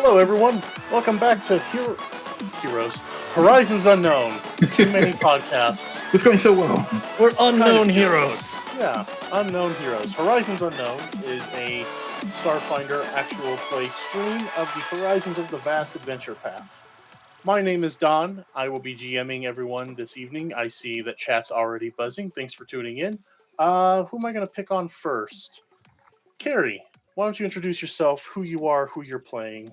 Hello, everyone. Welcome back to Heroes. Horizons Unknown. Too many podcasts. It's going so well. We're unknown heroes. Yeah, Unknown Heroes. Horizons Unknown is a Starfinder actual play stream of the Horizons of the Vast Adventure Path. My name is Don. I will be GMing everyone this evening. I see that chat's already buzzing. Thanks for tuning in. Who am I going to pick on first? Carrie, why don't you introduce yourself, who you are, who you're playing?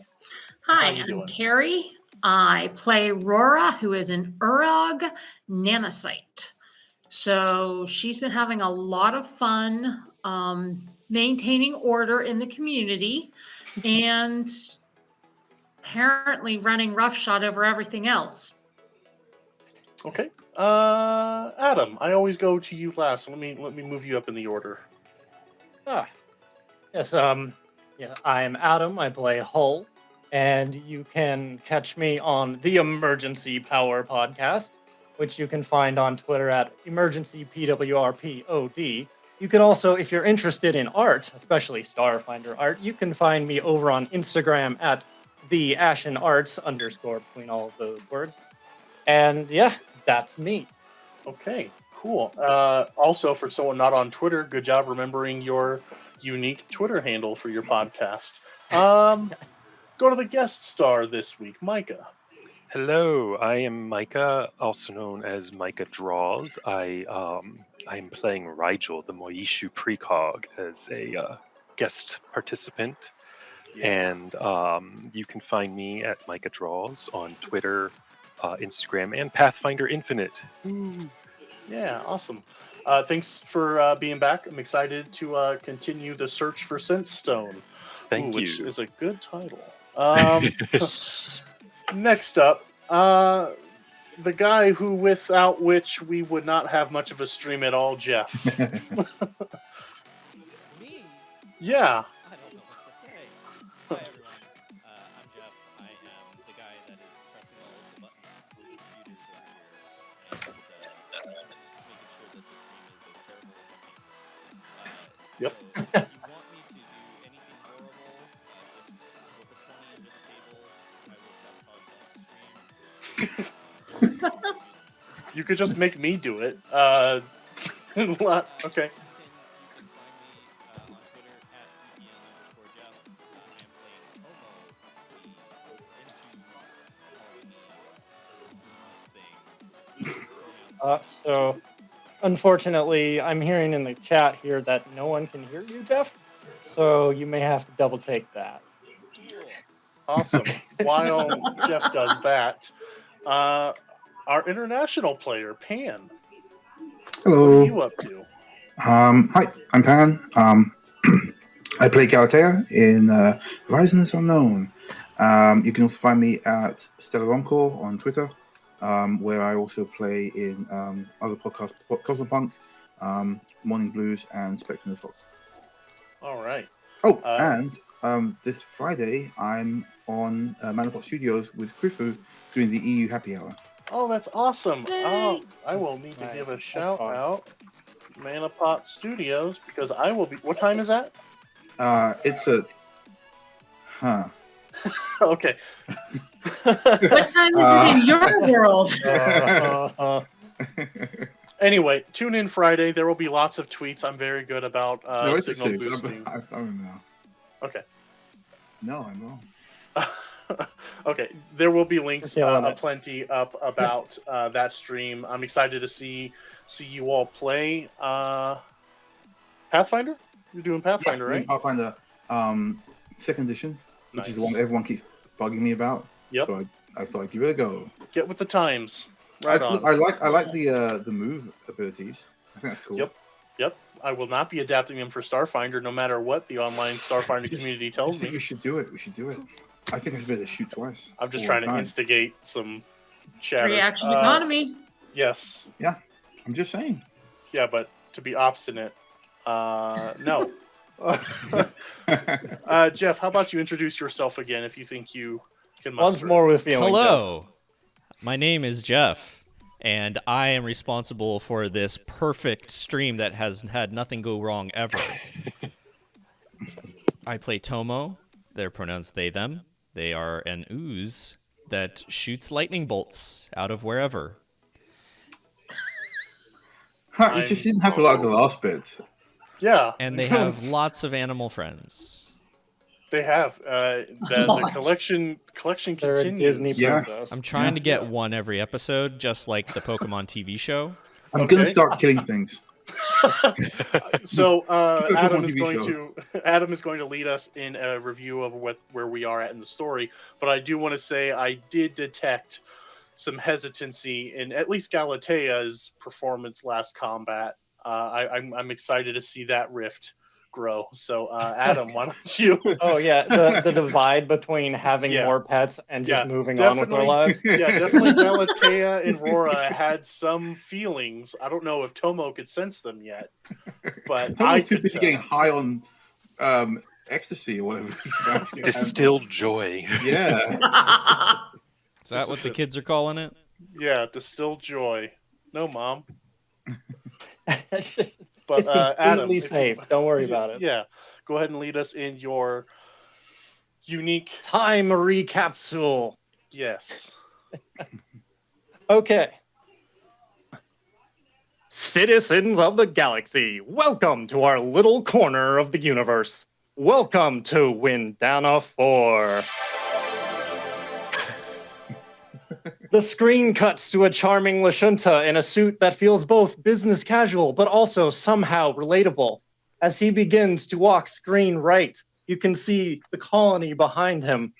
Hi, I'm Carrie. I play Rora, who is an Urog nanocyte. So she's been having a lot of fun maintaining order in the community and apparently running roughshod over everything else. Okay. Adam, I always go to you last. Let me move you up in the order. Yes, I am Adam. I play Hull, and you can catch me on the Emergency Power Podcast, which you can find on Twitter at EmergencyPWRPOD. You can also, if you're interested in art, especially Starfinder art, you can find me over on Instagram at @TheAshenArts _ between all of those words. And yeah, that's me. Okay, cool. Also, for someone not on Twitter, good job remembering your unique Twitter handle for your podcast. Go to the guest star this week, Micah. Hello, I am Micah, also known as Micah Draws. I'm playing Rigel, the Moishu precog, as a guest participant. Yeah. And you can find me at Micah Draws on Twitter, Instagram, and Pathfinder Infinite. Ooh. Yeah, awesome. Thanks for being back. I'm excited to continue the search for Sense-Stone. Thank you. Which is a good title. Next up, the guy without which we would not have much of a stream at all, Jeff. Me? Yeah. I don't know what to say. Hi everyone, I'm Jeff. I am the guy that is pressing all of the buttons on the computers over here and making sure that the stream is as terrible as I can. Yep. So if you want me to do anything horrible, just slip a 20 under the table. I will sabotage that stream. You could just make me do it. Okay. You can find me on Twitter at @VPN_Jeff. I am playing Tomo, the into Polynesian thing. So, unfortunately, I'm hearing in the chat here that no one can hear you, Jeff. So you may have to double take that. Awesome. While Jeff does that, our international player, Pan. Hello. What are you up to? Hi, I'm Pan. I play Galatea in Horizons Unknown. You can also find me at Stellar Encore on Twitter, where I also play in other podcasts, Cosmopunk, Morning Blues, and Spectrum of Fox. All right. Oh, and this Friday I'm on Manaport Studios with Krifu doing the EU Happy Hour. Oh, that's awesome. Oh, I will need to Nice. give a That's shout fun. out Manapot Studios because I will be. What time is that? It's a. Huh. Okay. What time is it in your world? Anyway, tune in Friday. There will be lots of tweets. I'm very good about No, it's a signal six. boosting. I don't know. Okay. No, I'm wrong. Okay, there will be links Yeah, plenty up about that stream. I'm excited to see you all play Pathfinder. You're doing Pathfinder, Yeah, right? Pathfinder, second edition, which is the Nice. one everyone keeps bugging me about. Yep. So I thought I'd give it a go. Get with the times. Right on. I like the move abilities. I think that's cool. Yep. I will not be adapting them for Starfinder, no matter what the online Starfinder community tells me. We should do it. I think I should be able to shoot twice. I'm just all trying the to time. instigate some chatter. Free action economy. Yes. I'm just saying. Yeah, but to be obstinate, no. Jeff, how about you introduce yourself again if you think you can muster Once more with feeling. Hello, my name is Jeff, and I am responsible for this perfect stream that has had nothing go wrong ever. I play Tomo. They're pronounced they, them. They are an ooze that shoots lightning bolts out of wherever. You just didn't have to like the last bit. Yeah. And they have lots of animal friends. They have. The collection They're a continues. Disney Yeah. princess. I'm trying to get one every episode, just like the Pokemon TV show. I'm going to start killing things. So Adam Pokemon is TV going show. to lead us in a review of where we are at in the story. But I do want to say I did detect some hesitancy in at least Galatea's performance last combat. I'm excited to see that rift grow. So Adam, why don't you? Oh yeah, the divide between having Yeah. more pets and just Yeah, moving on with their lives. Yeah, definitely Galatea and Rora had some feelings. I don't know if Tomo could sense them yet, but I I'm too could busy tell. getting high on ecstasy or whatever. Distilled joy. Yeah. Is that what the kids are calling it? Yeah, distilled joy. No, Mom. It's But Adam, completely safe. Don't worry about it. Yeah, go ahead and lead us in your unique. Time recapsule. Yes. Okay. Citizens of the galaxy, welcome to our little corner of the universe. Welcome to Windana 4. The screen cuts to a charming Lashunta in a suit that feels both business casual but also somehow relatable. As he begins to walk screen right, you can see the colony behind him.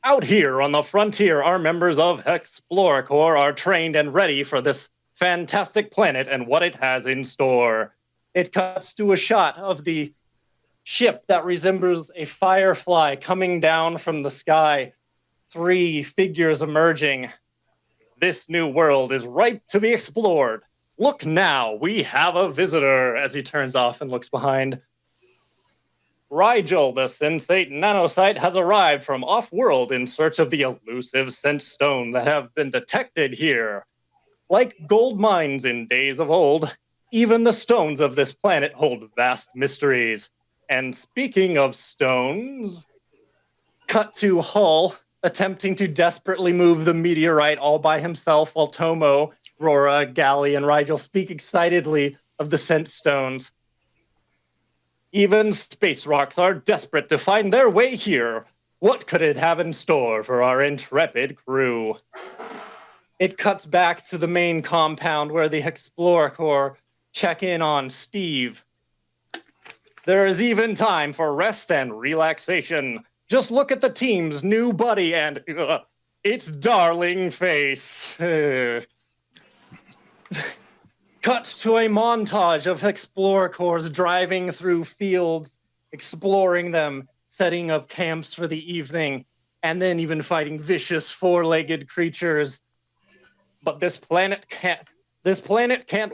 Out here on the frontier, our members of Explorer Corps are trained and ready for this fantastic planet and what it has in store. It cuts to a shot of the ship that resembles a firefly coming down from the sky. 3 figures emerging. This new world is ripe to be explored. Look now, we have a visitor, as he turns off and looks behind. Rigel, the sensate nanocyte, has arrived from off-world in search of the elusive scent stone that have been detected here. Like gold mines in days of old, even the stones of this planet hold vast mysteries. And speaking of stones, cut to Hull, attempting to desperately move the meteorite all by himself while Tomo, Rora, Gally, and Rigel speak excitedly of the scent stones. Even space rocks are desperate to find their way here. What could it have in store for our intrepid crew? It cuts back to the main compound where the Explorer Corps check in on Steve. There is even time for rest and relaxation. Just look at the team's new buddy and its darling face. Cut to a montage of Explorer Corps driving through fields, exploring them, setting up camps for the evening, and then even fighting vicious 4-legged creatures. But this planet can't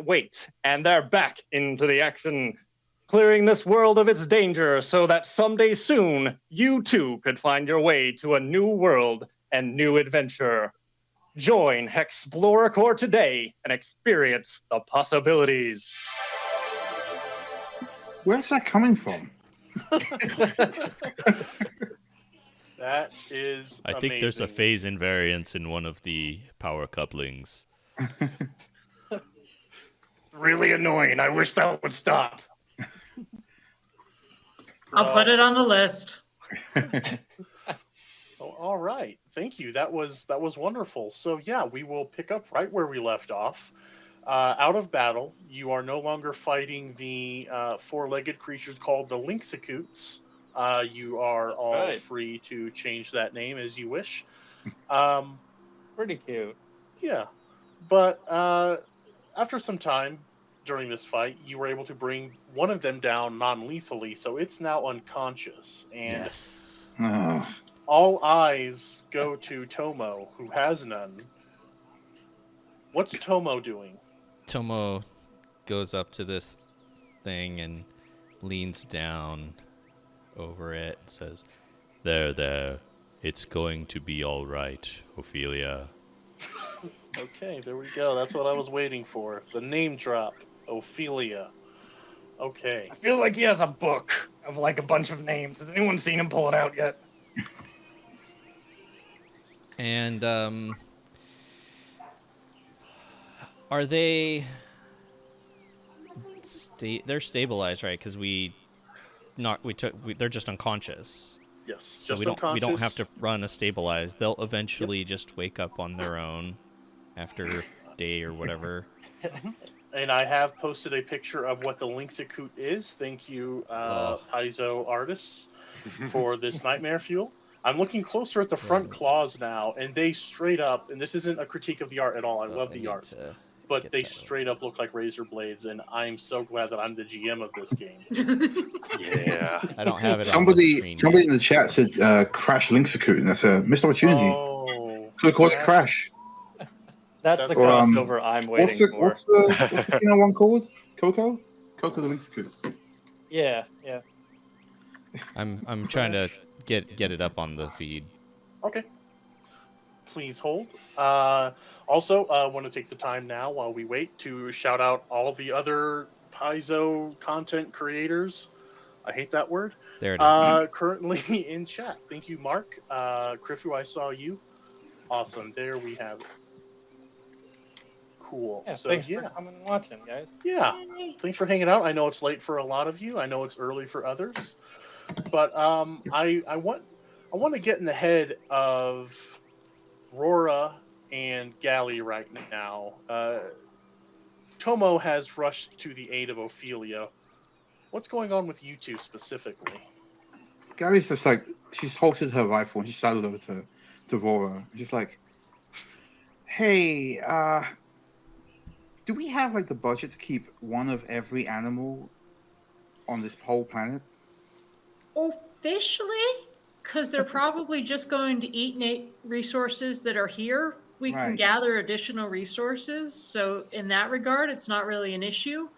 wait, and they're back into the action, clearing this world of its danger so that someday soon, you too could find your way to a new world and new adventure. Join Explorer Corps today and experience the possibilities. Where's that coming from? That is I think there's a amazing. phase invariance in one of the power couplings. Really annoying. I wish that would stop. I'll put it on the list. Oh, all right, thank you. That was wonderful. So yeah, we will pick up right where we left off. Out of battle, you are no longer fighting the 4-legged creatures called the Lynxicutes. You are all free to change that name as you wish. Pretty cute. Yeah, but after some time during this fight, you were able to bring one of them down non-lethally, so it's now unconscious. And Yes. Oh. all eyes go to Tomo, who has none. What's Tomo doing? Tomo goes up to this thing and leans down over it and says, There. It's going to be all right, Ophelia. Okay, there we go. That's what I was waiting for. The name drop. Ophelia. Okay. I feel like he has a book of like a bunch of names. Has anyone seen him pull it out yet? And are they? They're stabilized, right? Because they're just unconscious. Yes, So just we don't have unconscious. to run a stabilize. They'll eventually just wake up on their own after a day or whatever. And I have posted a picture of what the Lynxicute is. Thank you, Paizo artists, for this nightmare fuel. I'm looking closer at the front claws now, and they straight up, and this isn't a critique of the art at all, I love the art, but they straight up look like razor blades, and I'm so glad that I'm the GM of this game. Yeah. I don't have it on the screen Somebody yet. in the chat said Crash Lynxicute, and that's a missed opportunity. Oh, Could have called it Crash. That's the Or, crossover I'm waiting for. What's the female one called? Coco? Coco the Lynxicute. Yeah. I'm trying to get it up on the feed. Okay. Please hold. Also, I want to take the time now while we wait to shout out all of the other Paizo content creators. I hate that word. There it is. Currently in chat. Thank you, Mark. Crifu, I saw you. Awesome. There we have it. Cool. Yeah, So, thanks for coming and watching, guys. Yeah. Thanks for hanging out. I know it's late for a lot of you. I know it's early for others. But I want to get in the head of Rora and Gally right now. Tomo has rushed to the aid of Ophelia. What's going on with you two specifically? Gary's just like, she's halted her rifle and she sidled over to Rora. Just like, hey, do we have like the budget to keep one of every animal on this whole planet? Officially, because they're probably just going to eat resources that are here. We can Right. gather additional resources. So in that regard, it's not really an issue.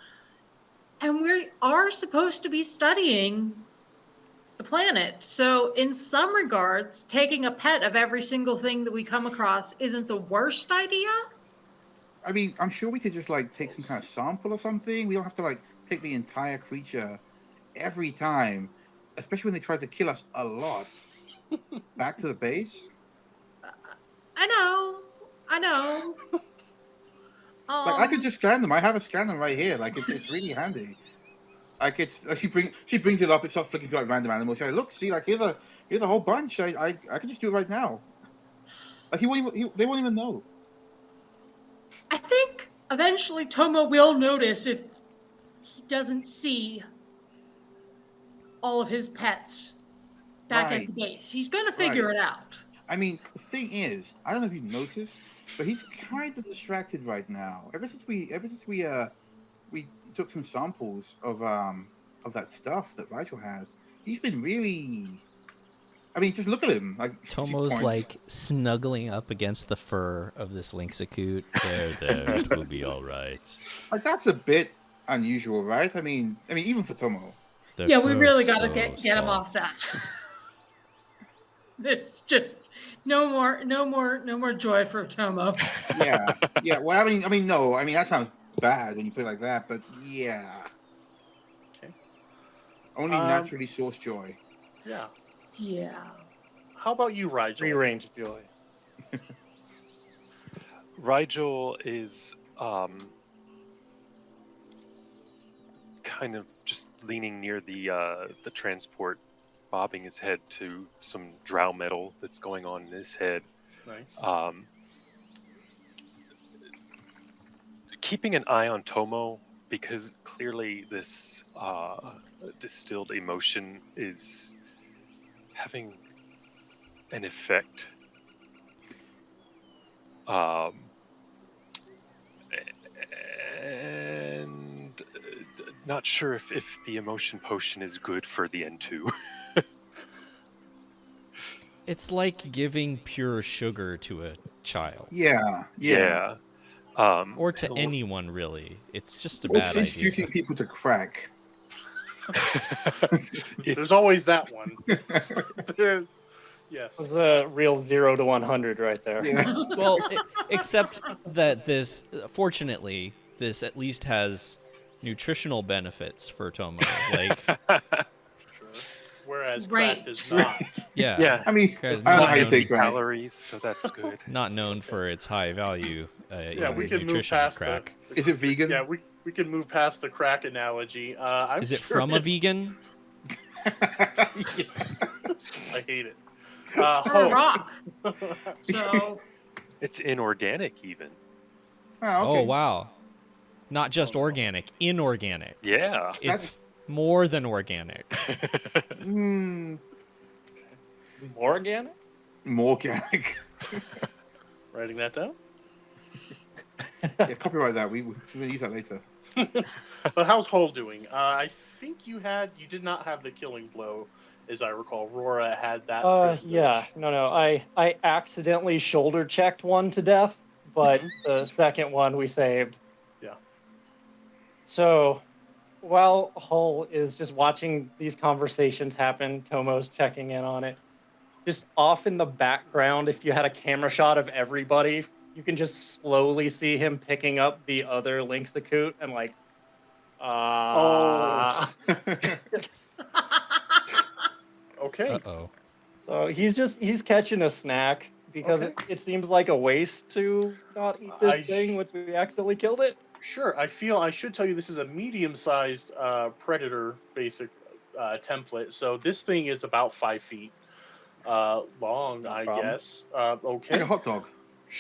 And we are supposed to be studying the planet. So in some regards, taking a pet of every single thing that we come across isn't the worst idea. I mean, I'm sure we could just like take some kind of sample or something. We don't have to like take the entire creature every time, especially when they try to kill us a lot. Back to the base. I know. Like I could just scan them. I have a scanner right here. Like it's really handy. Like she brings it up. It starts flicking through like random animals. She's like, look, see, like here's a whole bunch. I can just do it right now. Like they won't even know. I think eventually Tomo will notice if he doesn't see all of his pets back at the base. He's going to figure it out. I mean, the thing is, I don't know if you noticed, but he's kind of distracted right now. Ever since we took some samples of that stuff that Rigel had, he's been really. I mean, just look at him. Like Tomo's like snuggling up against the fur of this Lynxicute. There, it will be all right. Like that's a bit unusual, right? I mean, even for Tomo. Yeah, we really got to get him off that. It's just no more joy for Tomo. Yeah. Well, I mean, no. I mean, that sounds bad when you put it like that, but yeah. Okay. Only naturally sourced joy. Yeah. Yeah. How about you, Rigel? Free-range joy. Rigel is kind of just leaning near the transport, bobbing his head to some drow metal that's going on in his head. Nice. Keeping an eye on Tomo, because clearly this distilled emotion is having an effect. And not sure if the emotion potion is good for the N2. It's like giving pure sugar to a child. Yeah. Or to anyone, really. It's just a Or bad just idea. introducing people to crack. There's always that one. Yes. It was a real 0 to 100 right there. Yeah. Well, except that fortunately, this at least has nutritional benefits for Tomo. Like, Whereas Right. crack does not. Yeah. I mean, Okay, I don't know not how you known- take granite. calories, so that's good. Not known for its high value Yeah, we can move nutrition past crack. the Is it vegan? Yeah, we can move past the crack analogy. I'm Is it from a curious- vegan? Yeah. I hate it. Or a Ho. rock. So It's inorganic, even. Oh, okay. Oh wow. Not just Oh, no. organic, inorganic. Yeah. It's more than organic. Mm, More organic? more organic. Writing that down. Yeah, copyright that. We're gonna use that later. But how's Hole doing? I think you did not have the killing blow, as I recall. Rora had that. privilege. Yeah, no. I accidentally shoulder checked one to death, but the second one we saved. Yeah. So, while Hull is just watching these conversations happen, Tomo's checking in on it. Just off in the background, if you had a camera shot of everybody, you can just slowly see him picking up the other Lynxacoot and like, Okay. Uh-oh. So he's catching a snack because Okay. it seems like a waste to not eat this thing once we accidentally killed it. Sure. I feel I should tell you this is a medium-sized predator basic template. So this thing is about 5 feet long, No I problem. guess. Like Okay. a hot dog.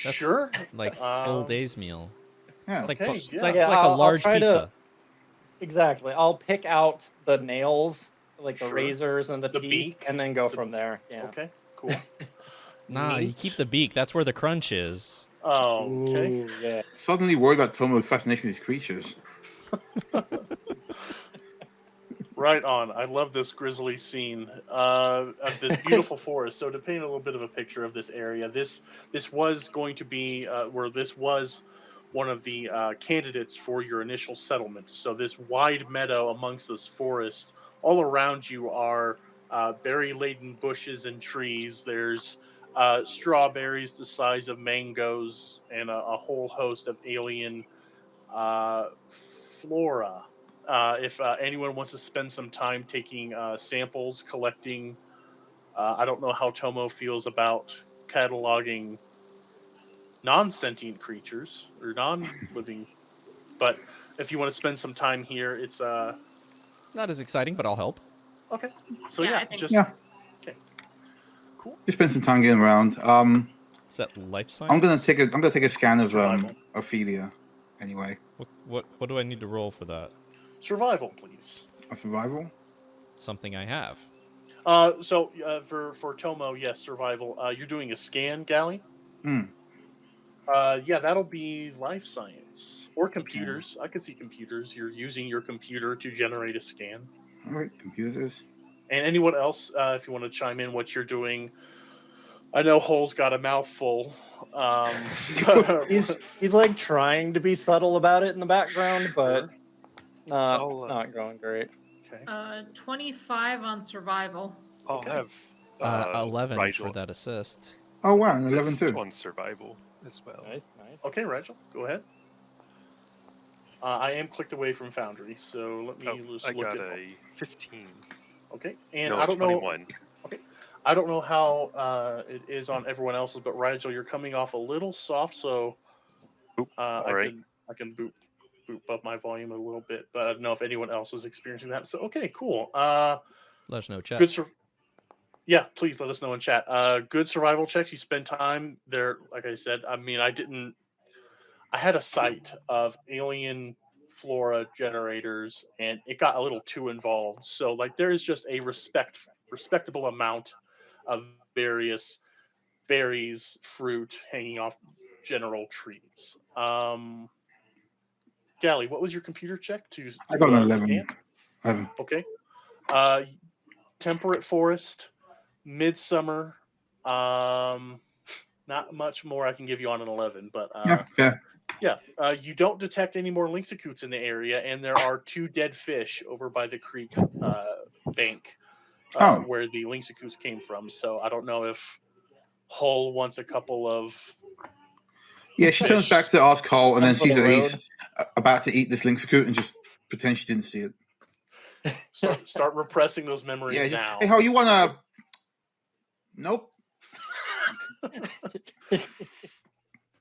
That's Sure. Like full Um, day's meal. Yeah. It's like Okay, it's yeah. like, Yeah, it's like a I'll large try to- pizza. Exactly. I'll pick out the nails, like the Sure. razors and the The teeth, beak. and then go from there. Yeah. Okay. Cool. Nah, you Neat. keep the beak. That's where the crunch is. Oh, okay. Ooh, yeah. Suddenly worried about Tomo's fascination with these creatures. Right on. I love this grisly scene of this beautiful forest. So to paint a little bit of a picture of this area, this was going to be where this was one of the candidates for your initial settlement. So this wide meadow amongst this forest, all around you are berry-laden bushes and trees. There's strawberries the size of mangoes and a whole host of alien flora. If anyone wants to spend some time taking samples, collecting, I don't know how Tomo feels about cataloging non-sentient creatures or non-living, but if you want to spend some time here, it's Not as exciting, but I'll help. okay. So Yeah, yeah, I think just Yeah. okay. Cool. Just spend some time getting around. Is that life science? I'm gonna take a scan of Survival. Ophelia. Anyway, What do I need to roll for that? Survival, please. a survival. Something I have. So for Tomo, yes, survival. You're doing a scan, Galley. Hmm. Yeah, that'll be life science or computers. I could see computers. You're using your computer to generate a scan. All right, computers. And anyone else, if you want to chime in what you're doing, I know Hull's got a mouthful. He's like trying to be subtle about it in the background, but Sure. it's not going great. Okay. 25 on survival. I'll have 11 for Rigel that assist. Oh wow, an 11 assist too. on survival as well. Nice. Okay, Rachel, go ahead. I am clicked away from Foundry, so let me Oh, just I look got at. a 15. Okay, and No, I don't know. 21. I don't know how it is on everyone else's, but Rigel, you're coming off a little soft, so Oop, all right. I can boot up my volume a little bit, but I don't know if anyone else is experiencing that. So okay, cool. Let us know, chat. Good. Yeah, please let us know in chat. Good survival checks. You spend time there. Like I said, I mean, I had a sight of alien flora generators, and it got a little too involved. So like, there is just a respectable amount of various berries, fruit hanging off general trees. Gally, what was your computer check to? I got an to 11. scan? 11. Okay. Temperate forest, midsummer. Not much more I can give you on an 11, but Yeah, fair. yeah. You don't detect any more lynxacoots in the area, and there are 2 dead fish over by the creek bank where the lynxacoots came from. So I don't know if Hull wants a couple of. Yeah, she turns back to ask Cole and then For sees the that road. he's about to eat this lynxacoot and just pretend she didn't see it. Start repressing those memories Yeah, just, now. hey, Cole, you wanna Nope.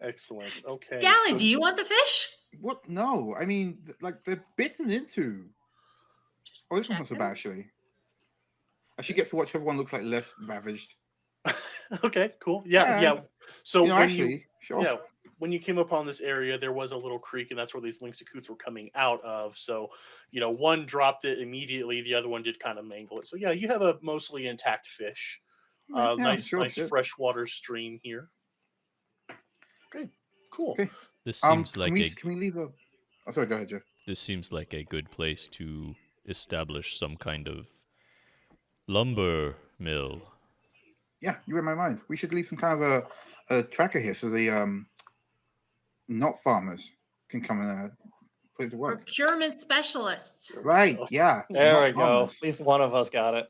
Excellent. Okay. Gally, so- do you want the fish? What? No. I mean, like they're bitten into. Just Oh, this one's not so checking. bad actually. I should get to watch everyone looks like less ravaged. Okay, cool. Yeah, Yeah. yeah. So You know, when actually, sure. yeah, when you came upon this area, there was a little creek, and that's where these lynx coots were coming out of. So, one dropped it immediately, the other one did kind of mangle it. So yeah, you have a mostly intact fish. Yeah, Nice, sure. nice Sure. freshwater stream here. Okay, cool. Okay. This seems Can like we leave a? Oh, sorry. Go ahead, Joe. this seems like a good place to establish some kind of lumber mill. Yeah, you read my mind. We should leave some kind of a tracker here so the not farmers can come and put it to work. Procurement specialists. Right? Yeah. There not we go. farmers. At least one of us got it.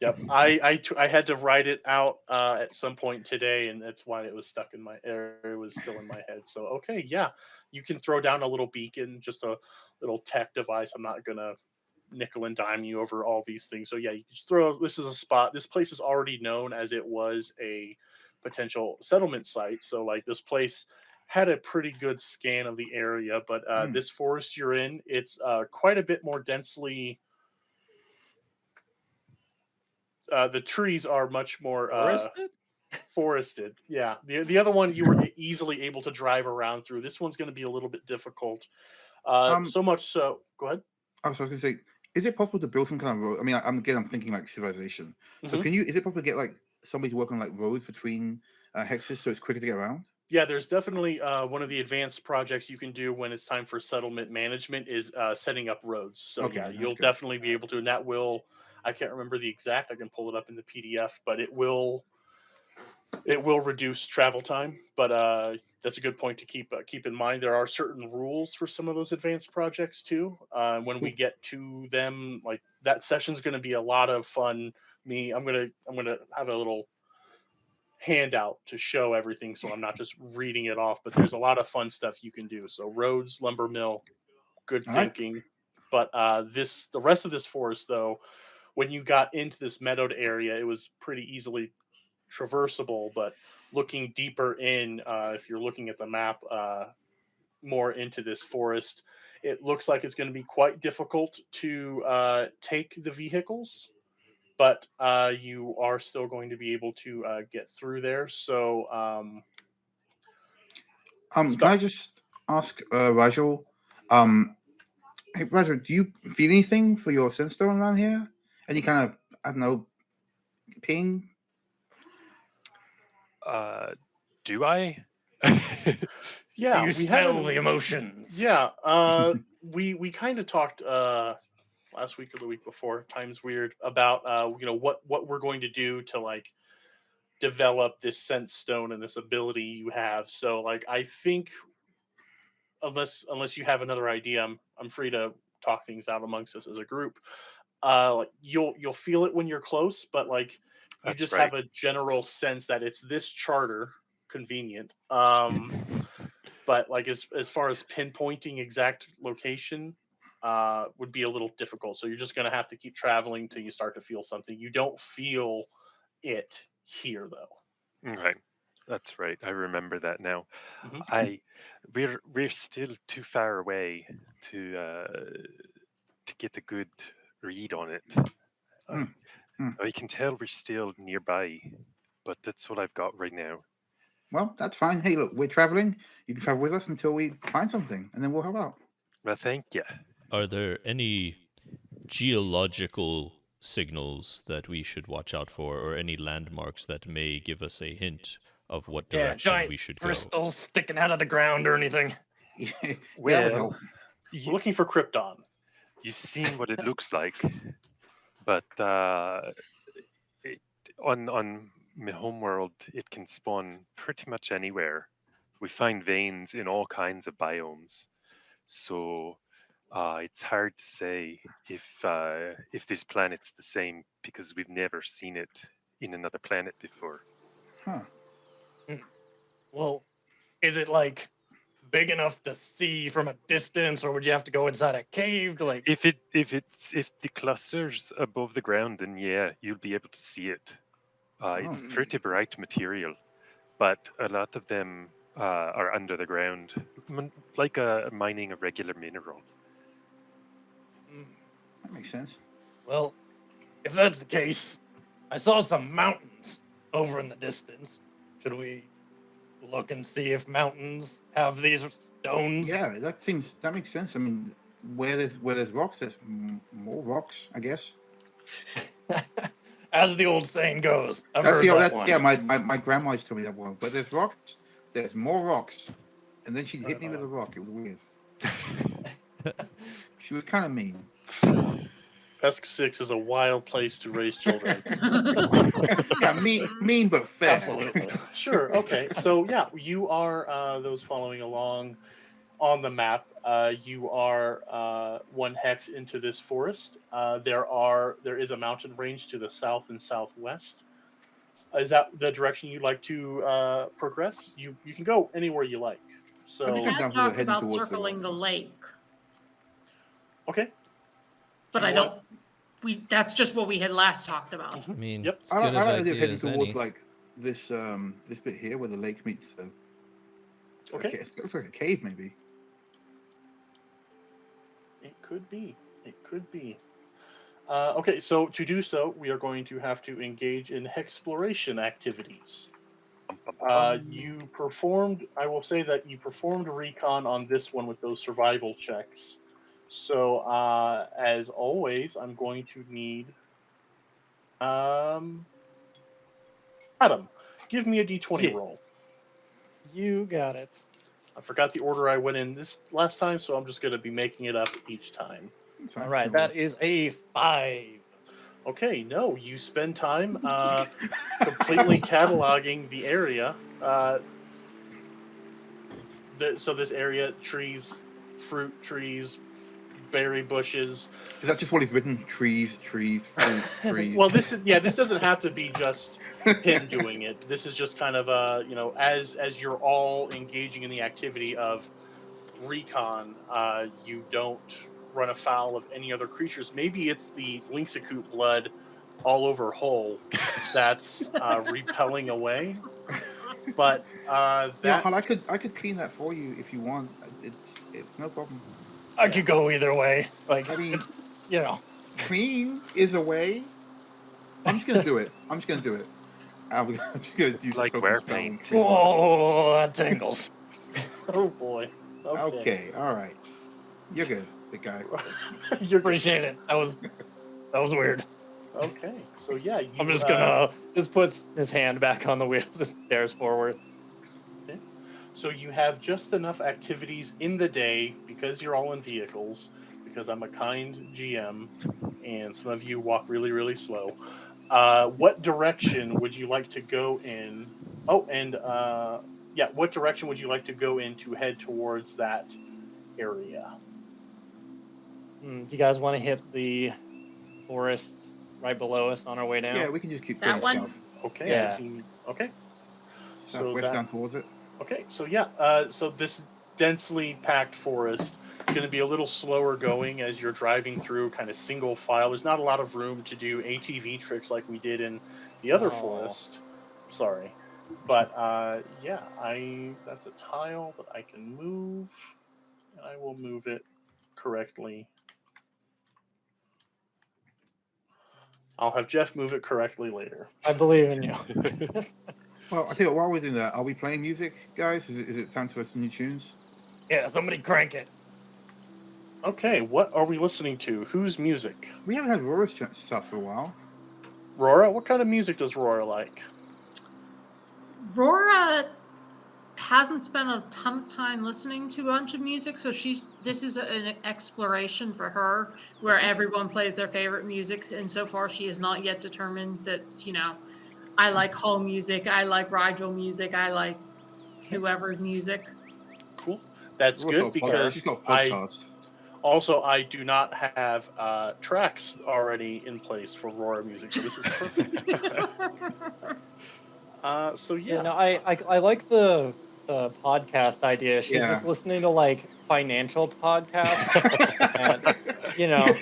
Yep. I had to write it out at some point today, and that's why it was stuck in my it was still in my head. So okay, yeah, you can throw down a little beacon, just a little tech device. I'm not gonna nickel and dime you over all these things. So yeah, you just throw. This is a spot. This place is already known as it was a potential settlement site. So like this place had a pretty good scan of the area, but this forest you're in, it's quite a bit more densely. The trees are much more forested. Yeah. The other one you were easily able to drive around through. This one's going to be a little bit difficult. So much so. Go ahead. I was going to say, is it possible to build some kind of road? I mean, I'm thinking like civilization. So Mhm. is it possible to get like somebody to work on like roads between hexes so it's quicker to get around? Yeah, there's definitely one of the advanced projects you can do when it's time for settlement management is setting up roads. So Okay, yeah, that's you'll good. definitely be able to, and that will. I can't remember the exact. I can pull it up in the PDF, but it will reduce travel time. But that's a good point to keep in mind. There are certain rules for some of those advanced projects too. When we get to them, like that session's going to be a lot of fun. I'm gonna have a little handout to show everything, so I'm not just reading it off. But there's a lot of fun stuff you can do. So roads, lumber mill, good All right. thinking. But the rest of this forest though, when you got into this meadowed area, it was pretty easily traversable, but looking deeper in, if you're looking at the map more into this forest, it looks like it's going to be quite difficult to take the vehicles, but you are still going to be able to get through there. So, Can I just ask Rajal? Hey, Rajal, do you feel anything for your sandstone around here? Any kind of, I don't know, ping? Do I? yeah, you we smell haven't. the emotions. Yeah, we kind of talked last week or the week before. Time's weird about what we're going to do to like develop this sense stone and this ability you have. So like I think unless you have another idea, I'm free to talk things out amongst us as a group. Like you'll feel it when you're close, but like you That's just right. have a general sense that it's this charter convenient. But like as far as pinpointing exact location would be a little difficult. So you're just going to have to keep traveling till you start to feel something. You don't feel it here though. Right. That's right. I remember that now. Mhm. We're still too far away to get a good read on it. I can tell we're still nearby, but that's what I've got right now. Well, that's fine. Hey, look, we're traveling. You can travel with us until we find something, and then we'll help out. Well, thank you. Are there any geological signals that we should watch out for, or any landmarks that may give us a hint of what direction giant we should go? crystals sticking out of the ground or anything. Yeah, that would Well, help. We're looking for Krypton. You've seen what it looks like, but on my homeworld, it can spawn pretty much anywhere. We find veins in all kinds of biomes, so it's hard to say if this planet's the same because we've never seen it in another planet before. Huh. Well, is it like big enough to see from a distance, or would you have to go inside a cave to like? If the cluster's above the ground, then yeah, you'll be able to see it. It's pretty bright material, but a lot of them are under the ground, like mining a regular mineral. That makes sense. Well, if that's the case, I saw some mountains over in the distance. Should we look and see if mountains have these stones? Yeah, that makes sense. I mean, where there's rocks, there's more rocks, I guess. As the old saying goes, I've That's heard the, that that, one. yeah, my grandma used to tell me that one. Where there's rocks, there's more rocks. And then she'd hit me with a rock. It was weird. She was kind of mean. Pesk 6 is a wild place to raise children. Yeah, mean but fair. Absolutely. Sure. Okay. So yeah, you are those following along on the map. You are 1 hex into this forest. There is a mountain range to the south and southwest. Is that the direction you'd like to progress? You can go anywhere you like. So We I'm had down for talked heading about towards the circling rock. the lake, okay. but Do you I don't. That's just what we had last talked about. I mean, Yep. it's I good don't of know if idea heading as towards any. like this bit here where the lake meets the. Okay. It looks like a cave, maybe. It could be. It could be. Okay, so to do so, we are going to have to engage in exploration activities. You performed, I will say that you performed a recon on this one with those survival checks. So, as always, I'm going to need. Adam, give me a d20 Yeah. roll. You got it. I forgot the order I went in this last time, so I'm just going to be making it up each time. It's fine, All right, sure. that is a 5. Okay, no, you spend time completely cataloging the area. So this area, trees, fruit trees, berry bushes. Is that just what he's written? Trees, fruit, trees. Well, this doesn't have to be just him doing it. This is just kind of as you're all engaging in the activity of recon, you don't run afoul of any other creatures. Maybe it's the Lynxacoot blood all over Hull that's repelling away. But Yeah, Hal, I could clean that for you if you want. It's no problem. I could go either way. Like, I mean, you know. clean is a way. I'm just gonna do it. I'm just gonna use Like a wear spell. paint. Whoa, that tingles. oh boy. Okay, all right. You're good, big guy. You're Appreciate it. That was weird. okay. So yeah, I'm just gonna just puts his hand back on the wheel, just stares forward. So you have just enough activities in the day because you're all in vehicles. Because I'm a kind GM, and some of you walk really, really slow. What direction would you like to go in? Oh, and what direction would you like to go in to head towards that area? Do you guys want to hit the forest right below us on our way down? Yeah, we can just keep That going one? south. Okay. Yeah. Okay. Southwest down towards it. Okay, so so this densely packed forest is going to be a little slower going as you're driving through kind of single file. There's not a lot of room to do ATV tricks like we did in the other forest. Sorry. But that's a tile that I can move, and I will move it correctly. I'll have Jeff move it correctly later. I believe in you. Well, I tell you what, while we're doing that, are we playing music, guys? Is it time to listen to new tunes? Yeah, somebody crank it. Okay, what are we listening to? Whose music? We haven't had Rora's stuff for a while. Rora? What kind of music does Rora like? Rora hasn't spent a ton of time listening to a bunch of music, so this is an exploration for her where everyone plays their favorite music, and so far she has not yet determined that, I like Hull music, I like Rigel music, I like whoever's music. Cool. That's good because she's got podcast. I do not have tracks already in place for Rora music, so this is perfect. I like the podcast idea. She's just listening to like financial podcasts, and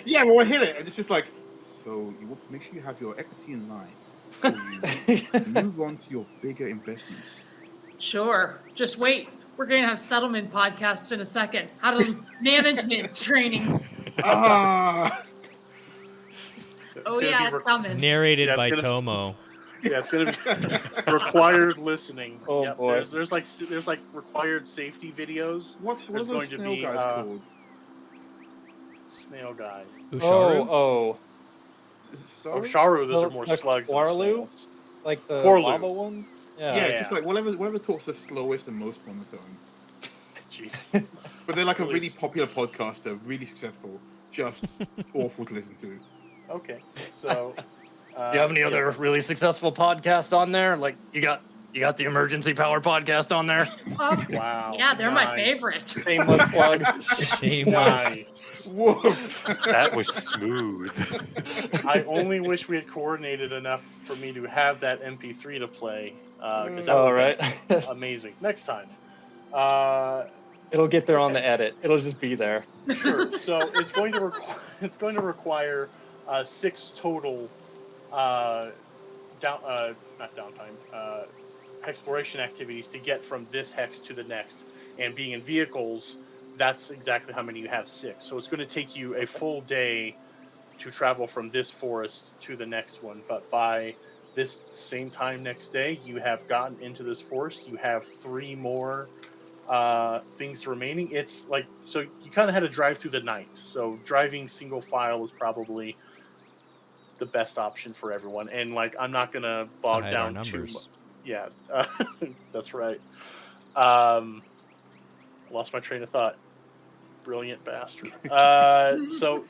Yeah, well, I hit it. And it's just like, so you want to make sure you have your equity in line. for you to move on to your bigger investments. Sure. Just wait. We're going to have settlement podcasts in a second. How to management training. Ah, Oh, gonna yeah, be it's coming. Narrated Yeah, it's by gonna- Tomo. Yeah, it's gonna be required listening. Oh, Yep, boy. there's like required safety videos. what are There's those going to snail be guys called? snail guy. Usharu? Oh, Is it Oh, Saru? Sharu, those The- are more the slugs than Quarlu? snails. like the Corlu. lava ones? Yeah, Yeah. just like whatever talks the slowest and most monotone. Jesus. But they're like a Really really s- popular podcaster, really successful, just awful to listen to. Okay, so. Do you have any other really successful podcasts on there? Like you got the Emergency Power podcast on there? Wow. Yeah, they're my nice. favorite. Shameless plug. Shameless. Nice. Woof. That was smooth. I only wish we had coordinated enough for me to have that MP3 to play, because that All would right. be amazing. Next time. It'll get there on the edit. It'll just be there. Sure. So it's going to require 6 total not downtime exploration activities to get from this hex to the next. And being in vehicles, that's exactly how many you have, 6. So it's going to take you a full day to travel from this forest to the next one. But by this same time next day, you have gotten into this forest. You have 3 more things remaining. It's like, so you kind of had to drive through the night. So driving single file is probably the best option for everyone. And like, I'm not going to bog hide our down too much. numbers. Yeah, that's right. Lost my train of thought. Brilliant bastard. So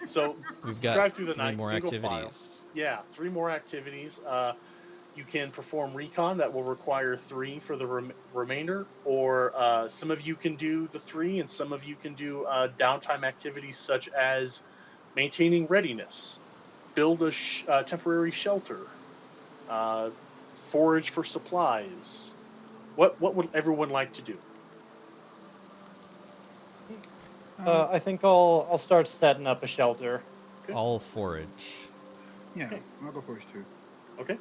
We've got drive through the 3 night, more single activities. yeah, 3 more activities. You can perform recon that will require 3 for the remainder, or some of you can do the 3, and some of you can do downtime activities such as maintaining readiness, build a temporary shelter, forage for supplies. What would everyone like to do? I think I'll start setting up a shelter. Okay. All forage. Yeah, Okay. I'll go forage too. Okay.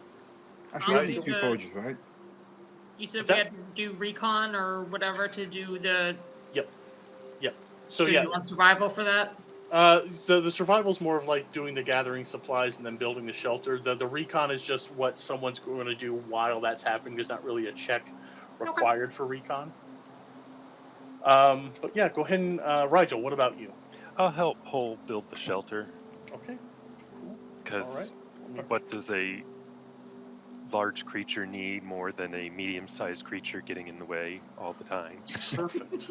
Actually, you I'll don't need do 2 the- forages, right? You said What's we that? had to do recon or whatever to do the. Yep. So yeah, you want survival for that? the survival is more of like doing the gathering supplies and then building the shelter. The recon is just what someone's going to do while that's happening. There's not really a check required for recon. But yeah, go ahead and Rigel, what about you? I'll help Hole build the shelter, Okay. Cool. because Alright. what does a large creature need more than a medium-sized creature getting in the way all the time? Perfect.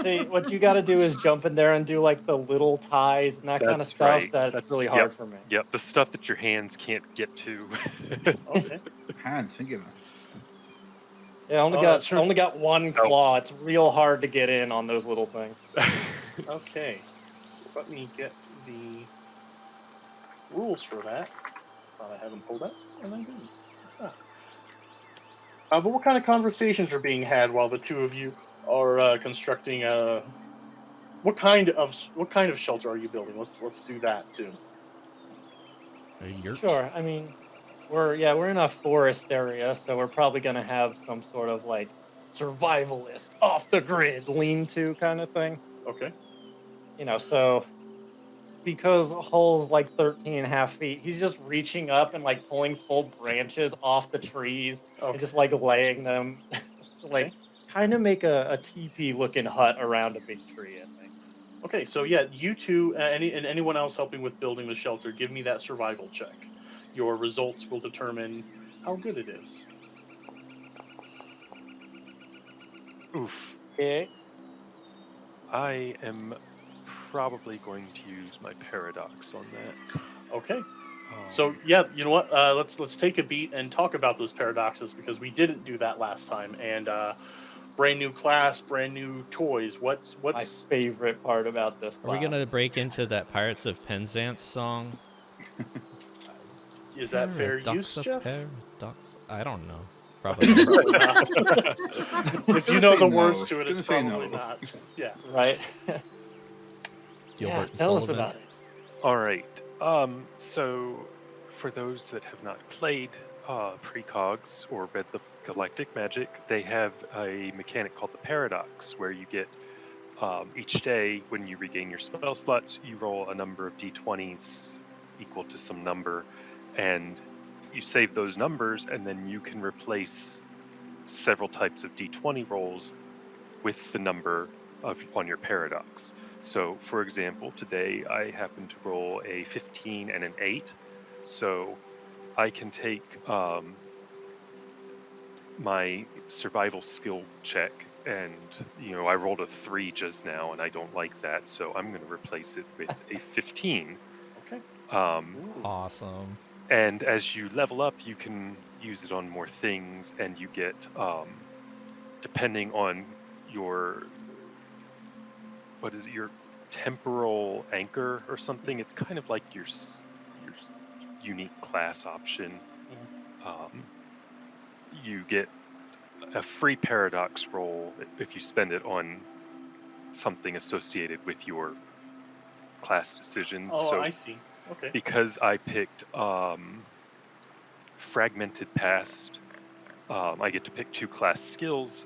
See, what you got to do is jump in there and do like the little ties and that kind of That's stuff. right. That's really hard for me. Yep, the stuff that your hands can't get to. Okay. Hands, singular. Yeah, I only got 1 claw. It's real hard to get in on those little things. Okay. So let me get the rules for that. Thought I had them pulled up, and I didn't. But what kind of conversations are being had while the two of you are constructing a? What kind of shelter are you building? Let's do that too. A yurt? Sure. I mean, we're in a forest area, so we're probably gonna have some sort of like survivalist, off the grid, lean-to kind of thing. Okay. So because Hull's like 13 and a half feet, he's just reaching up and like pulling full branches off the trees and just like laying them, like kind of make a teepee looking hut around a big tree, I think. Okay. So yeah, you two, and anyone else helping with building the shelter, give me that survival check. Your results will determine how good it is. Oof. Okay. I am probably going to use my paradox on that. Okay. So yeah, you know what? Let's take a beat and talk about those paradoxes, because we didn't do that last time. And brand new class, brand new toys. What's My favorite part about this Are we class. gonna break into that Pirates of Penzance song? is that fair use, Jeff? Paradox? I don't know. Probably not. Probably not. If you know the words to it, it's Gonna say probably no. not. Yeah. Right? Gilbert and tell us Sullivan. about it. All right. So, for those that have not played precogs or read the Galactic Magic, they have a mechanic called the Paradox, where you get each day when you regain your spell slots, you roll a number of d20s equal to some number, and you save those numbers, and then you can replace several types of d20 rolls with the number on your Paradox. So, for example, today I happened to roll a 15 and an 8, so I can take my survival skill check, and I rolled a 3 just now, and I don't like that, so I'm going to replace it with a 15. Okay. Awesome. And as you level up, you can use it on more things, and you get, depending on your your temporal anchor or something. It's kind of like your unique class option. You get a free paradox roll if you spend it on something associated with your class decisions. Oh, so I see. Okay. because I picked Fragmented Past, I get to pick 2 class skills,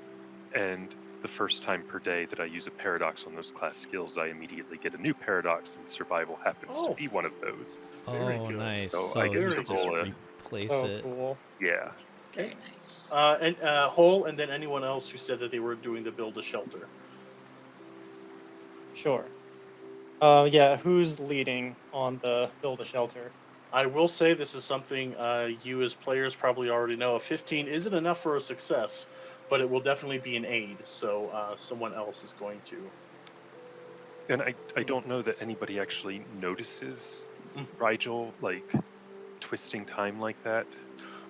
and the first time per day that I use a paradox on those class skills, I immediately get a new paradox, and survival happens to be one of those. Very Oh, good. nice. So So I you get can to just roll replace So it. cool. Yeah. Very nice. And Hole, and then anyone else who said that they were doing the build a shelter. Sure. Yeah, who's leading on the build a shelter? I will say this is something you as players probably already know. A 15 isn't enough for a success, but it will definitely be an aid. So someone else is going to. And I don't know that anybody actually notices Mhm. Rigel, like, twisting time like that.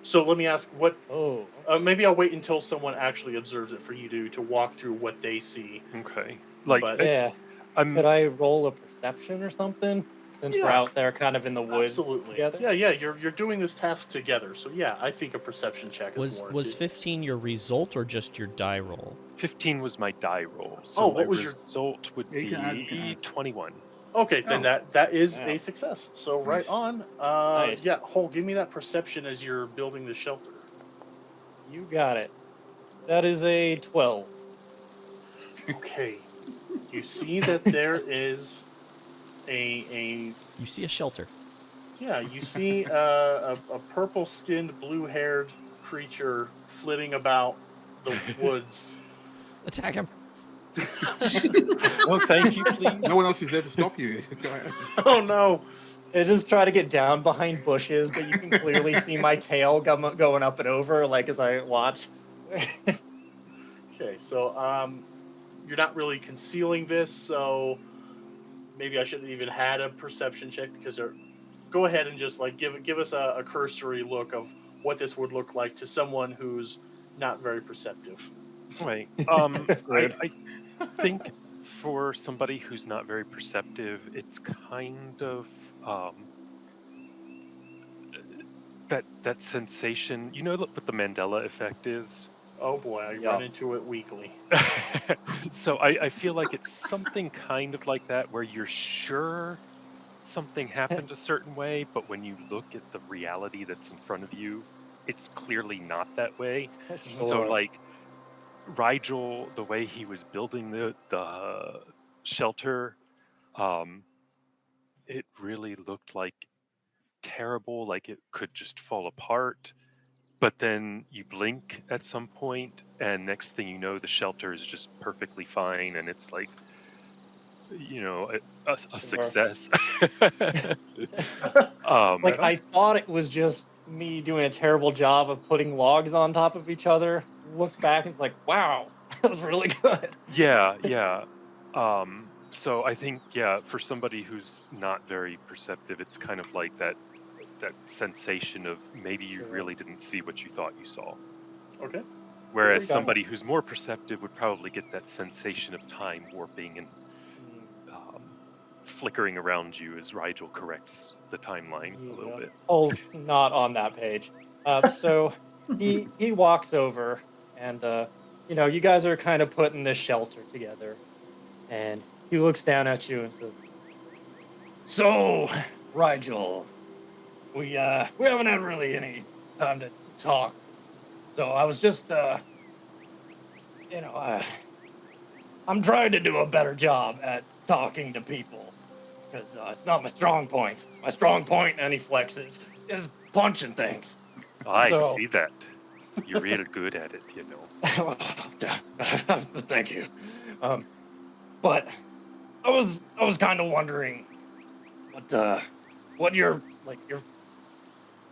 So let me ask, what? Oh, Maybe I'll wait until someone actually observes it for you to walk through what they see. Okay. Like, But yeah. I'm Could I roll a perception or something? Since we're Yeah. out there kind of in the woods Absolutely. together? Yeah. You're doing this task together. So yeah, I think a perception check is Was warranted. 15 your result or just your die roll? 15 was my die roll, so Oh, my what was your- result would Yeah, you be can add. 21. Okay, then Oh. that is Wow. a success. So right Nice. on. Nice. Yeah, Hole, give me that perception as you're building the shelter. You got it. That is a 12. Okay. You see that there is a You see a shelter. yeah, you see a purple skinned, blue haired creature flitting about the woods. Attack him. Oh, thank you, please. No one else is there to stop you. Go ahead. Oh no. I just try to get down behind bushes, but you can clearly see my tail going up and over, like as I watch. Okay, so you're not really concealing this, so maybe I shouldn't even had a perception check because they're. Go ahead and just like give us a cursory look of what this would look like to someone who's not very perceptive. Right. Rude. I think for somebody who's not very perceptive, it's kind of that sensation. You know what the Mandela effect is? Oh boy, I Yeah. run into it weekly. So I feel like it's something kind of like that, where you're sure something happened a certain way, but when you look at the reality that's in front of you, it's clearly not that way. So Sure. like Rigel, the way he was building the shelter, it really looked like terrible, like it could just fall apart. But then you blink at some point, and next thing you know, the shelter is just perfectly fine, and it's like, a Sure. success. Like, I thought it was just me doing a terrible job of putting logs on top of each other. Look back and it's like, wow, that was really good. Yeah. So I think, for somebody who's not very perceptive, it's kind of like that sensation of maybe you Sure. really didn't see what you thought you saw. Okay. Whereas Got it. somebody who's more perceptive would probably get that sensation of time warping and flickering around you as Rigel corrects the timeline a little bit. Paul's not on that page. So he walks over and you guys are kind of putting this shelter together, and he looks down at you and says, "So, Rigel, we haven't had really any time to talk. So I was just, I'm trying to do a better job at talking to people because it's not my strong point. My strong point, and he flexes, is punching things. I So- see that. You're real good at it, you know. Thank you. But I was kind of wondering what you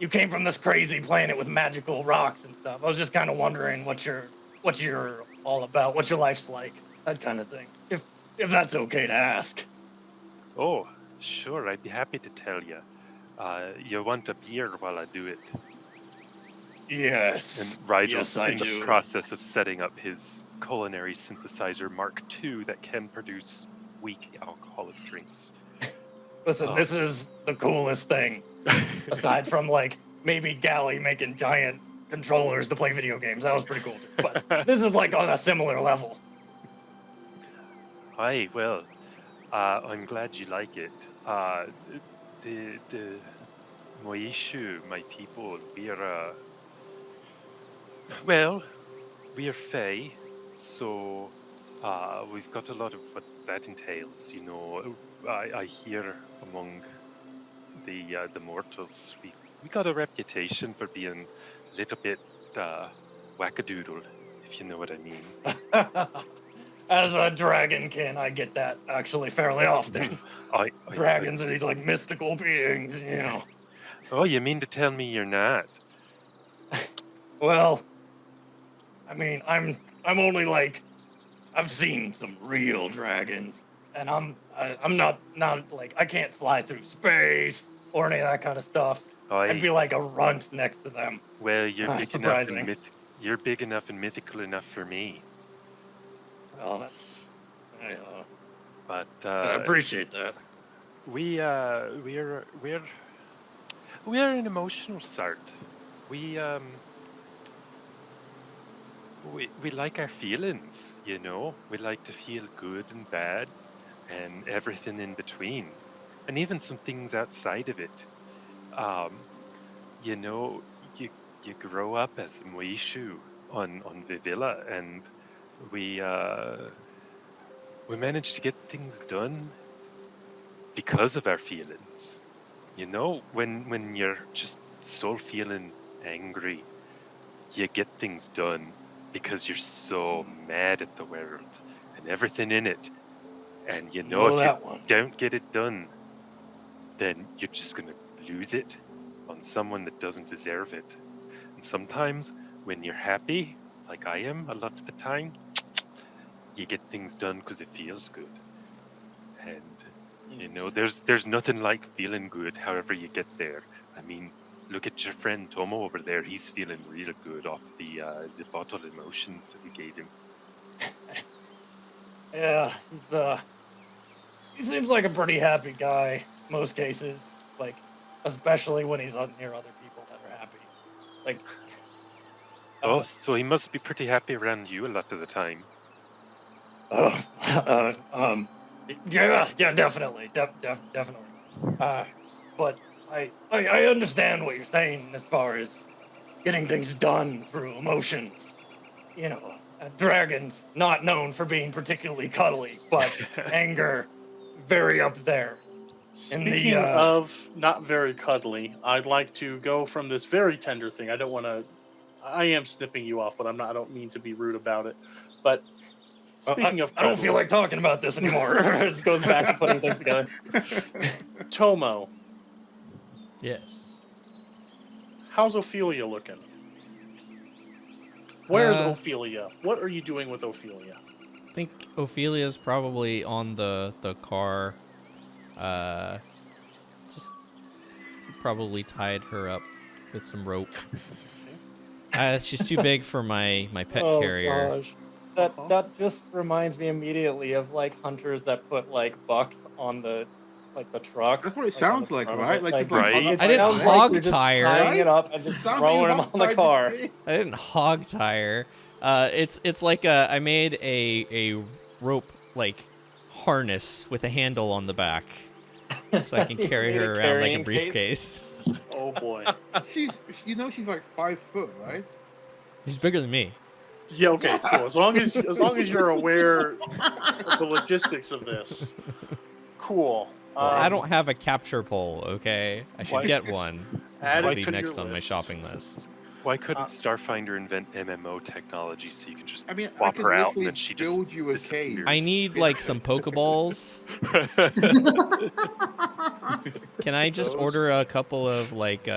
came from this crazy planet with magical rocks and stuff. I was just kind of wondering what you're all about, what your life's like, that kind of thing. If that's okay to ask. Oh, sure, I'd be happy to tell you. You want a beer while I do it? Yes. And Rigel's Yes, I in the do. process of setting up his culinary synthesizer Mark II that can produce weak alcoholic drinks. Listen, this is the coolest thing, aside from like maybe Galley making giant controllers to play video games. That was pretty cool too. But this is like on a similar level. Hi, well, I'm glad you like it. The Moishu, my people, we're Fae, so we've got a lot of what that entails. You know, I hear among the mortals, we got a reputation for being a little bit wackadoodle, if you know what I mean. As a dragonkin, I get that actually fairly often. Dragons are these like mystical beings, you know. Oh, you mean to tell me you're not? Well, I mean, I'm only like I've seen some real dragons, and I'm not like I can't fly through space or any of that kind of stuff. I'd be like a runt next to them. Well, you're big surprising. enough you're big enough and mythical enough for me. Well, that's But I appreciate that. we're an emotional sort. We like our feelings, you know. We like to feel good and bad, and everything in between, and even some things outside of it. You know, you grow up as a Moishu on Vivilla, and we manage to get things done because of our feelings. You know, when you're just so feeling angry, you get things done because you're so mad at the world and everything in it. And you know, if you don't get it done, then you're just gonna lose it on someone that doesn't deserve it. And sometimes when you're happy, like I am a lot of the time, you get things done because it feels good. And you know, there's nothing like feeling good however you get there. I mean, look at your friend Tomo over there. He's feeling real good off the bottled emotions that we gave him. Yeah, he seems like a pretty happy guy most cases, like especially when he's near other people that are happy. Like, Oh, so he must be pretty happy around you a lot of the time. Yeah, definitely, definitely. But I understand what you're saying as far as getting things done through emotions. You know, dragons not known for being particularly cuddly, but anger very up there. Speaking of not very cuddly, I'd like to go from this very tender thing. I am snipping you off, but I don't mean to be rude about it. But speaking of I don't feel like talking about this anymore. It goes back to putting things together. Tomo, Yes. how's Ophelia looking? Where's Ophelia? What are you doing with Ophelia? I think Ophelia's probably on the car. Just probably tied her up with some rope. She's too big for my pet carrier. Gosh. That just reminds me immediately of like hunters that put like bucks on the truck. That's what it sounds like, right? Like just right? like I didn't sounds hog you're just tire. tying it up and just throwing him on the car. I didn't hog tire. It's like I made a rope like harness with a handle on the back, so I can carry made a her around like a carrying briefcase. Oh boy. she's like 5 foot, right? He's bigger than me. Yeah, okay, cool. As long as you're aware of the logistics of this, cool. Well, I don't have a capture pole, okay? I should Why- get one. Add That'll it be to next your on my list. shopping list. Why couldn't Starfinder invent MMO technology so you can just I mean, I swap could her out literally and then she just build you a cave. disappears? I need like some Pokeballs. Can I just Those- order a couple of like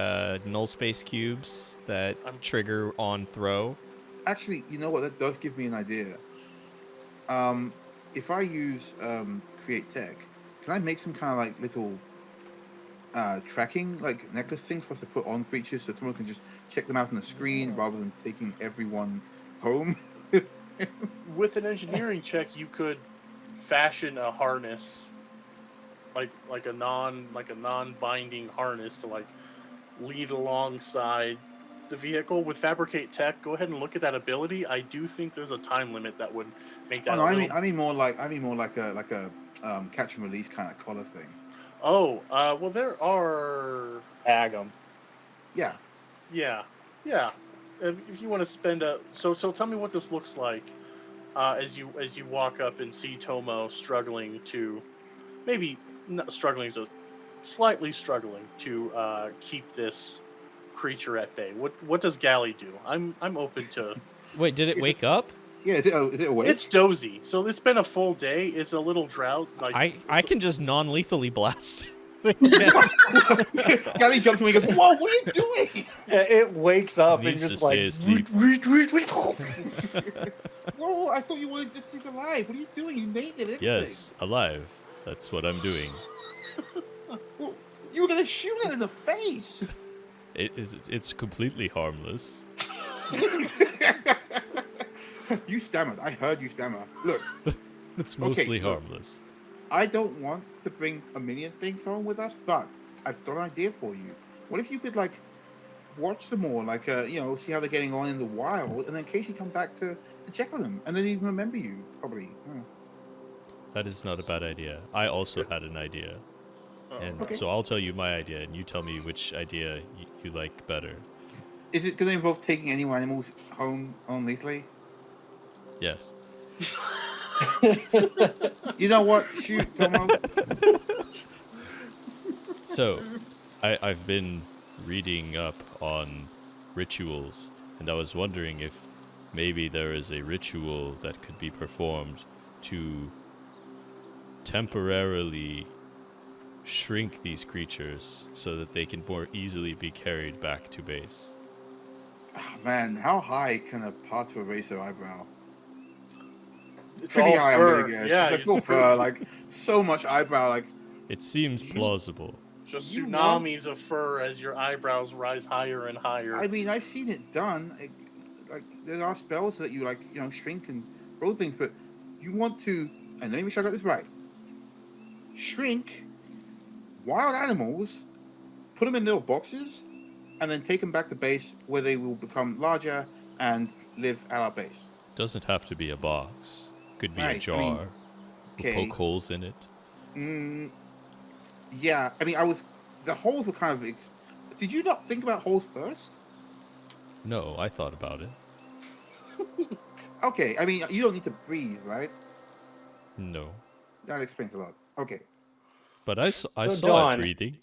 null space cubes that trigger on throw? Actually, you know what? That does give me an idea. If I use Create Tech, can I make some kind of like little tracking like necklace things for us to put on creatures so someone can just check them out on the screen rather than taking everyone home? With an engineering check, you could fashion a harness, like a non-binding harness to like lead alongside the vehicle. With Fabricate Tech, go ahead and look at that ability. I do think there's a time limit that would make that. Oh no, a little... I mean more like a catch and release kind of collar thing. Oh, well, there are. Tag 'em. Yeah. Yeah. If you want to spend a so tell me what this looks like as you walk up and see Tomo struggling to, maybe not struggling, so slightly struggling to keep this creature at bay. What does Galley do? I'm open to. Wait, did it wake up? Yeah, is it awake? It's dozy, so it's been a full day. It's a little drought. Like I can just non-lethally blast. Gally jumps and he goes, "Whoa, what are you doing?" Yeah, it wakes up and Needs to just stay like. asleep. Whoa, I thought you wanted to sleep alive. What are you doing? You named it. Everything. Yes, alive. That's what I'm doing. Well, you were gonna shoot it in the face. It's completely harmless. You stammered. I heard you stammer. Look, It's mostly look. harmless. I don't want to bring a million things home with us, but I've got an idea for you. What if you could like watch them all, like see how they're getting on in the wild, and then occasionally come back to check on them, and then even remember you, probably. That is not a bad idea. I also had an idea. And Okay. so I'll tell you my idea, and you tell me which idea you like better. Is it going to involve taking any animals home unlethally? Yes. You know what? Shoot, Tomo. So, I've been reading up on rituals, and I was wondering if maybe there is a ritual that could be performed to temporarily shrink these creatures so that they can more easily be carried back to base. Oh, man, how high can a Parter racer eyebrow? it's Pretty all high, fur. I'm gonna guess. Yeah, It's like full fur, like so much eyebrow, like. It seems plausible. just You tsunamis of fur as your eyebrows rise higher and higher. I mean, I've seen it done. Like there are spells that you shrink and grow things, but you want to. And let me make sure I got this right. Shrink wild animals, put them in little boxes, and then take them back to base where they will become larger and live at our base. Doesn't have to be a box. Could be Right, a I jar. mean, We'll okay. poke holes in it. Yeah, I mean, the holes were kind of. Did you not think about holes first? No, I thought about it. Okay, I mean, you don't need to breathe, right? No. That explains a lot. Okay. But I saw Dawn. it breathing.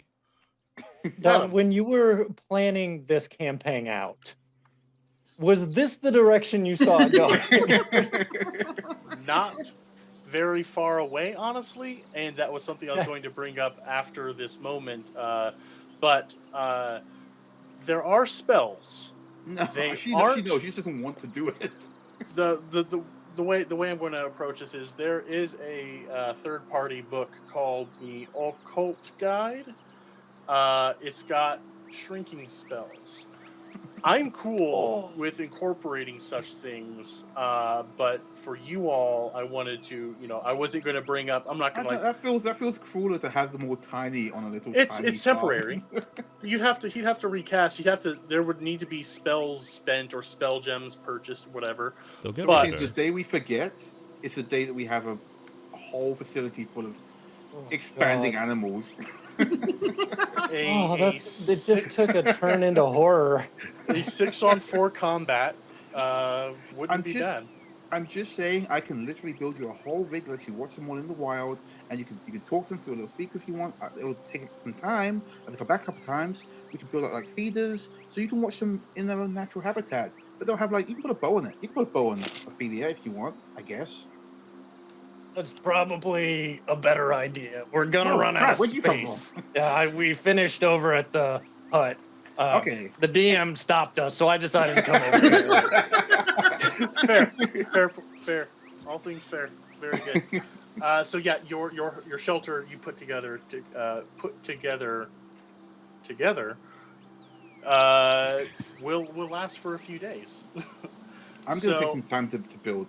Don, when you were planning this campaign out, was this the direction you saw it going? Not very far away, honestly, and that was something I was going to bring up after this moment. But there are spells. No, They she aren't- knows. She just doesn't want to do it. The way I'm going to approach this is there is a third-party book called the Occult Guide. It's got shrinking spells. I'm cool with incorporating such things, but for you all, I wanted to, I wasn't going to bring up. I'm not going to like. That feels crueler to have them all tiny on a little. It's tiny temporary. farm. He'd have to recast. There would need to be spells spent or spell gems purchased, whatever. They'll get But- Okay, the day we forget, it's the day that we have a whole facility full of expanding animals. Oh, it just took a turn into horror. A 6-on-4 combat wouldn't be bad. I'm just saying, I can literally build you a whole rig, let you watch them all in the wild, and you can talk to them through a little speaker if you want. It'll take some time. I'll come back a couple times. We can build out like feeders, so you can watch them in their own natural habitat. But they'll have like, you can put a bow on it. You can put a bow on Ophelia if you want, I guess. That's probably a better idea. We're gonna run out of Where'd you come space. Yeah, we finished over at the hut. Okay. The DM stopped us, so I decided to come over here. Fair. All things fair. Very good. So yeah, your shelter you put together will last for a few days. I'm gonna take some time to build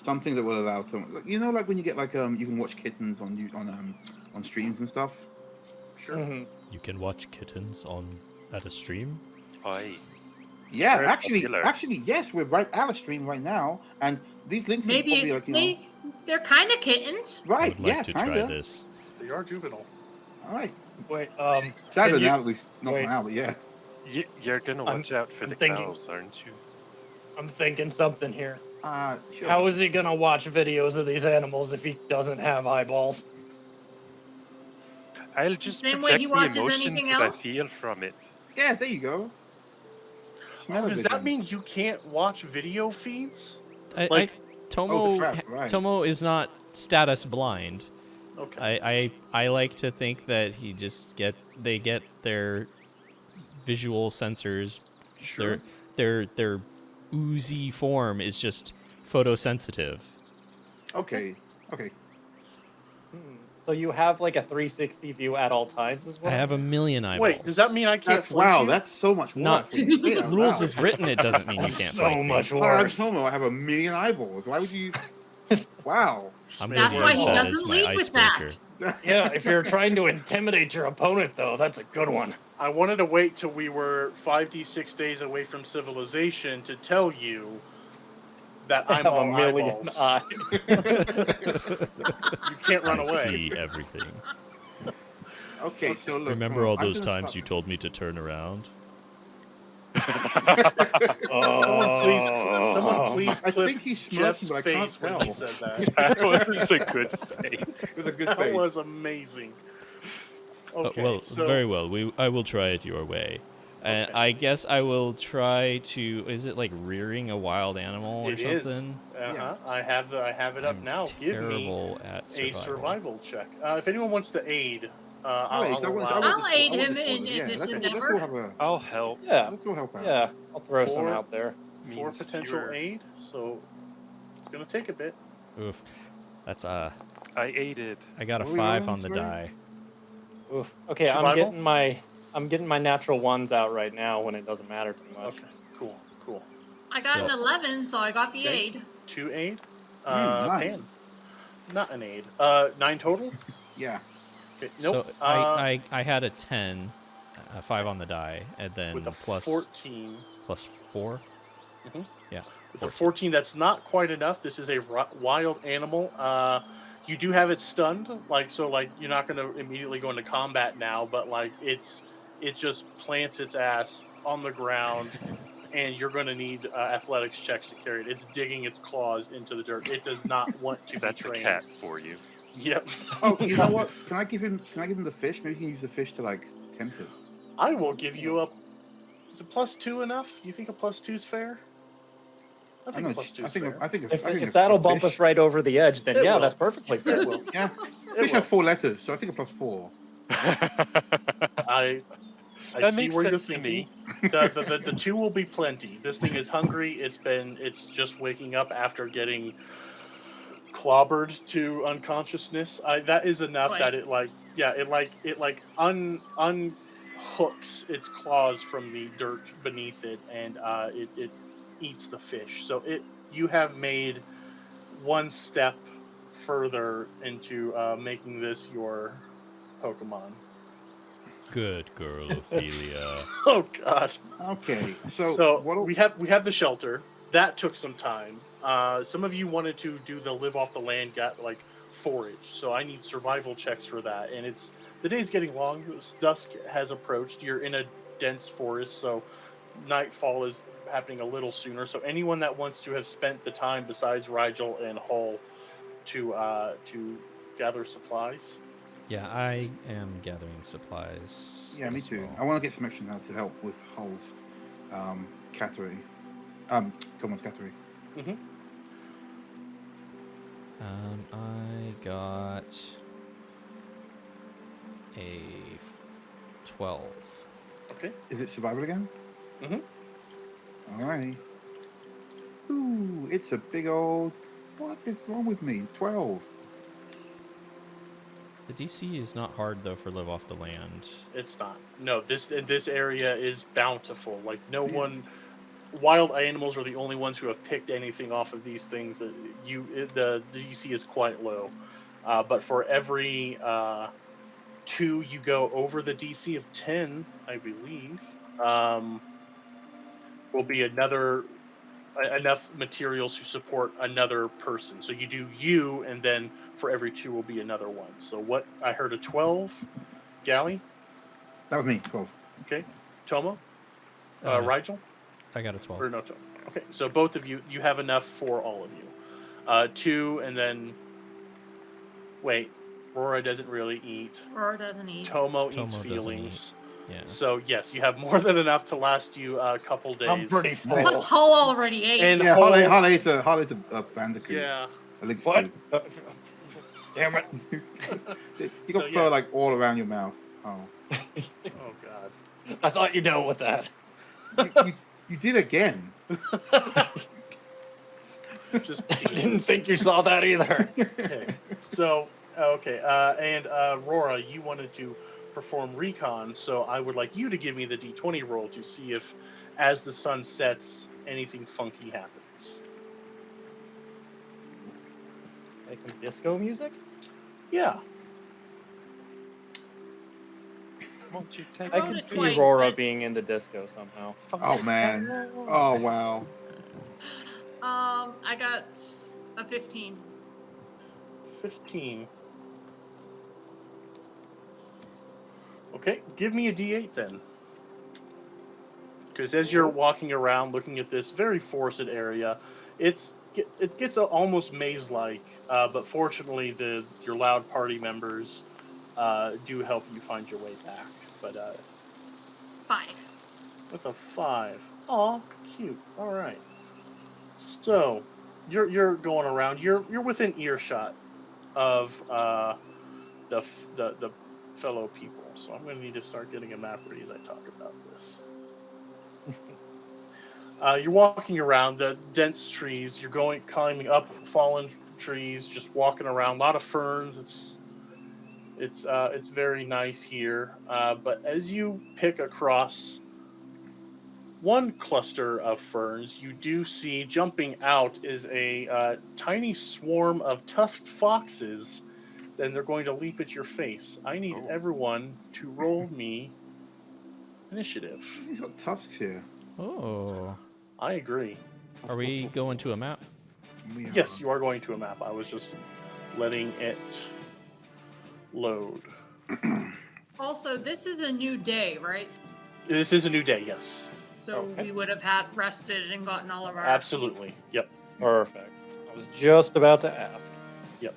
something that will allow to, like when you get like you can watch kittens on streams and stuff. Sure. Mm-hmm. You can watch kittens at a stream. Aye. Yeah, very popular. actually, yes, we're right at a stream right now, and these links are probably like they're kind of kittens. right. I would like Yeah, to kinda. try this. They are juvenile. All right. Wait, Sadly you- now that we've knocked wait. them out, but yeah. You're gonna watch out for the thinking- cows, aren't you? I'm thinking something here. Sure. How is he gonna watch videos of these animals if he doesn't have eyeballs? I'll just Same way project he the watches emotions anything that I else? feel from it. Yeah, there you go. Does that mean you can't watch video feeds? Tomo right. Tomo is not status blind. Okay. I like to think that they get their visual sensors. Sure. Their oozy form is just photosensitive. Okay. So you have like a 360 view at all times as well? I have a million eyeballs. Wait, does that mean I can't? Wow, that's so much more. Not rules Wow. is written. It doesn't mean you can't so fight me. much I'm worse. Tomo. I have a million eyeballs. Why would you? Wow. I'm That's gonna why use he that as doesn't my lead with that. icebreaker. Yeah, if you're trying to intimidate your opponent, though, that's a good one. I wanted to wait till we were 5d6 days away from civilization to tell you that I'm have all a million eyeballs. eyes. You can't run I away. see everything. Okay, so look. Remember all I'm those gonna times stop. you told me to turn around? Someone please I clip think he's smirking, Jeff's but I can't face when he tell. said that. That was a good face. It was a good That face. was amazing. Okay, well, so very well. I will try it your way. And Okay. I guess I will try to. Is it like rearing a wild animal or it is. something? Uh-huh. I have it up I'm now. Give me terrible at a survival check. If anyone wants to aid, All right, I'll so I want- allow I want I'll to- aid I want him to in follow it. Yeah, this let's all endeavor. have a. I'll help. Yeah, Let's all help out. yeah. I'll throw some Four. out there. 4 Means potential fewer. aid, so it's gonna take a bit. Oof. That's I aided. I got a What were we 5 rolling, on the sorry? die. Oof. Okay, Survival? I'm getting my natural ones out right now when it doesn't matter too much. Okay, cool. I got So- an 11, so I got the Okay. aid. 2 aid. 9. Pan. Not an aid. 9 total. Yeah. Okay, nope. So I had a 10, 5 on the die, and then with a plus 14. plus 4. Mhm. Yeah. With a 14, that's not quite enough. This is a wild animal. You do have it stunned, you're not going to immediately go into combat now, but it just plants its ass on the ground, and you're going to need athletics checks to carry it. It's digging its claws into the dirt. It does not want to That's be a trained. cat for you. Yep. Oh, you know what? Can I give him the fish? Maybe you can use the fish to like tempt it. I will give you a. Is a +2 enough? You think a +2 is fair? I think a +2 is fair. I think If that'll bump us right over the edge, then It yeah, will. that's perfectly fair. It will. Yeah. It Fish will. has 4 letters, so I think a +4. I That see makes where you're sense to thinking. me. The 2 will be plenty. This thing is hungry. It's just waking up after getting clobbered to unconsciousness. That is enough Twice. that it unhooks its claws from the dirt beneath it, and it eats the fish. So you have made one step further into making this your Pokemon. Good girl, Ophelia. Oh God. Okay. So, So what we have the shelter. That took some time. Some of you wanted to do the live off the land, got like forage. So I need survival checks for that, and it's the day's getting long. Dusk has approached. You're in a dense forest, so nightfall is happening a little sooner. So anyone that wants to have spent the time besides Rigel and Hull to gather supplies. Yeah, I am gathering supplies. Yeah, me as too. well. I want to get some action now to help with Hull's cattery. Thomas cattery. Hmm. I got a 12. Okay. Is it survival again? Mhm. Alrighty. Ooh, it's a big old. What is wrong with me? 12. The DC is not hard though for live off the land. It's not. No, this area is bountiful. Like no Yeah. one. Wild animals are the only ones who have picked anything off of these things. That the DC is quite low, but for every 2 you go over the DC of 10, I believe, will be enough materials to support another person. So you do you, and then for every 2 will be another one. So what I heard a 12, Galley, That was me. 12. okay, Tomo, Uh, Rigel. I got a 12. Or no, okay. So both of you have enough for all of you. 2, and then wait, Rora doesn't really eat. Aurora doesn't eat. Tomo eats doesn't feelings. Yeah. So yes, you have more than enough to last you a couple days. I'm pretty full. Plus, Hull already ate. And Yeah, Hull- Harley's a bandicoot. Yeah. A lynx What? coot. Damn it. You got So, fur yeah. like all around your mouth. Oh. Oh God. I thought you dealt with that. You did again. Just I didn't pieces. think you saw that either. Okay. So and Rora, you wanted to perform recon, so I would like you to give me the D20 roll to see if, as the sun sets, anything funky happens. Like some disco music? Yeah. Won't you take I wrote can it see twice, Aurora but- being into disco somehow. Oh man. Oh wow. I got a 15. 15. Okay, give me a D8 then. Because as you're walking around looking at this very forested area, it gets almost maze-like, but fortunately your loud party members do help you find your way back. But 5. with a 5. Aw, cute. All right. So you're going around. You're within earshot of the fellow people. So I'm going to need to start getting a map ready as I talk about this. You're walking around the dense trees. You're climbing up fallen trees, just walking around. A lot of ferns. It's very nice here. But as you pick across one cluster of ferns, you do see jumping out is a tiny swarm of tusked foxes. Then they're going to leap at your face. I need everyone to roll me initiative. He's got tusks here. Oh. I agree. Are we going to a map? We are. Yes, you are going to a map. I was just letting it load. Also, this is a new day, right? This is a new day, yes. So Okay. we would have had rested and gotten all of our. Absolutely. Yep. Perfect. I was just about to ask. Yep.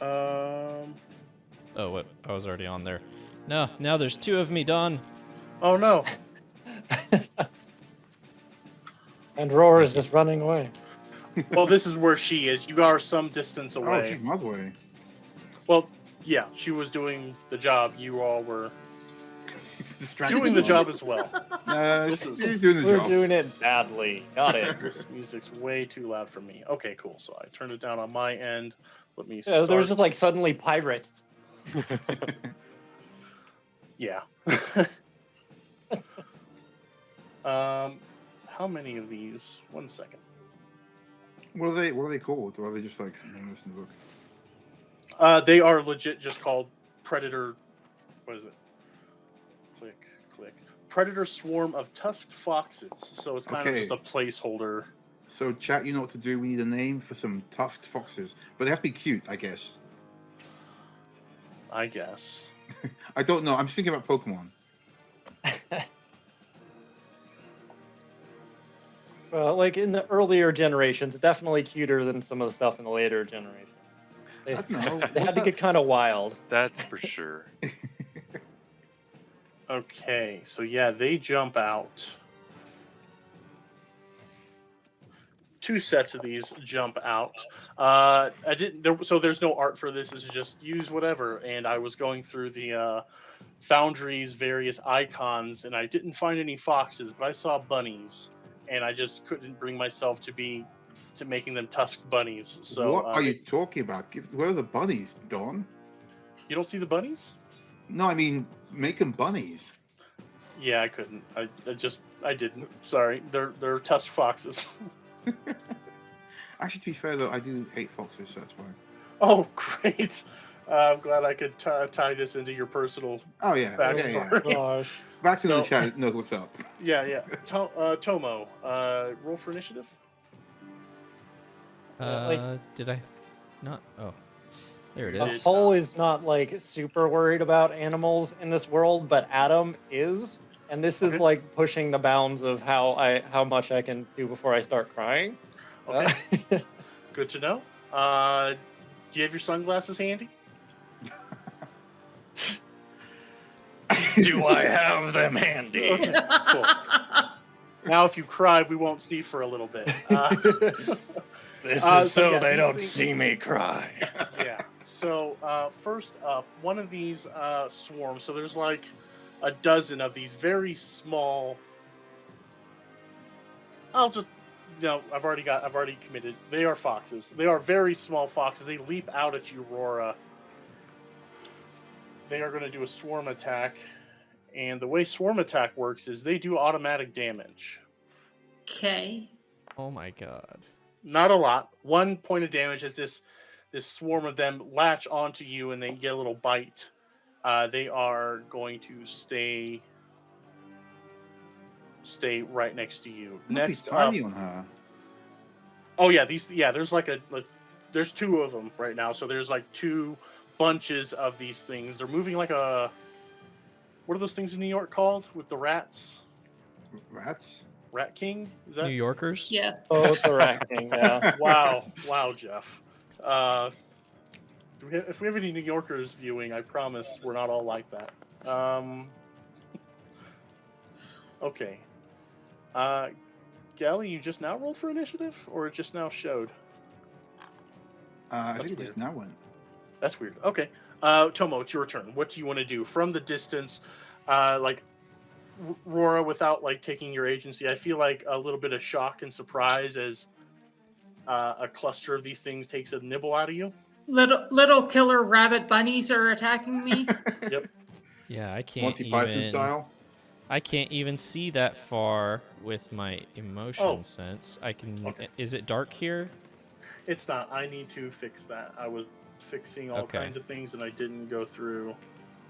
Oh, what? I was already on there. No, now there's 2 of me, Don. Oh no. And Aurora's just running away. Well, this is where she is. You are some distance Oh, away. she's my way. Well, yeah, she was doing the job. You all were Distracted doing the as job well. as well. No, This is- she's doing the We're job. doing it badly. Got it. This music's way too loud for me. Okay, cool. So I turned it down on my end. Let me Yeah, start. there's just like suddenly pirates. Yeah. How many of these? 1 second. What are they called? Or are they just like nameless in the book? They are legit just called Predator. What is it? Click. Predator swarm of tusked foxes. So it's kind of Okay. just a placeholder. So chat, you know what to do. We need a name for some tusked foxes, but they have to be cute, I guess. I guess. I don't know. I'm just thinking about Pokemon. Well, like in the earlier generations, definitely cuter than some of the stuff in the later generations. They, I don't know. they had to get kind of wild. That's for sure. Okay, so yeah, they jump out. 2 sets of these jump out. I didn't. So there's no art for this. This is just use whatever. And I was going through the Foundry's various icons, and I didn't find any foxes, but I saw bunnies, and I just couldn't bring myself to making them tusked bunnies. So what are you talking about? Where are the bunnies, Don? You don't see the bunnies? No, I mean, make them bunnies. Yeah, I couldn't. I didn't. Sorry, they're tusked foxes. Actually, to be fair, though, I do hate foxes, so that's fine. Oh, great! I'm glad I could tie this into your personal Oh, yeah. backstory. Yeah. Gosh. Vax in the So- chat knows what's up. Yeah. Tomo, roll for initiative. Did I not? Oh, there it Uh, is. Paul is not like super worried about animals in this world, but Adam is, and this is Okay. like pushing the bounds of how much I can do before I start crying. Okay. Good to know. Do you have your sunglasses handy? Do I have them handy? Okay, cool. Now, if you cry, we won't see for a little bit. This is so yeah, they these don't things- see me cry. Yeah. So first up, one of these swarms. So there's like a dozen of these very small. I've already committed. They are foxes. They are very small foxes. They leap out at you, Aurora. They are going to do a swarm attack, and the way swarm attack works is they do automatic damage. Okay. Oh my god. Not a lot. 1 point of damage as this swarm of them latch onto you and they get a little bite. They are going to stay right next to you. Must be Next up, tiny on her. oh yeah, there's 2 of them right now. So there's like 2 bunches of these things. They're moving like a, what are those things in New York called with the rats? Rats? Rat King? Is that New Yorkers? Yes. Oh, it's a racking, yeah. Wow, Jeff. If we have any New Yorkers viewing, I promise we're not all like that. Okay. Gally, you just now rolled for initiative, or it just now showed? I That's think it just weird. now went. That's weird. Okay. Tomo, it's your turn. What do you want to do from the distance? Rora, without like taking your agency, I feel like a little bit of shock and surprise as a cluster of these things takes a nibble out of you. Little killer rabbit bunnies are attacking me. Yep. Yeah, I can't Monty Python even. style. I can't even see that far with my emotion Oh. sense. I can. Okay. Is it dark here? It's not. I need to fix that. I was fixing all Okay. kinds of things and I didn't go through.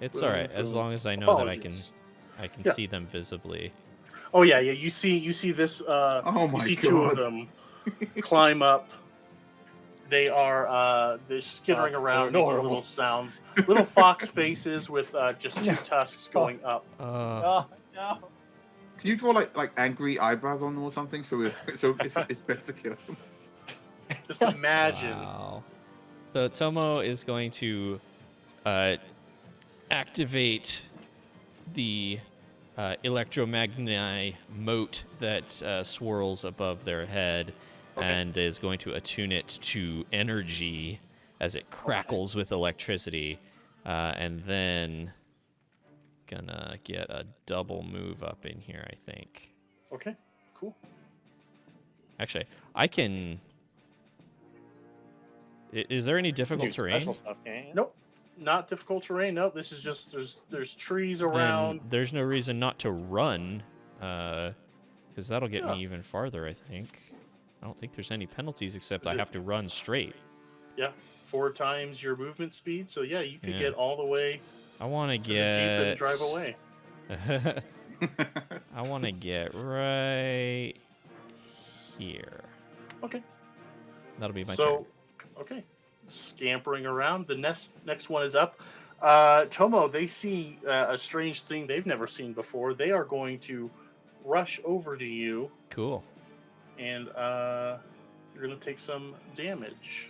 It's Well, all right as well, long as I know that apologies. I can Yeah. see them visibly. Oh yeah. You see this. Oh my you see 2 of God. them climb up. They are they're skittering around, making adorable. little sounds, little fox faces with just 2 tusks going up. Oh, no. Can you draw like angry eyebrows on them or something so it's better to kill them? Just imagine. Wow. So Tomo is going to activate the electromagnetic mote that swirls above their head, Okay. and is going to attune it to energy as it crackles with electricity, and then gonna get a double move up in here, I think. Okay. Cool. Actually, I can. Is there any difficult Do terrain? special stuff, can't you? Nope. Not difficult terrain. Nope. This is just there's trees around. Then there's no reason not to run, because that'll get Yeah. me even farther, I think. I don't think there's any penalties except Is I it- have to run straight. Yeah. 4 times your movement speed. So yeah, you could Yeah. get all the way I want to to the Jeep and get. drive away. I want to get right here. Okay. That'll be my So, turn. okay. Scampering around. The next one is up. Tomo, they see a strange thing they've never seen before. They are going to rush over to you, Cool. and you're going to take some damage.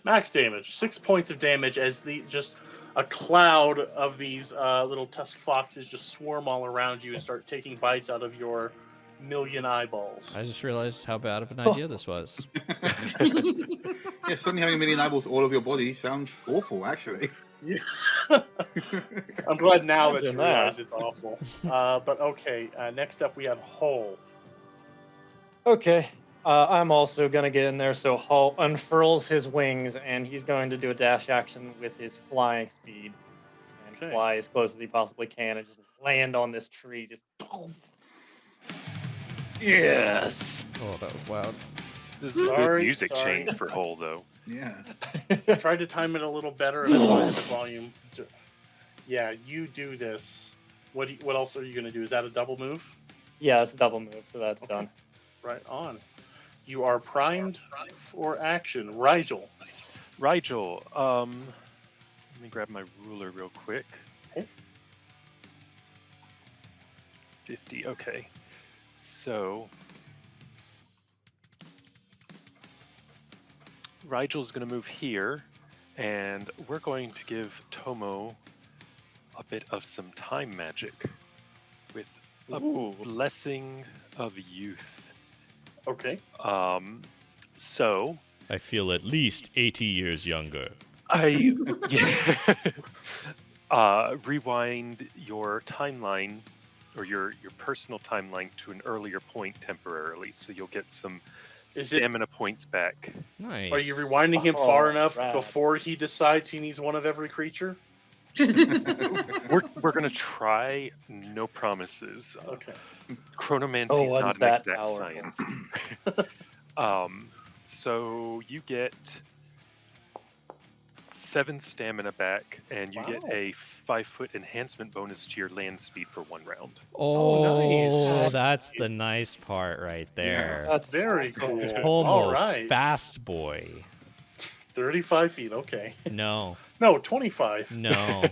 Max damage, 6 points of damage as just a cloud of these little tusk foxes just swarm all around you and start taking bites out of your million eyeballs. I just realized how bad of an idea this was. Yeah, suddenly having a million eyeballs all over your body sounds awful, actually. Yeah. I'm glad now that you Imagine realize that. it's awful. But okay, next up we have Hull. Okay. I'm also going to get in there. So Hull unfurls his wings and he's going to do a dash action with his flying speed and Okay. fly as close as he possibly can and just land on this tree. Just. Yes. Oh, that was loud. This is a Sorry, good music sorry. change for Hull, though. Yeah. I tried to time it a little better and I lowered the volume. Yeah, you do this. What else are you going to do? Is that a double move? Yeah, it's a double move, so that's Okay. done. Right on. You are primed for action. Rigel. Rigel, let me grab my ruler real quick. Okay. 50, okay. So, Rigel's going to move here, and we're going to give Tomo a bit of some time magic with a blessing of youth. Okay. So I feel at least 80 years younger. Rewind your timeline or your personal timeline to an earlier point temporarily, so you'll get some stamina points back. Nice. Are you rewinding him far enough rad. before he decides he needs one of every creature? We're gonna try. No promises. Okay. Chronomancy is what's not an that exact powerful? science. So you get 7 stamina back, and you get Wow. a 5-foot enhancement bonus to your land speed for 1 round. Oh, nice. that's the nice part right there. That's Very awesome. cool. Tomo, All right. fast boy. 35 feet. Okay. No, No, 25. no,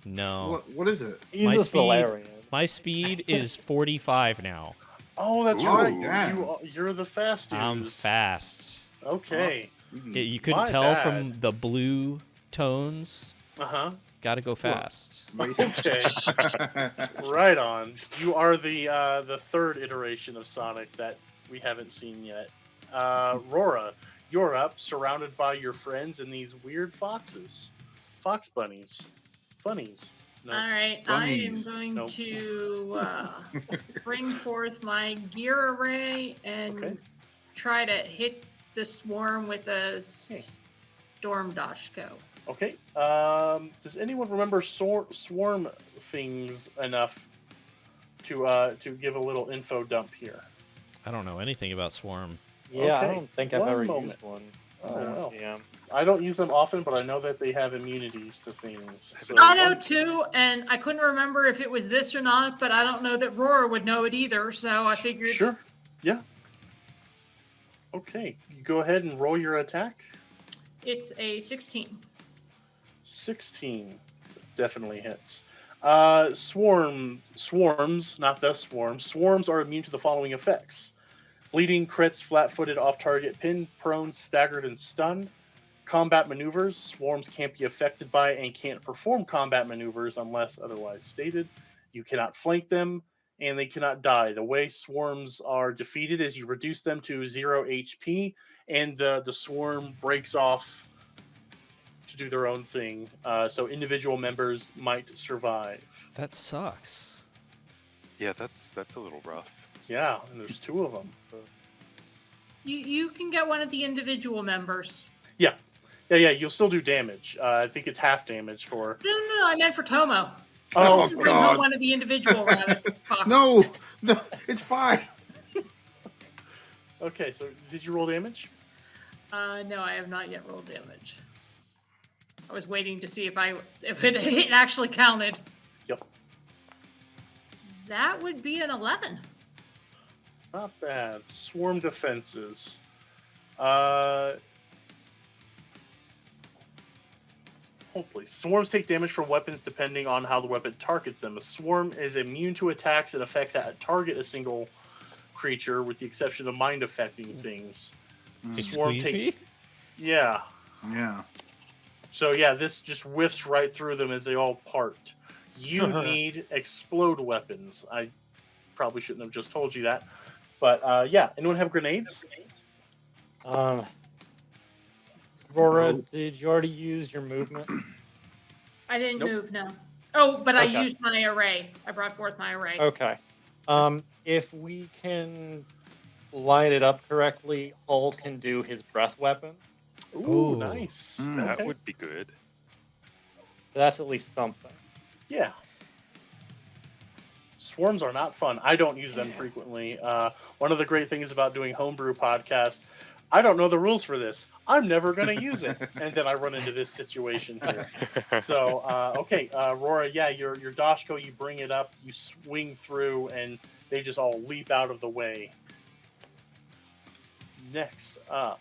no. What is it? He's My a speed- Solarian. My speed is 45 now. Oh, that's Ooh, right. damn. You're the fast dude. I'm fast. Okay. You couldn't My tell bad. from the blue tones. Uh-huh. Gotta go fast. Okay. Right on. You are the third iteration of Sonic that we haven't seen yet. Rora, you're up, surrounded by your friends and these weird foxes. Fox bunnies. Funnies. No. All right, I am Bunnies. going Nope. to bring forth my gear array and Okay. try to hit the swarm with a storm dashko. Okay. Does anyone remember swarm things enough to give a little info dump here? I don't know anything about Swarm. Yeah, Okay, I don't think I've one ever moment. used one. Oh, well. Yeah. I don't use them often, but I know that they have immunities to things. So I know too, and I couldn't remember if it was this or not, but I don't know that Roar would know it either, so I figured. Sure. Yeah. Okay. You go ahead and roll your attack. It's a 16. 16 definitely hits. Swarms, not the swarm. Swarms are immune to the following effects: bleeding, crits, flat-footed, off-target, pinned, prone, staggered, and stunned. Combat maneuvers. Swarms can't be affected by and can't perform combat maneuvers unless otherwise stated. You cannot flank them, and they cannot die. The way swarms are defeated is you reduce them to 0 HP, and the swarm breaks off to do their own thing. So individual members might survive. That sucks. Yeah, that's a little rough. Yeah, and there's 2 of them. You can get one of the individual members. Yeah, you'll still do damage. I think it's half damage for... No, I meant for Tomo. Oh, Bring God. home one of the individual rabbit foxes. No, it's fine. Okay, so did you roll damage? No, I have not yet rolled damage. I was waiting to see if it actually counted. Yep. That would be an 11. Not bad. Swarm defenses. Hold please. Swarms take damage from weapons depending on how the weapon targets them. A swarm is immune to attacks that affects that target a single creature, with the exception of mind affecting things. Swarm Squeeze me? Yeah. Yeah. So yeah, this just whiffs right through them as they all part. You need explode weapons. I probably shouldn't have just told you that. But yeah, anyone have grenades? Aurora, Oh. did you already use your movement? I didn't Nope. move, no. Oh, but I Okay. used my array. I brought forth my array. Okay. If we can line it up correctly, Hull can do his breath weapon. Ooh, Ooh. nice. That Okay. would be good. That's at least something. Yeah. Swarms are not fun. I don't use them frequently. One of the great things about doing homebrew podcast, I don't know the rules for this. I'm never going to use it, and then I run into this situation here. So, okay, Rora, yeah, your Dashko, you bring it up, you swing through, and they just all leap out of the way. Next up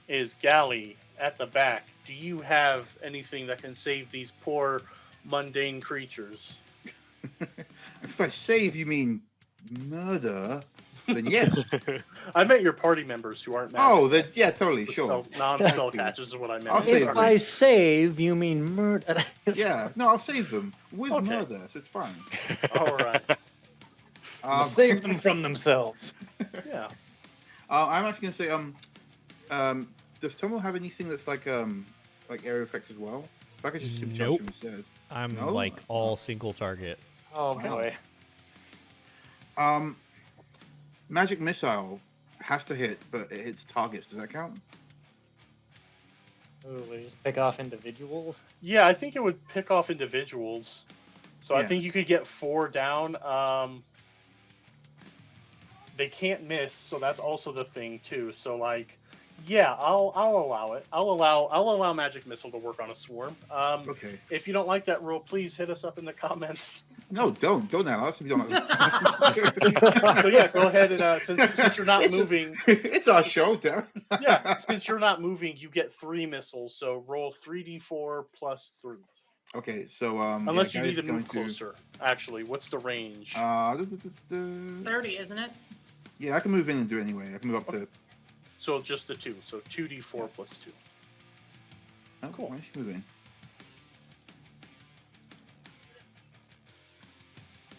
is Gally at the back. Do you have anything that can save these poor mundane creatures? If by save you mean murder, then yes. I meant your party members who aren't magic. Oh, then yeah, totally, sure. Non-spell catchers is what I meant. I'll save If them. I save, you mean murder. Yeah, no, I'll save them with Okay. murder, so it's fine. All right. Save them from themselves. Yeah. I'm actually gonna say, does Tomo have anything that's like area effects as well? If I could just touch Nope. him instead. I'm No? like all single target. Oh Wow. boy. Magic missile has to hit, but it hits targets. Does that count? Ooh, we just pick off individuals. Yeah, I think it would pick off individuals. So I Yeah. think you could get 4 down. They can't miss, so that's also the thing too. So like, yeah, I'll allow it. I'll allow magic missile to work on a swarm. Okay. If you don't like that rule, please hit us up in the comments. No, don't now. That's if you don't. So yeah, go ahead and since you're not moving, It's our show, damn. yeah, since you're not moving, you get 3 missiles. So roll 3d4 plus 3. Okay, so Unless yeah, you need guys to move going closer. Actually, what's the range? 30, isn't it? Yeah, I can move in and do it anyway. I can move up to. So just the 2. So 2d4 plus 2. Oh, Cool. Why don't you move in?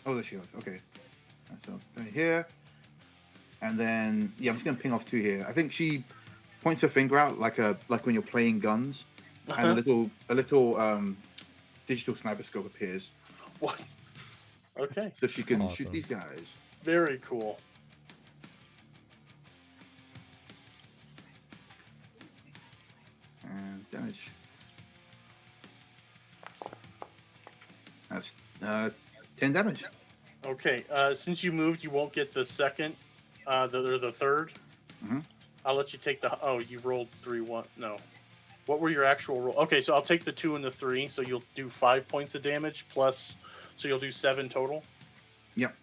Oh, there she goes. Okay. So down here, and then yeah, I'm just gonna ping off 2 here. I think she points her finger out like when you're playing guns, and a little digital sniper scope appears, What? Okay. so she can Awesome. shoot these guys. Very cool. And damage. That's 10 damage. Okay. Since you moved, you won't get the second, the third. Mhm. I'll let you take the. Oh, you rolled 3, 1. No. What were your actual roll? Okay, so I'll take the 2 and the 3. So you'll do 5 points of damage plus. So you'll do 7 total. Yep.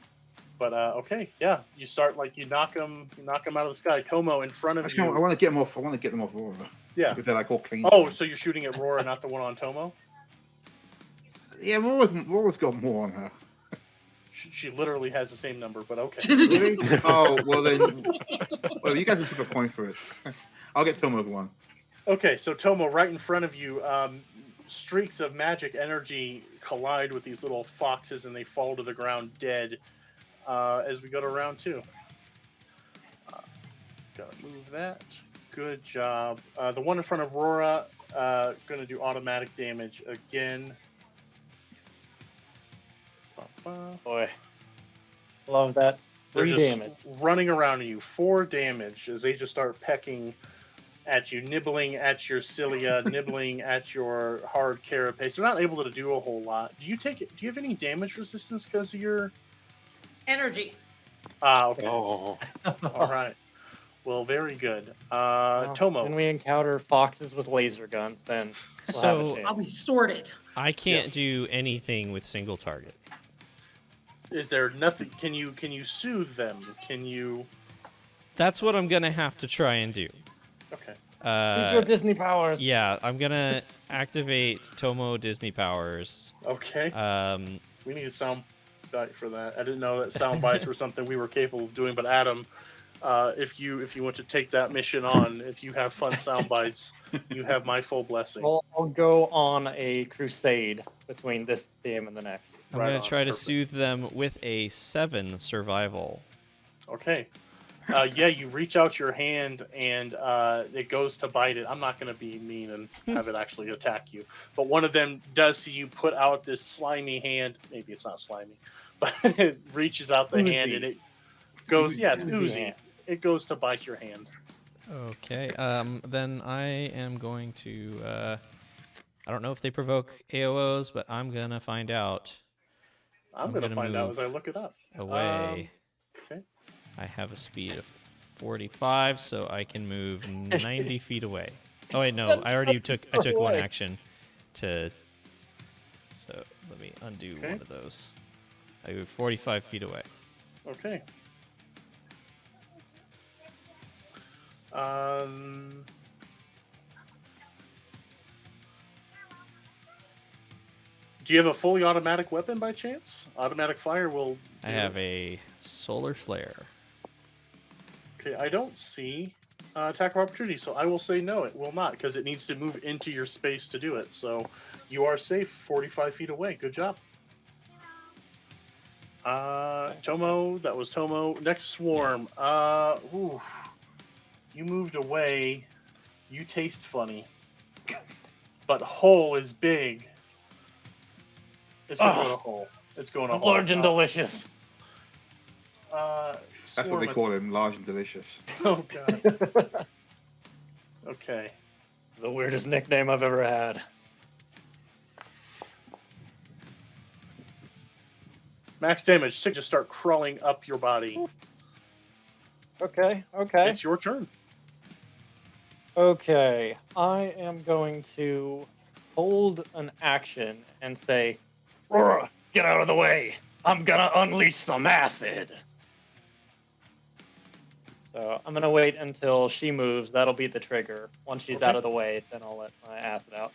But okay, yeah. You start like you knock them out of the sky. Tomo in front of Actually, I you. want to get them off. I want to get them off Aurora. Yeah. If they're like all clean. Oh, so you're shooting at Rora, not the one on Tomo? Yeah, Aurora's got more on her. She literally has the same number, but okay. Really? Oh, well then. Well, you guys can keep a point for it. I'll get Tomo with 1. Okay, so Tomo, right in front of you, streaks of magic energy collide with these little foxes, and they fall to the ground dead. As we go to round 2. Gotta move that. Good job. The one in front of Rora, gonna do automatic damage again. Boy. Love that. They're 3 just damage. running around you. 4 damage as they just start pecking at you, nibbling at your cilia, nibbling at your hard carapace. They're not able to do a whole lot. Do you have any damage resistance because of your Energy. okay. Oh, All right. Well, very good. Tomo. When we encounter foxes with laser guns, then we'll have a So- chance. I'll be sorted. I can't Yes. do anything with single target. Is there nothing? Can you soothe them? Can you? That's what I'm gonna have to try and do. Okay. Use your Disney powers. Yeah, I'm gonna activate Tomo Disney powers. Okay. Um, We need a sound bite for that. I didn't know that sound bites were something we were capable of doing. But Adam, if you want to take that mission on, if you have fun sound bites, you have my full blessing. I'll go on a crusade between this game and the next. I'm Right gonna on, try to perfect. soothe them with a 7 survival. Okay. Yeah, you reach out your hand and it goes to bite it. I'm not going to be mean and have it actually attack you. But one of them does see you put out this slimy hand. Maybe it's not slimy, but it reaches out the hand and it goes, yeah, it's Oozy oozy. hand. It goes to bite your hand. Okay, then I am going to, I don't know if they provoke AOOs, but I'm gonna find out. I'm going to gonna find out move as I look it up. Away. Okay. I have a speed of 45, so I can move 90 feet away. Oh wait, no, I already took one action to. So let me undo Okay. one of those. I move 45 feet away. Okay. Do you have a fully automatic weapon by chance? Automatic fire will. I have a solar flare. Okay, I don't see attack of opportunity, so I will say no, it will not, because it needs to move into your space to do it. So you are safe 45 feet away. Good job. Tomo, that was Tomo. Next swarm. Ooh. You moved away. You taste funny. But hole is big. It's going to go to hole. It's going to hole. Large and delicious. That's what they call him, large and delicious. Oh, God. Okay. The weirdest nickname I've ever had. Max damage. Six just start crawling up your body. Okay. It's your turn. Okay. I am going to hold an action and say, Rora, get out of the way. I'm gonna unleash some acid. So I'm gonna wait until she moves. That'll be the trigger. Once she's Okay. out of the way, then I'll let my acid out.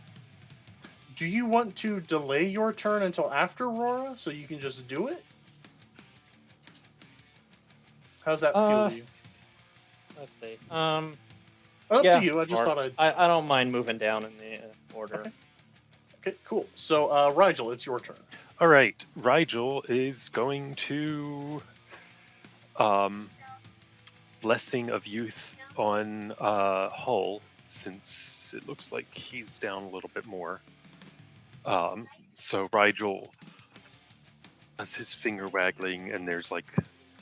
Do you want to delay your turn until after Aurora so you can just do it? How's that feel to you? Let's see. Up Yeah, to you. I just sure. thought I don't mind moving down in the order. Okay, cool. So, Rigel, it's your turn. All right, Rigel is going to Blessing of Youth on Hull, since it looks like he's down a little bit more. So Rigel does his finger waggling, and there's like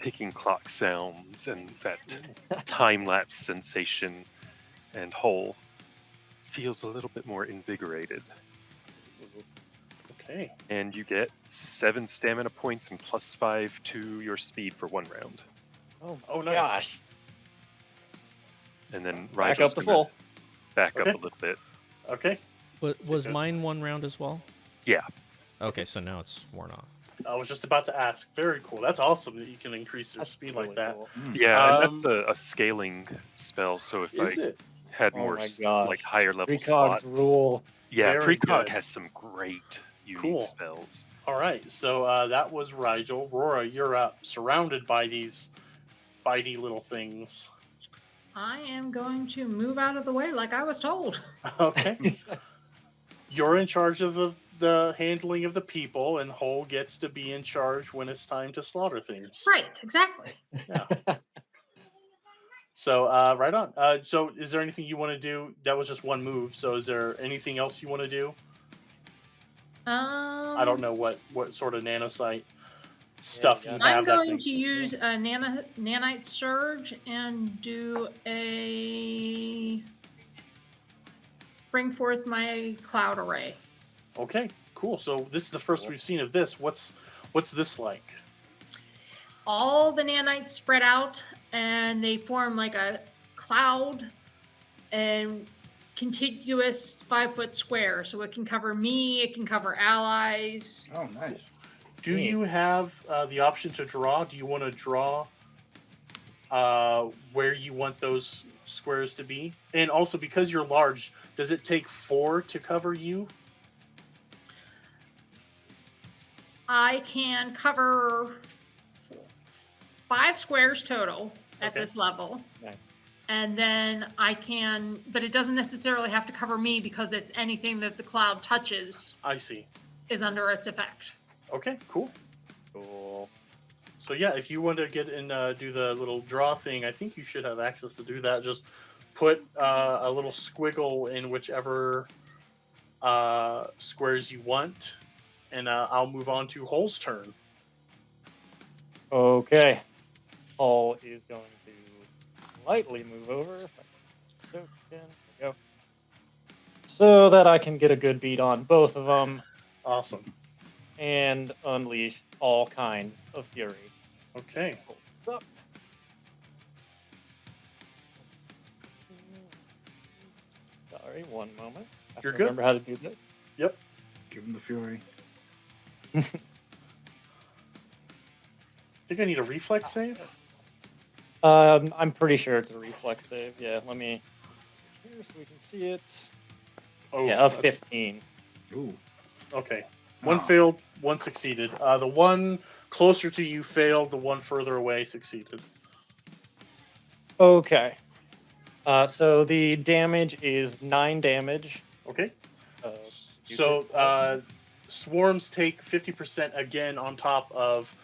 ticking clock sounds and that time-lapse sensation, and Hull feels a little bit more invigorated. Okay. And you get 7 stamina points and +5 to your speed for 1 round. Oh, nice. Gosh. And then Back Rigel's up to gonna full. back up Okay. a little bit. Okay. Was mine 1 round as well? Yeah. Okay, so now it's worn off. I was just about to ask. Very cool. That's awesome that you can increase their That's speed really like that. cool. Yeah, and that's a scaling spell, so if Is I it? had Oh more my gosh. like higher level Precogs slots. rule. Yeah, Very Precog good. has some great unique Cool. spells. All right. So that was Rigel. Aurora, you're up, surrounded by these bitey little things. I am going to move out of the way like I was told. Okay. You're in charge of the handling of the people, and Hole gets to be in charge when it's time to slaughter things. Right, exactly. Yeah. So, right on. So, is there anything you want to do? That was just one move. So, is there anything else you want to do? I don't know what sort of nanosite stuff you have. I'm that going thing- to use a nanite surge and do a bring forth my cloud array. Okay, cool. So, this is the first we've seen of this. What's this like? All the nanites spread out and they form like a cloud and contiguous 5-foot square. So it can cover me, it can cover allies. Oh, nice. Do you have the option to draw? Do you want to draw where you want those squares to be? And also, because you're large, does it take 4 to cover you? I can cover 5 squares total at Okay. this level. Nice. And then I can, but it doesn't necessarily have to cover me because it's anything that the cloud touches I see. is under its effect. Okay, cool. Cool. So yeah, if you want to get and do the little draw thing, I think you should have access to do that. Just put a little squiggle in whichever squares you want, and I'll move on to Hull's turn. Okay. Hull is going to slightly move over. If I can there we go. So that I can get a good beat on both of them Awesome. and unleash all kinds of fury. Okay. Hold up. Sorry, one moment. I have You're to good. remember how to do this. Yep. Give him the fury. I think I need a reflex save. I'm pretty sure it's a reflex save. Yeah, let me here so we can see it. Oh, Yeah, of that's- 15. Ooh. Okay. One Ah. failed, one succeeded. The one closer to you failed. The one further away succeeded. Okay. So the damage is 9 damage. Okay. You So did- swarms take 50% again on top of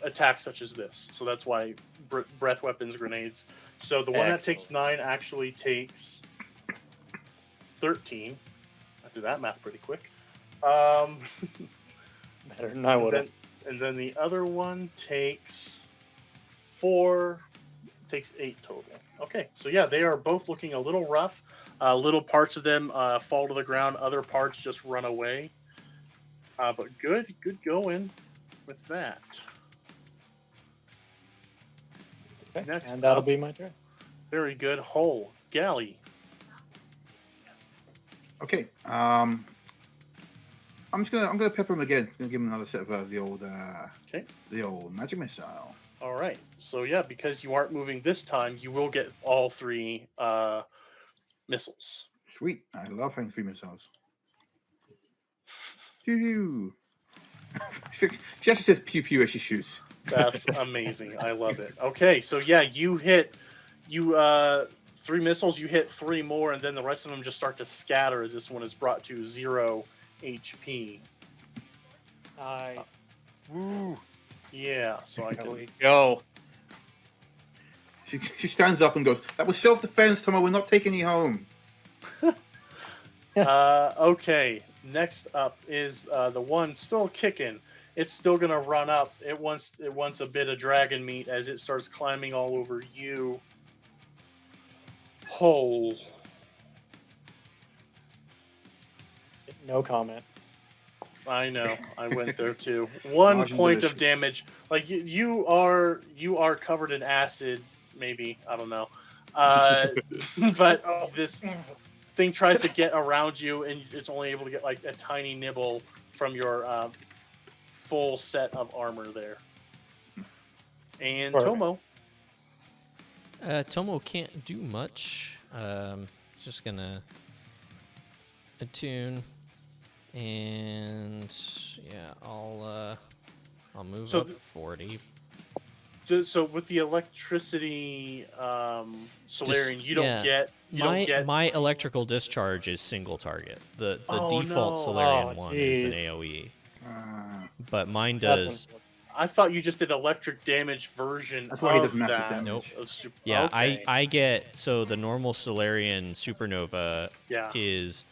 attacks such as this. So that's why breath weapons, grenades. So the one that takes 9 actually takes 13. I do that math pretty quick. better than I would have. And then the other one takes 4, takes 8 total. Okay, so yeah, they are both looking a little rough. Little parts of them fall to the ground. Other parts just run away. But good going with that. Okay. Next And that'll up. be my turn. Very good. Hull. Galley. Okay. I'm gonna pepper him again. Gonna give him another set of the old magic missile. All right. So yeah, because you aren't moving this time, you will get all 3 missiles. Sweet. I love having 3 missiles. Pew. She actually says pew pew as she shoots. That's amazing. I love it. Okay, so yeah, you hit 3 missiles, you hit 3 more, and then the rest of them just start to scatter as this one is brought to 0 HP. Nice. Woo. Yeah, so I There can. we go. She stands up and goes, "That was self-defense, Tomo. We're not taking you home." Okay, next up is the one still kicking. It's still gonna run up. It wants a bit of dragon meat as it starts climbing all over you. Hole. No comment. I know. I went there too. 1 Large and point of delicious. damage. Like you are covered in acid. Maybe I don't know. But this thing tries to get around you, and it's only able to get like a tiny nibble from your full set of armor there. And Perfect. Tomo. Tomo can't do much. Just gonna attune, and yeah, I'll move So up 40. So with the electricity Solarian, you don't get My electrical discharge is single target. The Oh, default no. Solarian Oh, one is an geez. AOE, Uh, but mine That's does. I thought you just did electric damage version That's why he of does massive that. damage. Nope. Yeah, Yeah, okay. I get so the normal Solarian Supernova Yeah. is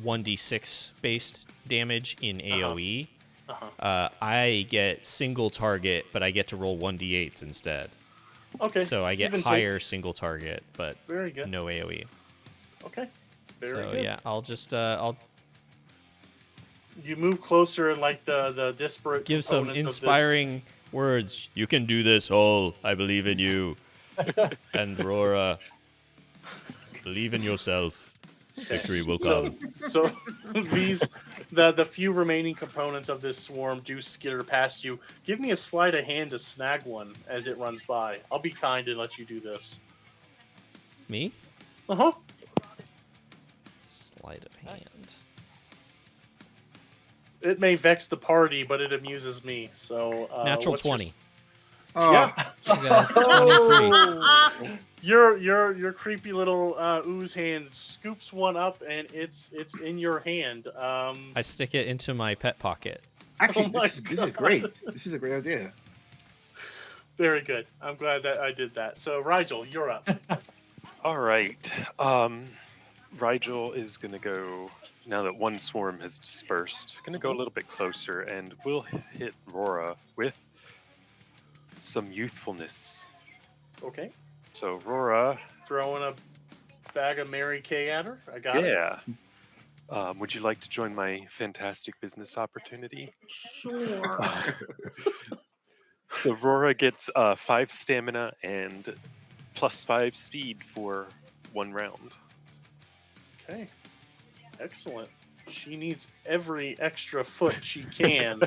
1d6 based damage in AOE. Uh-huh. I get single target, but I get to roll 1d8s instead. Okay. So I get Even take- higher single target, but Very good. no AOE. Okay. Very So good. yeah, I'll just I'll You move closer and like the disparate give some components of this- inspiring words. You can do this, Hole. I believe in you. And Rora, believe in yourself. Victory will come. So the few remaining components of this swarm do skitter past you. Give me a sleight of hand to snag one as it runs by. I'll be kind and let you do this. Me? Uh-huh. Sleight of hand. It may vex the party, but it amuses me. So Natural what's your 20. Oh, Yeah. You got a 23. Your creepy little ooze hand scoops one up, and it's in your hand. I stick it into my pet pocket. actually, Oh my this is great. This is a great idea. Very good. I'm glad that I did that. So Rigel, you're up. All right. Rigel is going to go, now that one swarm has dispersed, going to go a little bit closer, and we'll hit Rora with some youthfulness. Okay. So, Rora, Throwing a bag of Mary Kay at her. I got it. yeah. Would you like to join my fantastic business opportunity? Sure. So, Rora gets 5 stamina and +5 speed for 1 round. Okay. Excellent. She needs every extra foot she can.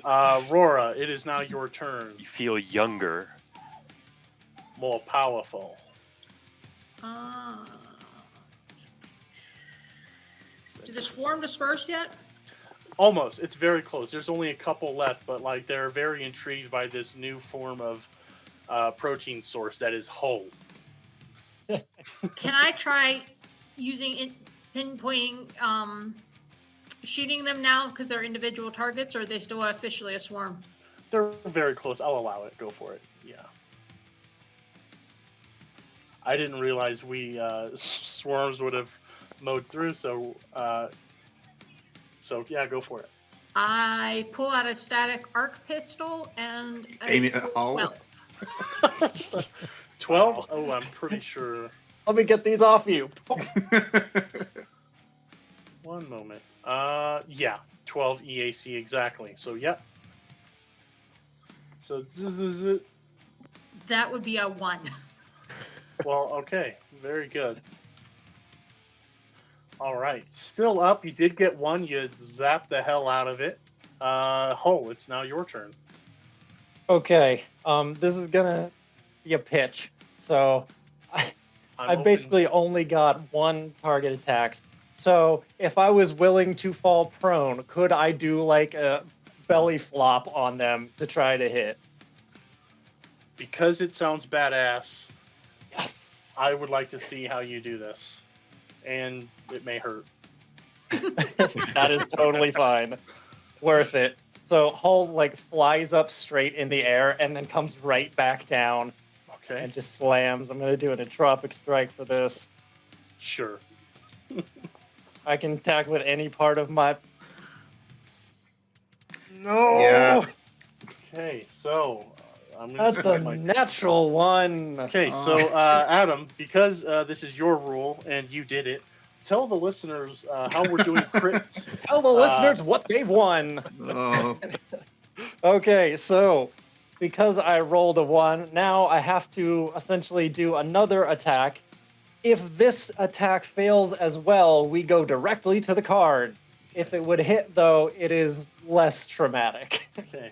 Rora, it is now your turn. You feel younger. More powerful. Did the swarm disperse yet? Almost. It's very close. There's only a couple left, but like they're very intrigued by this new form of protein source that is whole. Can I try using it, pinpointing, shooting them now because they're individual targets, or are they still officially a swarm? They're very close. I'll allow it. Go for it. Yeah. I didn't realize we swarms would have mowed through, so yeah, go for it. I pull out a static arc pistol and Aim it at Hull. 12. 12? Oh, I'm pretty sure. Let me get these off you. One moment. Yeah, 12 EAC exactly. So, yep. So, That would be a 1. well, okay. Very good. All right. Still up. You did get one. You zapped the hell out of it. Hull, it's now your turn. Okay. This is gonna be a pitch. So I basically only got 1 target attack. So if I was willing to fall prone, could I do like a belly flop on them to try to hit? Because it sounds badass, Yes. I would like to see how you do this. And it may hurt. That is totally fine. Worth it. So Hull like flies up straight in the air and then comes right back down Okay. and just slams. I'm gonna do an entropic strike for this. Sure. I can attack with any part of my. No. Yeah. Okay, so I'm gonna That's a natural one. Okay, so Adam, because this is your rule and you did it, tell the listeners how we're doing crits. Tell the listeners what they've won. Oh, Okay, so because I rolled a 1, now I have to essentially do another attack. If this attack fails as well, we go directly to the cards. If it would hit, though, it is less traumatic. Okay.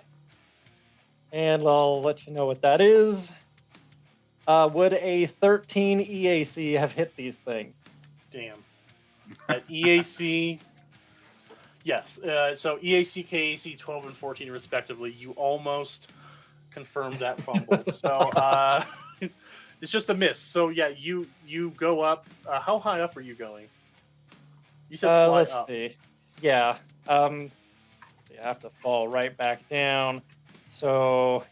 And I'll let you know what that is. Would a 13 EAC have hit these things? Damn. At EAC, yes. So EAC, KAC, 12 and 14 respectively. You almost confirmed that fumble. So it's just a miss. So yeah, you go up. How high up are you going? You said fly Let's up. see. Yeah. You have to fall right back down. So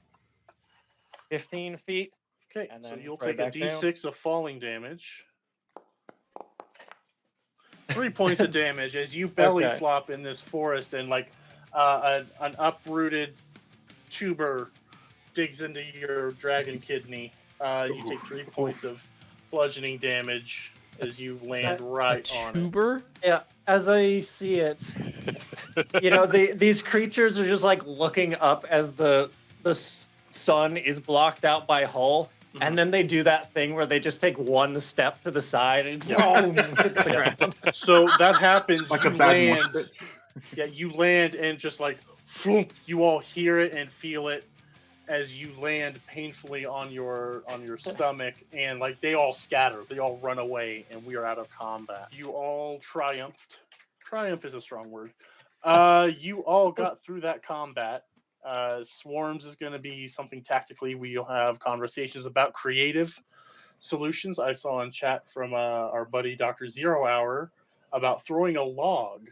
15 feet. Okay, And so then you'll right take a back down. D6 of falling damage. 3 points of damage as you belly Okay. flop in this forest, and like an uprooted tuber digs into your dragon kidney. You take 3 points of bludgeoning damage as you land right on it. Tuber? Yeah, as I see it, these creatures are just like looking up as the sun is blocked out by Hull, and then they do that thing where they just take one step to the side and hit the ground. So that happens. like you a bad land. musket. Yeah, you land and just like, floop, you all hear it and feel it, as you land painfully on your stomach, and like they all scatter, they all run away, and we are out of combat. You all triumphed. Triumph is a strong word. You all got through that combat. Swarms is going to be something tactically we'll have conversations about. Creative solutions I saw in chat from our buddy Dr. Zero Hour about throwing a log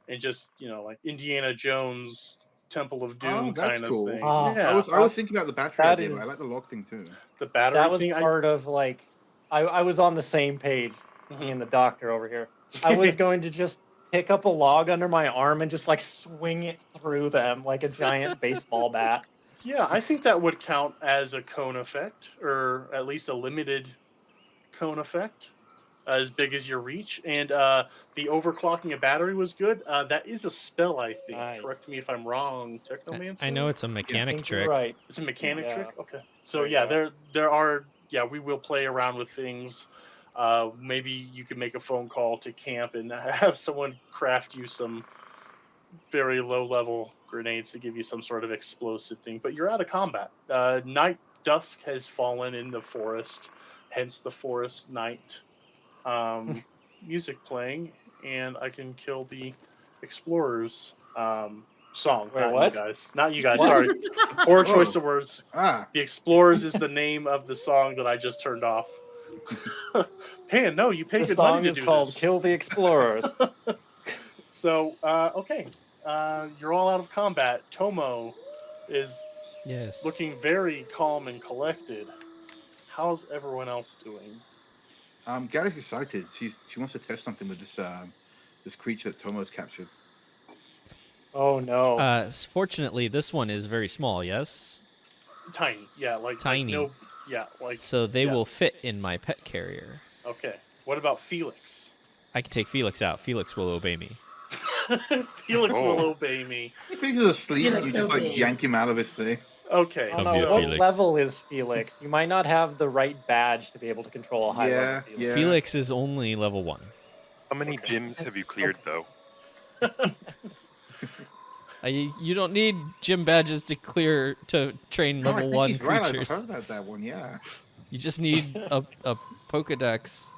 and just, like Indiana Jones Temple of Doom Oh, that's kind of cool. thing. Ah, Yeah, I was thinking about the battery that idea, but I like is- the log thing too. the battery that was thing. part of like I was on the same page, me Mhm. and the doctor over here. I was going to just pick up a log under my arm and just like swing it through them like a giant baseball bat. Yeah, I think that would count as a cone effect, or at least a limited cone effect, as big as your reach. And the overclocking a battery was good. That is a spell, I think. Nice. Correct me if I'm wrong, Technomancer. I know it's a I mechanic think you're trick. right. It's a mechanic Yeah. trick. Okay. So There you yeah, go. there are, we will play around with things. Maybe you can make a phone call to camp and have someone craft you some very low level grenades to give you some sort of explosive thing. But you're out of combat. Night dusk has fallen in the forest, hence the forest night music playing, and I can kill the explorers song. Wait, Not what? you guys. Not you guys. What? Sorry. Poor choice Oh. of words. Ah, The Explorers is the name of the song that I just turned off. Pan, no, you pay The good money song to is do called this. "Kill the Explorers." So, okay. You're all out of combat. Tomo is Yes. looking very calm and collected. How's everyone else doing? Gary's excited. She wants to test something with this creature that Tomo's captured. Oh no! Fortunately, this one is very small. Yes. Tiny. Yeah, like Tiny. no, yeah, like So they yeah. will fit in my pet carrier. Okay. What about Felix? I can take Felix out. Felix will obey me. Felix will Oh. obey me. If he's asleep, Felix you just like obeys. yank him out of his thing. Okay. Oh Come no! here, What Felix. level is Felix? You might not have the right badge to be able to control a high Yeah, level Felix. yeah. Felix is only level 1. How many Okay. gyms have you cleared, though? You don't need gym badges to train No, I level think 1 he's right. I've creatures. heard about that one. Yeah. You just need a Pokedex.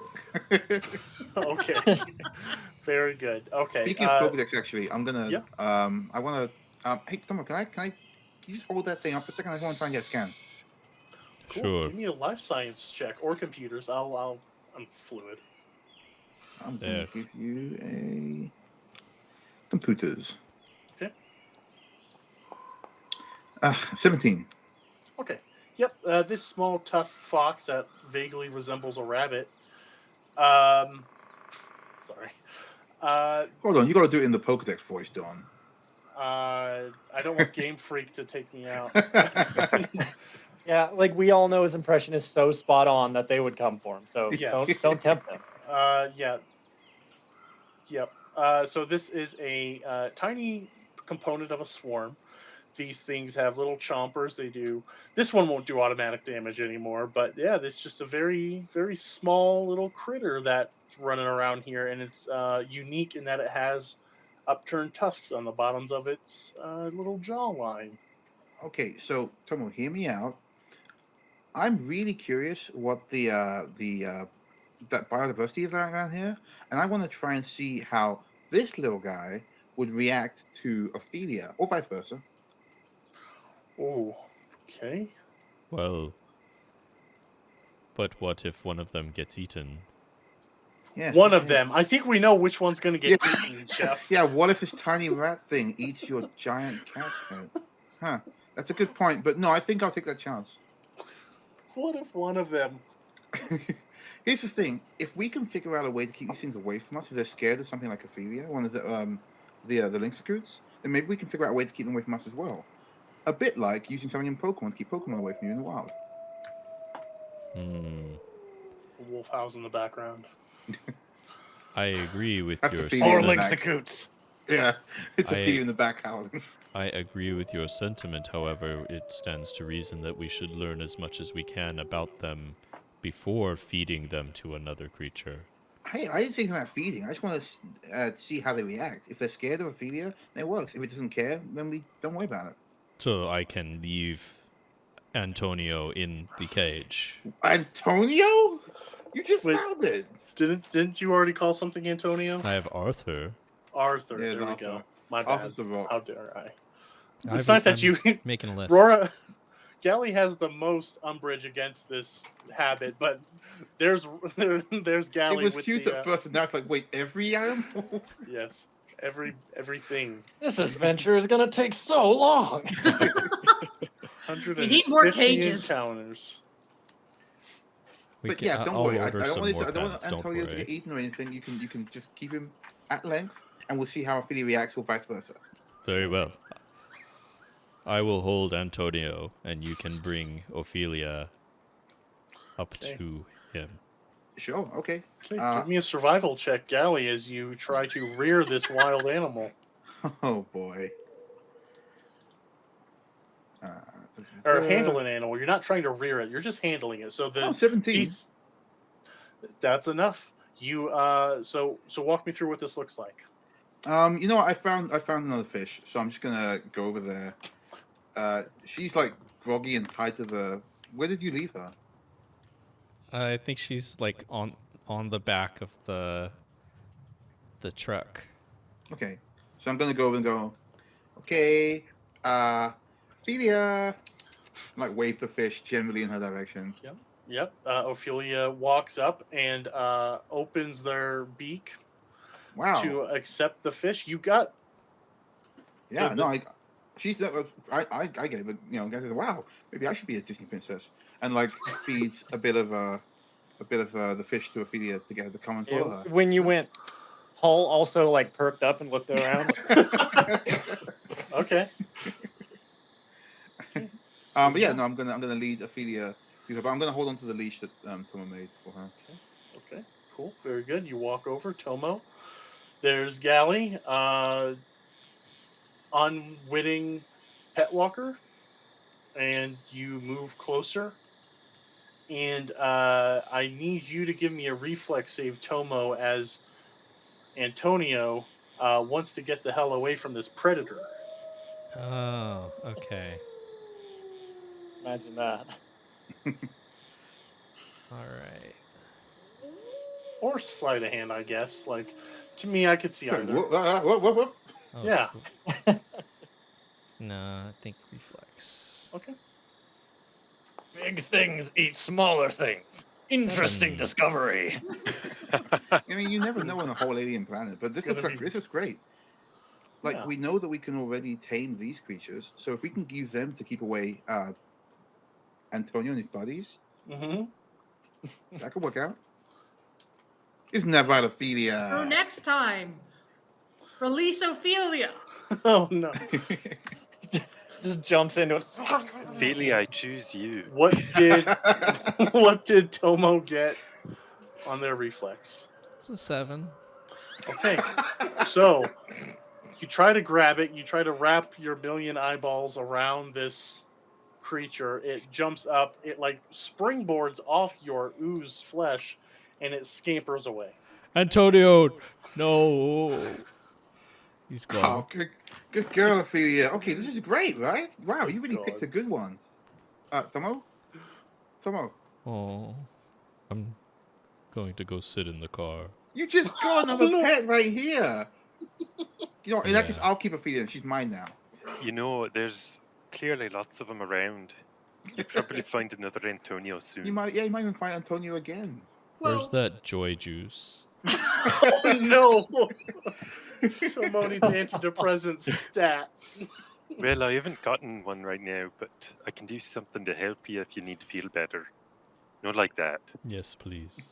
Okay. Very good. Okay. Speaking of Pokedex, actually, I'm gonna. yeah. I want to. Hey, Tomo, can you just hold that thing up for a second? I just want to try and get a scan. Cool. Sure. Give me a life science check or computers. I'm fluid. I'm There. gonna give you a computers. Okay. 17. Okay. Yep. This small tusked fox that vaguely resembles a rabbit. Sorry. Hold on, you got to do it in the Pokedex voice, Don. I don't want Game Freak to take me out. Yeah, like we all know his impression is so spot on that they would come for him. So Yes. don't tempt them. Yeah. Yep. So this is a tiny component of a swarm. These things have little chompers. They do. This one won't do automatic damage anymore, but yeah, this is just a very, very small little critter that's running around here, and it's unique in that it has upturned tusks on the bottoms of its little jawline. Okay, so Tomo, hear me out. I'm really curious what the that biodiversity is like around here, and I want to try and see how this little guy would react to Ophelia, or vice versa. Oh, okay. Well, but what if one of them gets eaten? Yeah, One of them. I think we know which one's going to get Yeah. eaten, Jeff. Yeah, what if this tiny rat thing eats your giant cat head? Huh, that's a good point, but no, I think I'll take that chance. What if one of them? Here's the thing: if we can figure out a way to keep these things away from us, if they're scared of something like Ophelia, one of the Lynxicutes, then maybe we can figure out a way to keep them away from us as well. A bit like using something in Pokemon to keep Pokemon away from you in the wild. A wolf house in the background. I agree with That's your a feeling. Or in the back. Lynxicutes. Yeah, it's I- Ophelia in the back howling. I agree with your sentiment. However, it stands to reason that we should learn as much as we can about them before feeding them to another creature. Hey, I didn't think about feeding. I just want to see how they react. If they're scared of Ophelia, then it works. If it doesn't care, then we don't worry about it. So I can leave Antonio in the cage. Antonio? You just Wait. found it. Didn't you already call something Antonio? I have Arthur. Arthur. Yeah, there we Arthur. go. My bad. Arthur's the rock. How dare I? It's I'm nice that you, making a list. Rora. Gally has the most umbrage against this habit, but there's Gally. It was with cute the, at first, and now it's like, wait, every animal? Yes, everything. This adventure is gonna take so long. 150 We need more cages. encounters. But yeah, don't worry. I don't want more I don't want pets, don't Antonio to worry. get eaten or anything. You can just keep him at length, and we'll see how Ophelia reacts, or vice versa. Very well. I will hold Antonio, and you can bring Ophelia up Okay. to him. Sure. Okay. Okay, give me a survival check, Gally, as you try to rear this wild animal. Oh boy. Or handle an animal. You're not trying to rear it. You're just handling it. So the 17. That's enough. You so walk me through what this looks like. You know what? I found another fish, so I'm just gonna go over there. She's like groggy and tied to the. Where did you leave her? I think she's like on the back of the truck. Okay, so I'm gonna go over and go. Okay, Ophelia. Like wave the fish generally in her direction. Yep. Ophelia walks up and opens their beak Wow. to accept the fish. You got. Yeah. No. She's. I get it, but you know, guys, wow. Maybe I should be a Disney princess and like feeds a bit of the fish to Ophelia to get her to come and follow her. When you went, Hull also like perked up and looked around. Okay. But yeah, no, I'm gonna lead Ophelia to her, but I'm gonna hold on to the leash that Tomo made for her. Okay. Cool. Very good. You walk over, Tomo. There's Gally, unwitting pet walker, and you move closer. And I need you to give me a reflex save, Tomo, as Antonio wants to get the hell away from this predator. Oh, okay. Imagine that. All right. Or sleight of hand, I guess. Like, to me, I could see either. Whoop. Oh, Yeah. No, I think reflex. Okay. Big things eat smaller things. Interesting 7. discovery. I mean, you never know on a whole alien planet, but this looks great. Like Yeah. we know that we can already tame these creatures, so if we can use them to keep away Antonio and his buddies, that could work out. Isn't that right, Ophelia? So next time, release Ophelia. Oh, no. Just jumps into it. Ophelia, I choose you. What did Tomo get on their reflex? It's a 7. Okay. So you try to grab it, you try to wrap your million eyeballs around this creature. It jumps up, it like springboards off your ooze flesh, and it scampers away. Antonio, no. He's gone. Oh, good girl, Ophelia. Okay, this is great, right? Wow, you really God. picked a good one. Tomo? Oh, I'm going to go sit in the car. You just got another no. pet right here. You know, in that case, Yeah. I'll keep Ophelia. She's mine now. You know, there's clearly lots of them around. You'll probably find another Antonio soon. You might even find Antonio again. Where's that joy juice? Oh no! Tomo needs antidepressant stat. Well, I haven't gotten one right now, but I can do something to help you if you need to feel better. Not like that. Yes, please.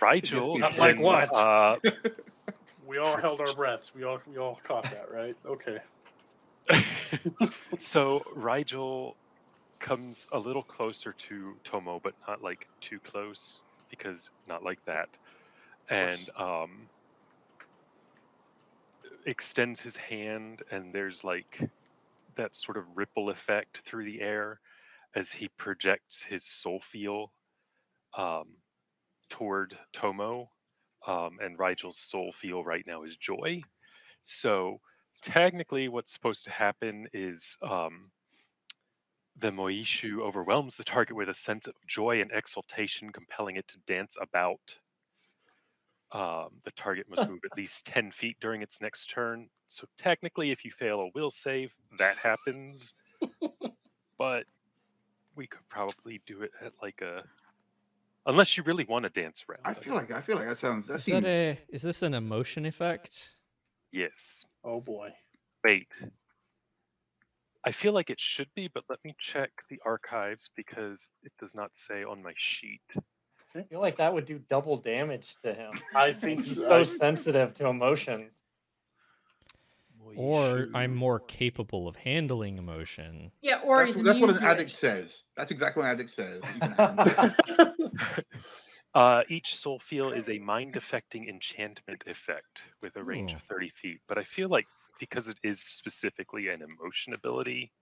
Rigel. Not like what? We all held our breaths. We all caught that, right? Okay. So Rigel comes a little closer to Tomo, but not like too close, because not like that. And extends his hand, and there's like that sort of ripple effect through the air as he projects his soul feel toward Tomo. And Rigel's soul feel right now is joy. So technically, what's supposed to happen is the Moishu overwhelms the target with a sense of joy and exultation, compelling it to dance about. The target must move at least 10 feet during its next turn. So technically, if you fail a will save, that happens. But we could probably do it at like a... Unless you really want to dance around. I feel like that sounds. That Is seems. is this an emotion effect? Yes. Oh boy. Wait. I feel like it should be, but let me check the archives because it does not say on my sheet. I feel like that would do double damage to him. I think He's so. so sensitive to emotions. Or I'm Moishu. more capable of handling emotion. Yeah, or That's he's what immune an to addict it. says. That's exactly what an addict says. You can handle it. Each soul feel is a mind-affecting enchantment effect with a range Ooh. of 30 feet. But I feel like because it is specifically an emotion ability,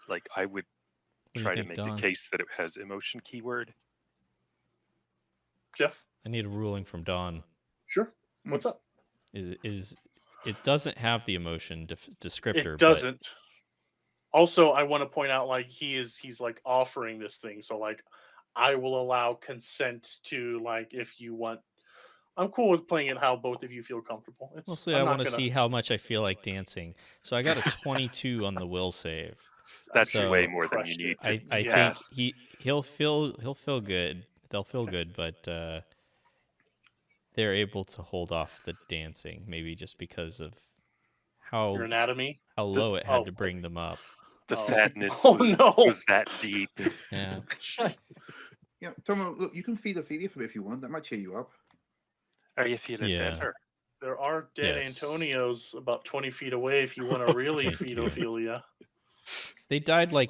like I would What do you try to think, make Don? a case that it has emotion keyword. Jeff, I need a ruling from Don. sure. What's up? Is it doesn't have the emotion descriptor? It doesn't. Also, I want to point out, like, he's like offering this thing, so like, I will allow consent to, like, if you want. I'm cool with playing it how both of you feel comfortable. But It's mostly, I'm I not want to gonna- see how much I feel like dancing. So I got a 22 on the will save. That's So way more than you crushed need it. to I pass. think he'll feel good. They'll feel good, but they're able to hold off the dancing, maybe just because of your how anatomy. low it had to bring them up. The Oh. sadness Oh, was, no. was that deep. Yeah. Yeah, Tomo, look, you can feed Ophelia for if you want. That might cheer you up. Are you feeling Yeah. better? There are dead Yes. Antonios about 20 feet away if you want to really Thank feed you. Ophelia. They died like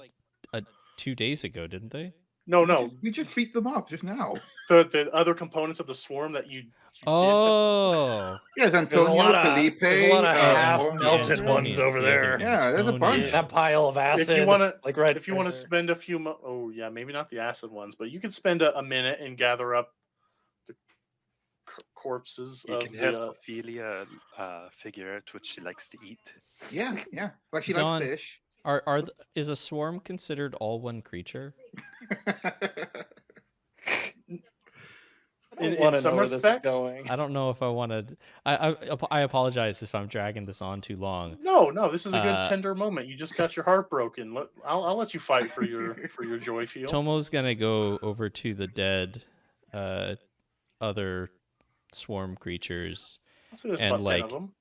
2 days ago, didn't they? No. We just beat them up just now. The other components of the swarm that you Oh, Yes, There's a Antonio, lot of, Felipe. there's a lot of half Orange. melted Antonio, ones over the there. other Yeah, there's a bunch. Antonios. That pile of acid. If you want to, like right. if you right want to there. spend a few, oh yeah, maybe not the acid ones, but you can spend a minute and gather up the corpses You of can help the. Ophelia figure out what she likes to eat. Yeah. Like she Don, likes fish. Is a swarm considered all one creature? I in wanna some know where this is respects, going. I don't know if I wanted. I apologize if I'm dragging this on too long. no, this is a good tender moment. You just got your heart broken. I'll let you fight for your joy feel. Tomo's gonna go over to the dead, other swarm creatures, So there's and about 10 of them.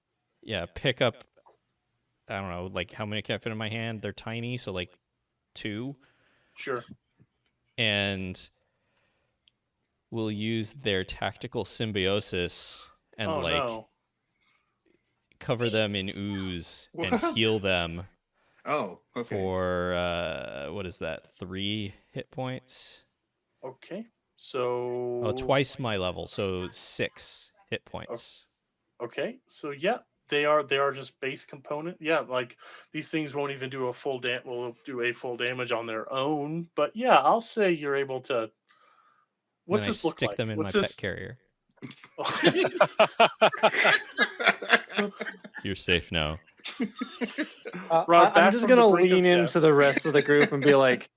yeah, pick up. I don't know, like how many can fit in my hand? They're tiny, so like 2, Sure. and we'll use their tactical symbiosis and Oh no. cover them in ooze and What? heal them Oh, okay. for what is that? 3 hit points. Okay. So. Twice my level, so 6 hit points. Okay. So yeah, they are just base component. Yeah, like these things won't even do a full will do a full damage on their own. But yeah, I'll say you're able to. What's Then this I look stick like? them in What's my this? pet carrier. So, You're safe now. Brought I'm back just from the gonna brink of lean death. into the rest of the group and be like,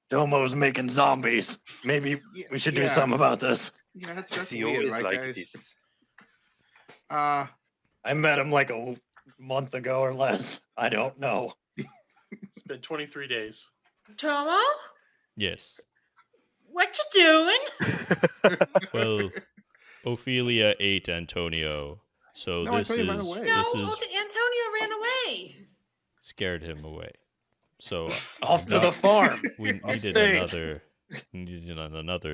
Domo's making zombies. Maybe we should do Yeah. something about this. Yeah, that's He weird, always right, like guys? this. I met him like a month ago or less. I don't know. It's been 23 days. Tomo, Yes. what you doing? Well, Ophelia ate Antonio, so No, this Antonio ran is away. No, this is Antonio ran away. scared him away. So Off to no, the farm. we needed another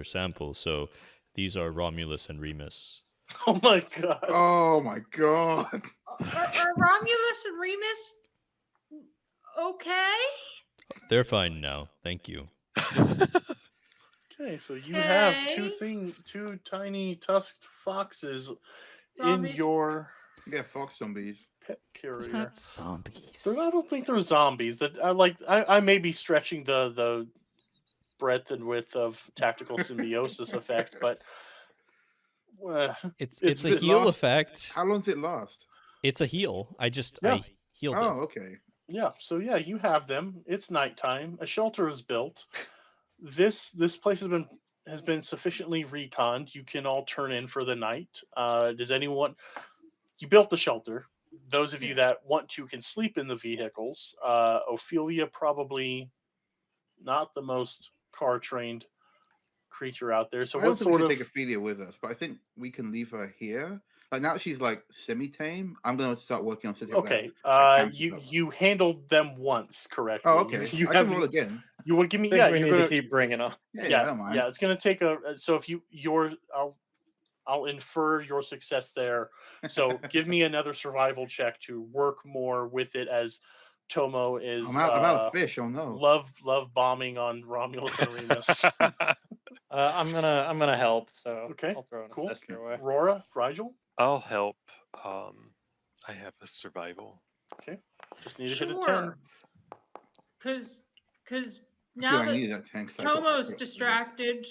sample. So these are Romulus and Remus. Oh my god. Oh my god. Are Romulus and Remus okay? They're fine now. Thank you. Okay, so you have Okay. two tiny tusked foxes in Zombies. your Yeah, fox zombies. pet carrier. Not zombies. I don't think they're zombies. That I may be stretching the breadth and width of tactical symbiosis effects, but It's it's a bit heal lost. effect. How long does it last? It's a heal. I Yeah. healed it. Oh, okay. Yeah, so yeah, you have them. It's nighttime. A shelter is built. This place has been sufficiently reconned. You can all turn in for the night. Does anyone? You built the shelter. Those of you that want to can sleep in the vehicles. Ophelia probably not the most car trained creature out there. So I don't what think we sort should of? take Ophelia with us, but I think we can leave her here. Like now that she's like semi-tame, I'm gonna start working on setting up Okay, that camp you setup. you handled them once correctly. Oh, okay. You I have can roll again. you would give me I think yeah. we You're need to gonna keep bringing up. Yeah, I don't mind. yeah. It's gonna take a so if I'll infer your success there. So give me another survival check to work more with it as Tomo is I'm out of fish. Oh no. love bombing on Romulus and Remus. I'm gonna help. So Okay, I'll throw an cool. assist your way. Rora, Rigel. I'll help. I have a survival. Okay, just need to hit a 10. Sure. Because I feel now I that needed that tank. So I got- Tomo's distracted,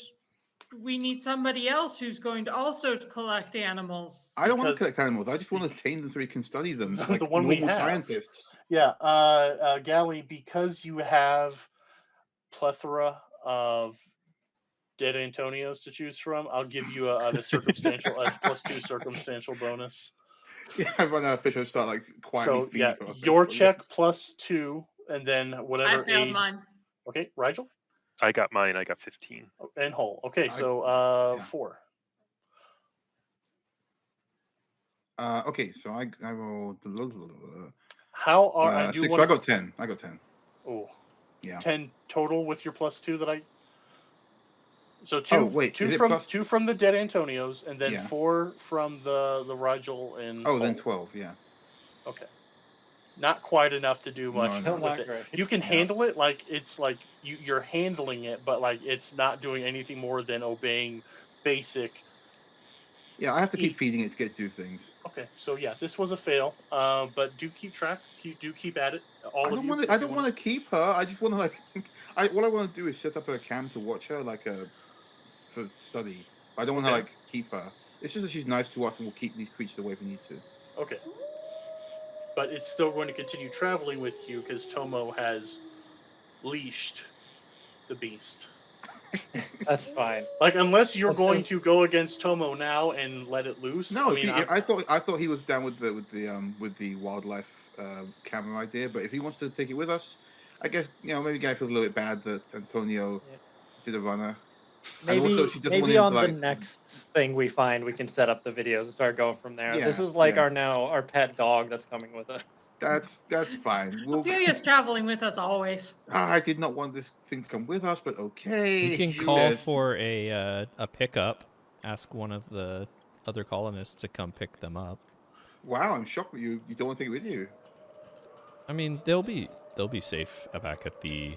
we need somebody else who's going to also collect animals. I don't want to because- collect animals. I just want to tame them so we can study them The like one we normal have. scientists. Yeah, Gally, because you have plethora of dead Antonios to choose from, I'll give you a circumstantial a +2 circumstantial bonus. Yeah, I run out of fish. I start like quietly So feeding yeah, her. your check +2, and then whatever I failed aid. mine. Okay, Rigel I got mine. I got 15. and Hull. Okay, so yeah. 4. Okay, so I rolled How are I do 6. want? So I got 10. I got 10. Oh, Yeah. 10 total with your +2 that I. So two, Oh, wait, two is it from plus- 2 from the dead Antonios, and then Yeah. 4 from the Rigel and. Oh, then Hull. 12. Yeah. Okay. Not quite enough to do much No, Still with not it. great. You can Yeah. handle it like it's like you're handling it, but like it's not doing anything more than obeying basic. Yeah, I have to keep Eat. feeding it to get through things. Okay, so yeah, this was a fail. But do keep track. Do keep at it. All I of don't you. want to. I don't want to keep her. I just want to like. What I want to do is set up a cam to watch her, like for study. I don't want to Okay. like keep her. It's just that she's nice to us, and we'll keep these creatures away if we need to. Okay. But it's still going to continue traveling with you because Tomo has leashed the beast. That's fine. Like unless you're Let's going just- to go against Tomo now and let it loose. No, I mean, I thought he was down with the wildlife camera idea, but if he wants to take it with us, I guess maybe Guy feels a little bit bad that Antonio Yeah. did a runner. Maybe, also, she doesn't want maybe him on to, the like- next thing we find, we can set up the videos and start going from there. This Yeah, is like yeah. our pet dog that's coming with us. That's fine. Ophelia's traveling with us always. I did not want this thing to come with us, but okay. You can she call says- for a pickup. Ask one of the other colonists to come pick them up. Wow, I'm shocked that you don't want to take it with you. I mean, they'll be safe back at the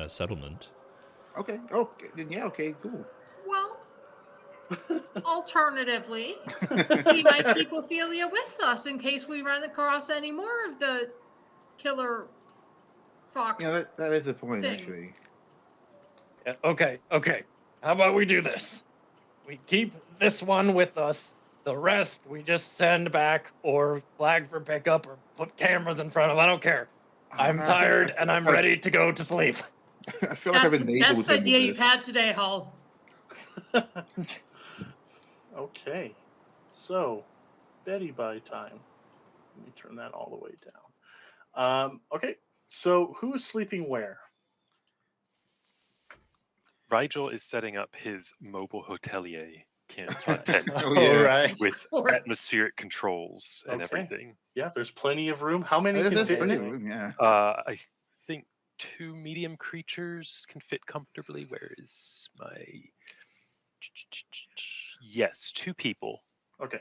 settlement. Okay. Oh, then yeah. Okay. Cool. Well, alternatively, we might keep Ophelia with us in case we run across any more of the killer fox. Yeah, that is the point Things. actually. Yeah, okay. How about we do this? We keep this one with us. The rest we just send back or flag for pickup or put cameras in front of. I don't care. I'm I think- tired and I'm ready to go to sleep. I feel like That's I've the enabled best him with idea this. you've had today, Hull. Okay. So, Betty by time. Let me turn that all the way down. Okay. So who's sleeping where? Rigel is setting up his mobile hotelier tent Oh, yeah. All right. with Of course. atmospheric controls and Okay. everything. Yeah, there's plenty of room. How many can There's fit in plenty it? of room, yeah. I think 2 medium creatures can fit comfortably. Where is my? Yes, 2 people. Okay.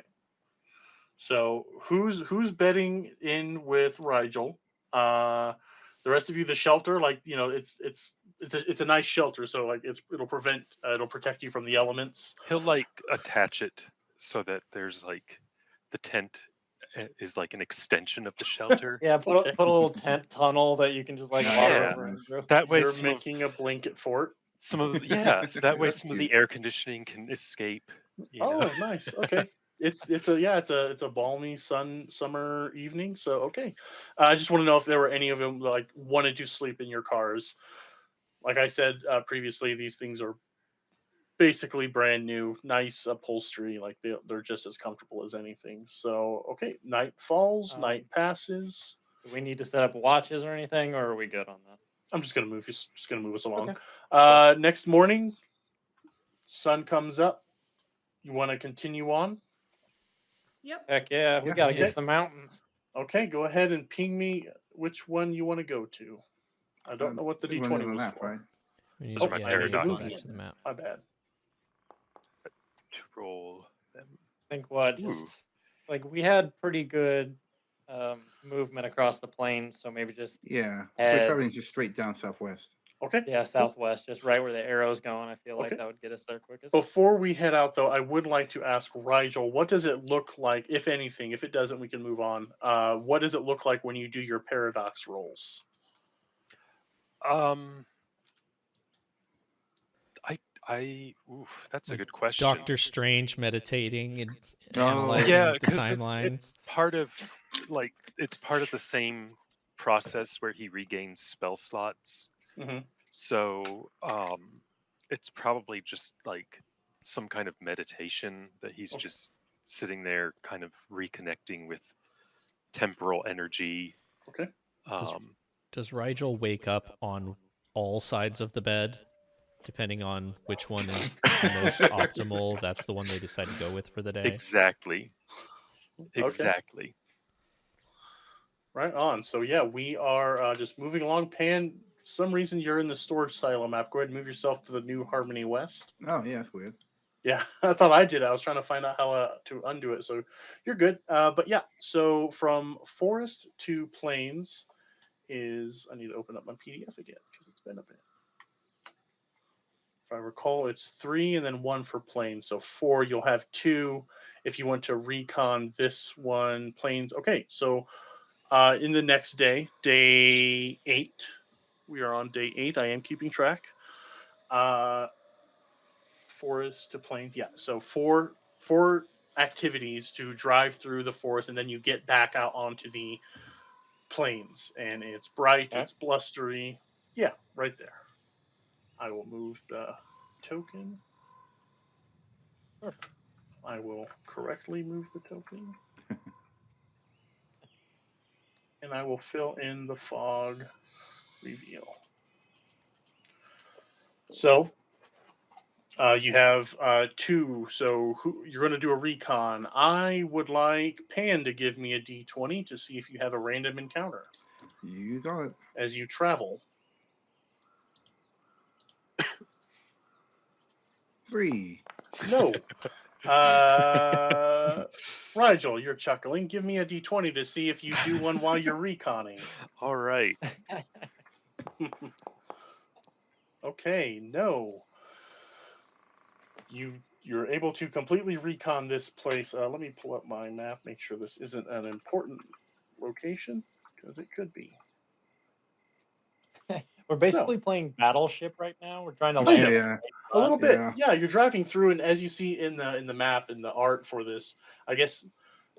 So who's bedding in with Rigel? The rest of you, the shelter, like it's a nice shelter, so like it'll protect you from the elements. He'll like attach it so that there's like the tent is like an extension of the shelter. Yeah, put Okay. a little tent tunnel that you can just like walk Yeah. over and through. That way, You're some of, making a blanket fort. some of so that way That's some of cute. the air conditioning can escape. You Oh, know? nice. Okay. it's a balmy summer evening. So okay, I just want to know if there were any of them like wanted to sleep in your cars. Like I said previously, these things are basically brand new, nice upholstery. Like they're just as comfortable as anything. So okay, night falls, night Um, passes. do we need to set up watches or anything, or are we good on that? I'm just gonna move you. Just gonna move us along. Okay. Next morning, sun comes up. You want to continue on? Yep. Heck yeah, we Yeah, gotta yeah. get to the mountains. Okay, go ahead and ping me which one you want to go to. I don't know what the I think we're on D20 the was map, for. right? We need Oh, to my get I need to paradox. move back you. to the map. My bad. To roll them. I think what Ooh. just like we had pretty good movement across the plains, so maybe just Yeah. We're head traveling just straight down southwest. Okay. yeah southwest, just right where the arrow's going. I feel like Okay. that would get us there quickest. Before we head out, though, I would like to ask Rigel, what does it look like, if anything? If it doesn't, we can move on. What does it look like when you do your paradox rolls? Um, that's a Like good question. Doctor Strange meditating and Oh. analyzing Yeah, the because timelines. it's part of it's part of the same process where he regains spell slots. Mhm. So it's probably just like some kind of meditation that he's Okay. just sitting there, kind of reconnecting with temporal energy. Okay. Does Rigel wake up on all sides of the bed, depending on which one is the most optimal? That's the one they decide to go with for the day. Exactly. Okay. Exactly. Right on. So yeah, we are just moving along. Pan, for some reason you're in the storage silo map. Go ahead and move yourself to the New Harmony West. Oh, yeah, that's weird. Yeah, I thought I did. I was trying to find out how to undo it. So you're good. But yeah, so from forest to plains is I need to open up my PDF again because it's been a bit. If I recall, it's 3 and then 1 for plains. So 4. You'll have 2 if you want to recon this one plains. Okay, so in the next day, day 8, we are on day 8. I am keeping track. Forest to plains. Yeah, so four activities to drive through the forest, and then you get back out onto the plains, and it's bright, Okay. it's blustery. Yeah, right there. I will move the token. Perfect. I will correctly move the token. And I will fill in the fog reveal. So you have 2. So you're going to do a recon. I would like Pan to give me a D20 to see if you have a random encounter You got it. as you travel. 3. No. Rigel, you're chuckling. Give me a D20 to see if you do one while you're reconning. All right. Okay, no. You're able to completely recon this place. Let me pull up my map, make sure this isn't an important location, because it could be. We're basically playing Battleship right now. We're trying to Oh, land yeah. on the Yeah. right A little bit, Yeah. yeah. You're driving through, and as you see in the map and the art for this, I guess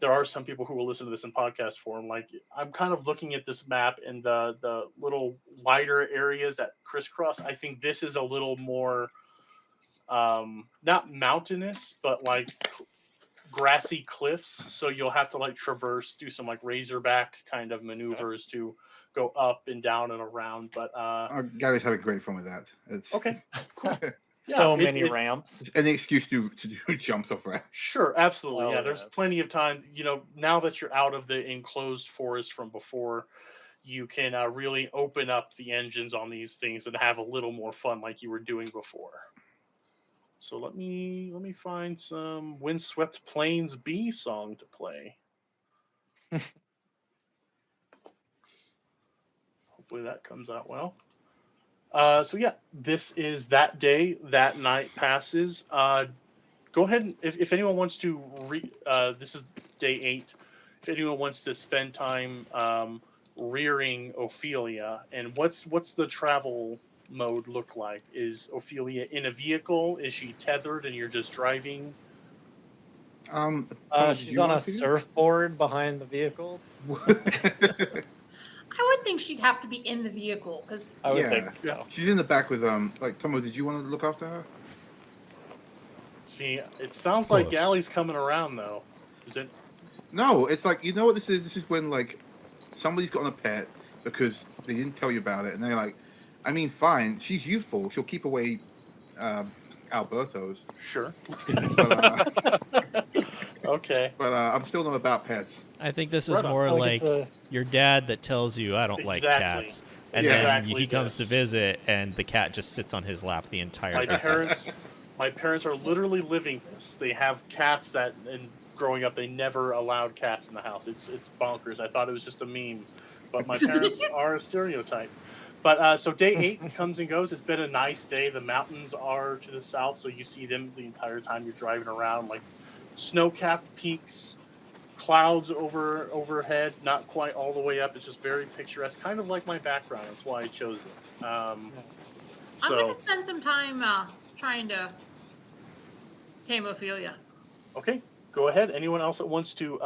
there are some people who will listen to this in podcast form. Like I'm kind of looking at this map and the little wider areas that crisscross. I think this is a little more, not mountainous, but like grassy cliffs. So you'll have to like traverse, do some like razorback kind of maneuvers to go up and down and around. But Gary's having great fun with that. It's okay, cool. Yeah, so it's- many it's- ramps. any excuse to do jumps off ramps. Sure, absolutely. Oh, Yeah, there's yes. plenty of time. You know, now that you're out of the enclosed forest from before, you can really open up the engines on these things and have a little more fun like you were doing before. So let me find some Windswept Plains B song to play. Hopefully that comes out well. So yeah, this is that day. That night passes. Go ahead and if anyone wants to this is day 8. If anyone wants to spend time rearing Ophelia, and what's the travel mode look like? Is Ophelia in a vehicle? Is she tethered and you're just driving? Thomas, did She's you on a want to? surfboard behind the vehicle. I would think she'd have to be in the vehicle because I would Yeah. think so. She's in the back with like Tomo. Did you want to look after her? See, it sounds Of like course. Galley's coming around though. Is it? No, it's like, you know what this is? This is when like somebody's gotten a pet because they didn't tell you about it, and they're like, I mean, fine, she's youthful, she'll keep away Alberto's, Sure. but Okay. I'm still not about pets. I think this is Right on. more Like like it's your dad that tells you I don't like Exactly. cats, and Yeah. then Exactly he comes to this. visit, and the cat just sits on his lap the entire My visit. parents are literally living this. They have cats that, and growing up, they never allowed cats in the house. It's bonkers. I thought it was just a meme, but my parents are a stereotype. But so day 8 comes and goes. It's been a nice day. The mountains are to the south, so you see them the entire time you're driving around, like snow-capped peaks, clouds overhead, not quite all the way up. It's just very picturesque, kind of like my background. That's why I chose it. I'm So going to spend some time trying to tame Ophelia. okay, go ahead. Anyone else that wants to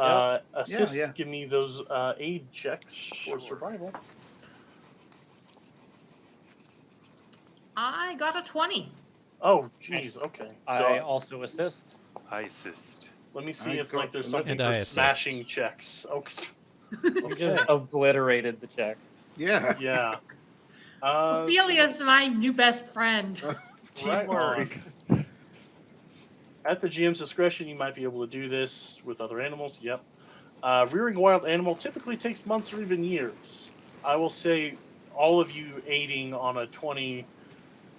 assist, Yeah. give me those aid checks for survival. I got a 20. Oh, geez. Nice. Okay. I So also assist. I assist. let me see I if got like there's 11. something And for I assist. smashing checks. Okay. You just obliterated the check. Yeah. Yeah. Ophelia's my new best friend. Right Teamwork. on. At the GM's discretion, you might be able to do this with other animals. Yep. Rearing a wild animal typically takes months or even years. I will say all of you aiding on a 20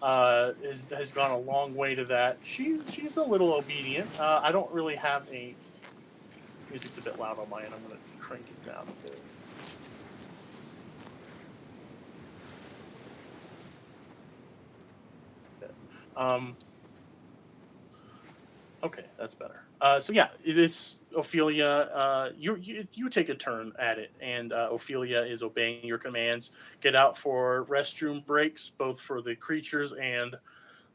has gone a long way to that. She's a little obedient. I don't really have a... Music's a bit loud on my end. I'm going to crank it down a bit. Okay, that's better. So yeah, it's Ophelia. You take a turn at it, and Ophelia is obeying your commands. Get out for restroom breaks, both for the creatures and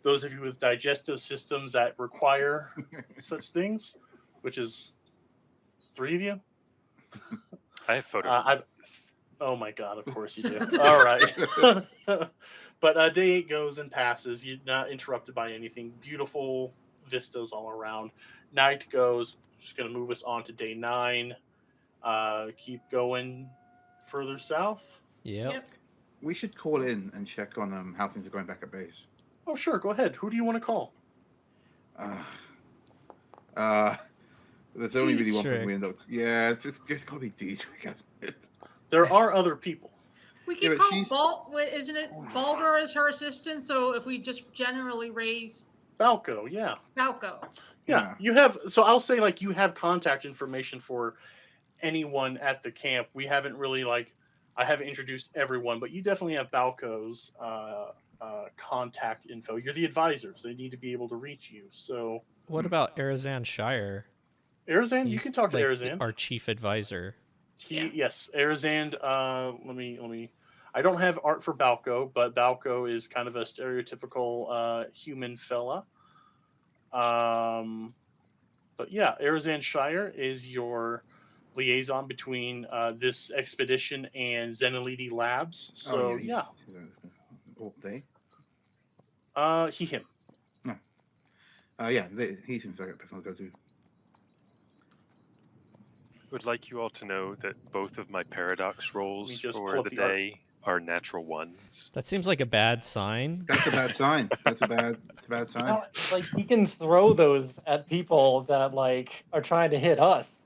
those of you with digestive systems that require such things, which is 3 of you. I have I- photosynthesis. Oh my god, of course you do. All right. But day 8 goes and passes. You're not interrupted by anything. Beautiful vistas all around. Night goes. Just going to move us on to day 9. Keep going further south. Yep. We should call in and check on how things are going back at base. Oh, sure. Go ahead. Who do you want to call? There's only really one person Dietrich. we end up. Yeah, it's got to be Dietrich. There are other people. We Yeah, can but call she's- isn't it Baldur as her assistant? So if we just generally raise Balco, yeah. Balco. Yeah. You have, so I'll say like you have contact information for anyone at the camp. We haven't really I haven't introduced everyone, but you definitely have Balco's contact info. You're the advisors. They need to be able to reach you. So What about Arizan Shire? Arizan, you He's can talk to like Arizan. our chief advisor. Yes, Arizan. Let me. I don't have art for Balco, but Balco is kind of a stereotypical human fella. But yeah, Arizan Shire is your liaison between this expedition and Zenilidi Labs. So he's- yeah, all day. he him. He seems like a person I'll go to. Would like you all to know that both of my paradox rolls just pull for up the the art. day are natural ones. That seems like a bad sign. That's a bad sign. It's a bad sign. No, like he can throw those at people that like are trying to hit us.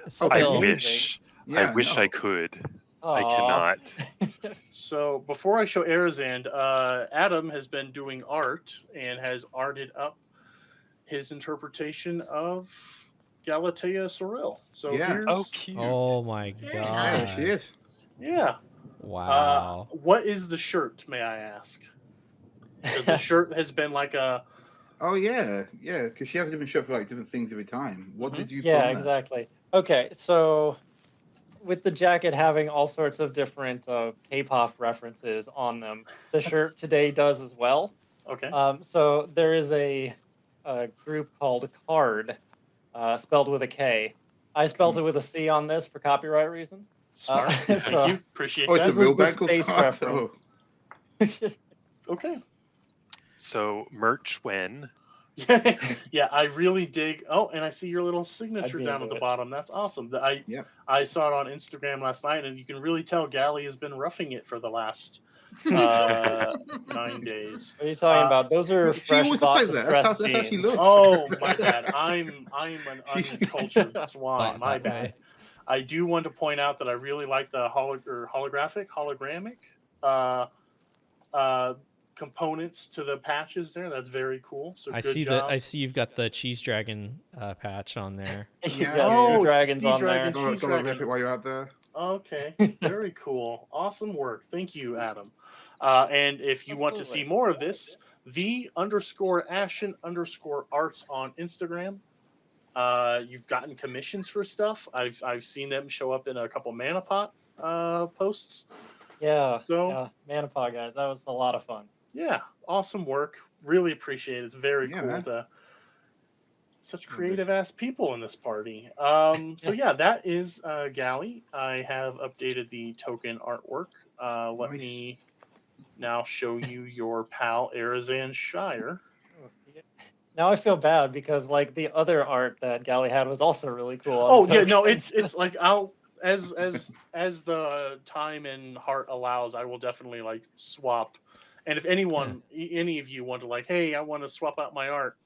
Still, I amazing. wish. Yeah, I wish no. I could. I Aw. cannot. So before I show Arizan, Adam has been doing art and has arted up his interpretation of Galatea Sorel. So Yeah. here's Oh, cute. oh my Very Yeah, god! she is. yeah. Wow. What is the shirt, may I ask? Because the shirt has been like a Oh yeah, because she has a different shirt for like different things every time. What Mhm. did you? put Yeah, on that? exactly. Okay, so with the jacket having all sorts of different K-pop references on them, the shirt today does as well. okay. So there is a group called Card spelled with a K. I spelled it with a C on this for copyright reasons. Smart. Thank So- you. Appreciate Oh, it's a that. This is real the bank space card. reference. Oh. Okay. So merch when? Yeah, I really dig. Oh, and I see your little signature be down at into the it. bottom. That's awesome. Yeah. I saw it on Instagram last night, and you can really tell Gally has been roughing it for the last 9 days. What are you talking about? Those are She fresh always looks bought like that. That's distressed how she jeans. looks. Oh, my bad. I'm an She- uncultured swine. Thought My that bad. way. I do want to point out that I really like the hologramic uh, components to the patches there. That's very cool. So I good see job. I see you've got the cheese dragon patch on there. Yeah. Yeah, Oh, Sea Dragon's Sea on Dragon. there. Cheese Go rip dragon. it while you're out there. Okay, very cool. Awesome work. Thank you, Adam. And if you want to see Absolutely. more of this, the_Ashen_arts on Instagram. You've gotten commissions for stuff. I've seen them show up in a couple Manapot posts. Yeah, So- yeah, Manipod guys, that was a lot of fun. Yeah, awesome work. Really appreciate it. It's very Yeah, cool man. to such Love creative ass people in this party. So Yeah. yeah, that is Galley. I have updated the token artwork. Let Nice. me now show you your pal Arizan Shire. Now I feel bad because like the other art that Gally had was also really cool. on Oh the yeah, no, tokens. it's like I'll as the time and heart allows, I will definitely like swap. And if anyone, any of you want to like, hey, I want to swap out my art,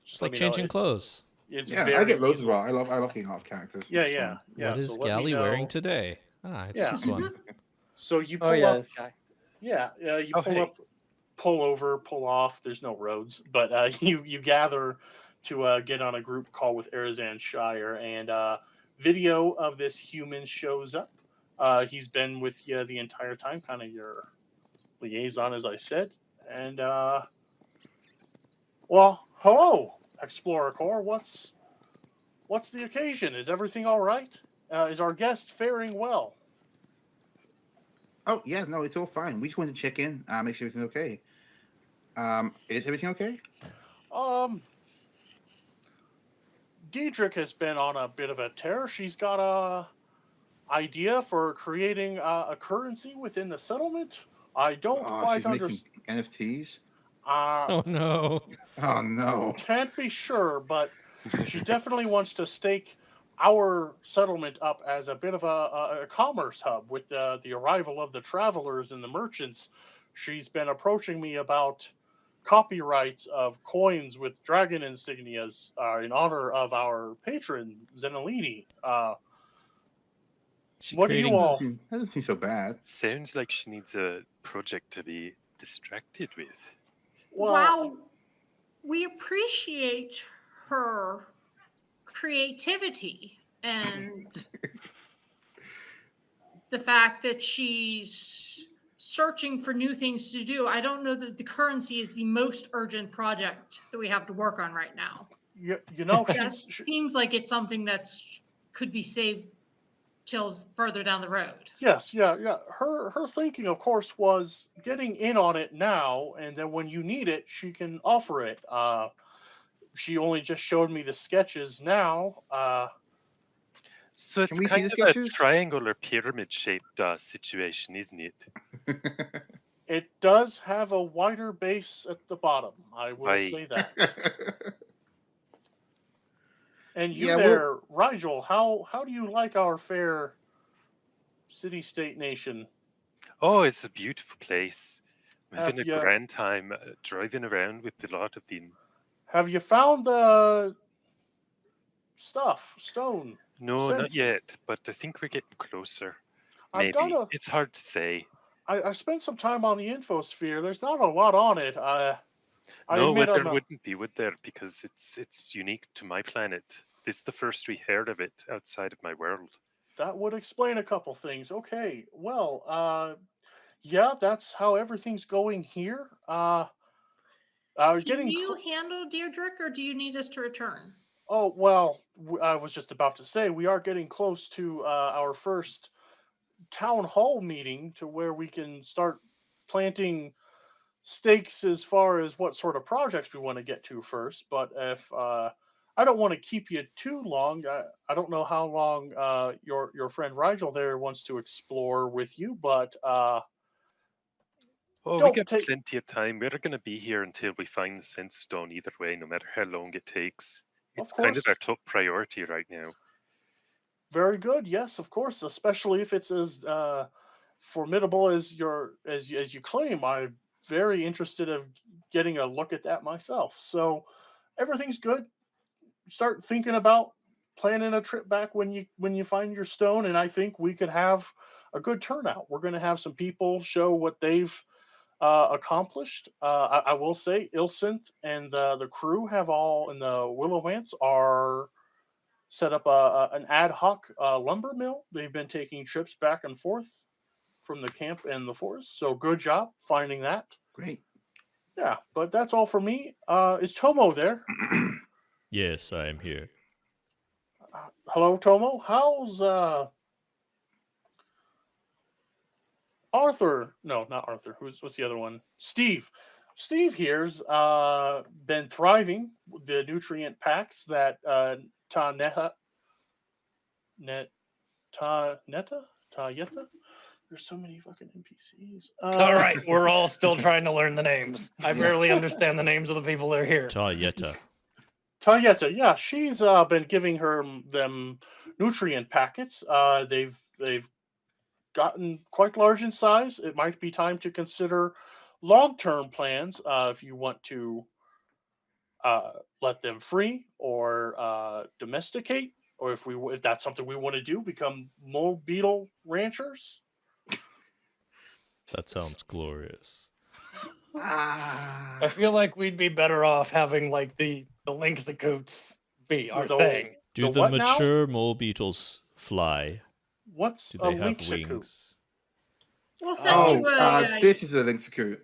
just It's let like me know. changing clothes. It's Yeah, very I get loads easy. as well. I love getting off characters. Yeah, It's yeah, fun. yeah. What is so let me Gally wearing know. today? Ah, it's Yeah. this one. So you pull Oh yeah, up. this guy. Yeah, you Oh, pull hey. up, pull over, pull off. There's no roads, but you gather to get on a group call with Arizan Shire, and video of this human shows up. He's been with you the entire time, kind of your liaison, as I said. And well, hello, Explorer Corps. What's the occasion? Is everything all right? Is our guest faring well? Oh yeah, no, it's all fine. We just wanted to check in, make sure everything's okay. Is everything okay? Diedrich has been on a bit of a tear. She's got a idea for creating a currency within the settlement. I don't Oh, quite she's making understand. NFTs. Oh no. Oh no. Can't be sure, but she definitely wants to stake our settlement up as a bit of a commerce hub with the arrival of the travelers and the merchants. She's been approaching me about copyrights of coins with dragon insignias in honor of our patron Zenalini. She What do you creating all? That doesn't seem so bad. Sounds like she needs a project to be distracted with. Well, Wow. We appreciate her creativity and the fact that she's searching for new things to do. I don't know that the currency is the most urgent project that we have to work on right now. you know, That seems like it's something that could be saved till further down the road. yes, yeah. Her thinking, of course, was getting in on it now, and then when you need it, she can offer it. She only just showed me the sketches now. So it's we see kind the of a sketches? triangular pyramid-shaped situation, isn't it? It does have a wider base at the bottom. I will Right. say that. And you Yeah, there, Rigel, how do you like our fair city-state nation? Oh, it's a beautiful place. I'm Have having a ya- grand time driving around with a lot of them. Have you found the stone? No, not Sense. yet, but I think we're getting closer. I've Maybe. done a. It's hard to say. I spent some time on the infosphere. There's not a lot on it. I No, admit there I'm a- wouldn't be, would there? Because it's unique to my planet. This is the first we heard of it outside of my world. That would explain a couple things. Okay, well, yeah, that's how everything's going here. Can Getting. you handle Deirdrick, or do you need us to return? Oh well, I was just about to say we are getting close to our first town hall meeting to where we can start planting stakes as far as what sort of projects we want to get to first. But if I don't want to keep you too long. I don't know how long your friend Rigel there wants to explore with you, but Oh, we don't got take. plenty of time. We're going to be here until we find the scent stone either way, no matter how long it takes. Of It's kind of our course, top priority right now. very good. Yes, of course, especially if it's as formidable as as you claim. I'm very interested of getting a look at that myself. So everything's good. Start thinking about planning a trip back when you find your stone, and I think we could have a good turnout. We're going to have some people show what they've accomplished. I will say, Ilsynth and the crew have all, and the Willowants are set up an ad hoc lumber mill. They've been taking trips back and forth from the camp and the forest. So good job finding that. Great. Yeah, but that's all for me. Is Tomo there? Yes, I am here. Hello, Tomo. How's Arthur? No, not Arthur. What's the other one? Steve. Steve here's been thriving with the nutrient packs that Net Ta Yeta. There's so many fucking NPCs. All right, we're all still trying to learn the names. I Yeah. barely understand the names of the people that are here. Tayeta. Tayeta, yeah, she's been giving them nutrient packets. They've gotten quite large in size. It might be time to consider long-term plans if you want to let them free or domesticate, or if that's something we want to do, become mole beetle ranchers. That sounds glorious. I feel like we'd be better off having like the Lynxicoots be our The- thing. Do The the what now? mature mole beetles fly? What's Do a they have Lynxicoot? wings? We'll send you This is a link secure.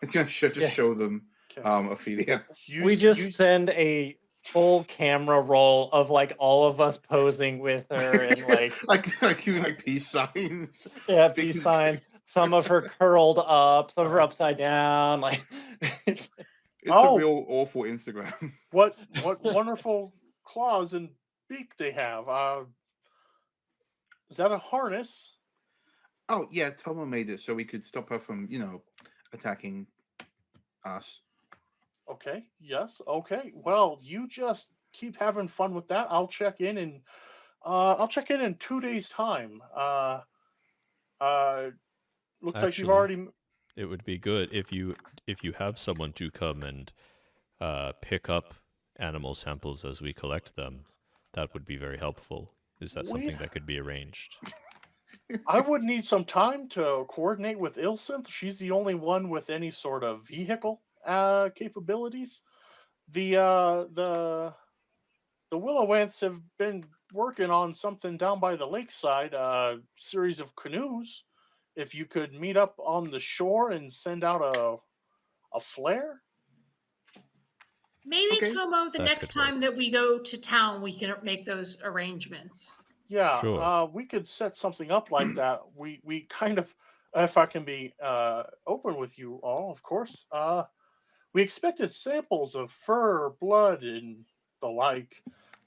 just Yeah. show them Okay. Ophelia. We just send a full camera roll of like all of us posing with her and like like you like peace signs. yeah, peace sign. Some of her curled up, some of her upside down. Like It's Oh. a real awful Instagram. what wonderful claws and beak they have. Is that a harness? Oh yeah, Tomo made it so we could stop her from, attacking us. Okay. Yes. Okay. Well, you just keep having fun with that. I'll check in in 2 days' time. Looks like you've Actually, already. It would be good if you have someone to come and pick up animal samples as we collect them. That would be very helpful. Is that something that could be arranged? I would need some time to coordinate with Ilsynth. She's the only one with any sort of vehicle capabilities. The Willowants have been working on something down by the lakeside, series of canoes. If you could meet up on the shore and send out a flare. Maybe Okay. Tomo, the That next could work. time that we go to town, we can make those arrangements. Yeah, Sure. we could set something up like that. We kind of, if I can be open with you all, of course. We expected samples of fur, blood, and the like.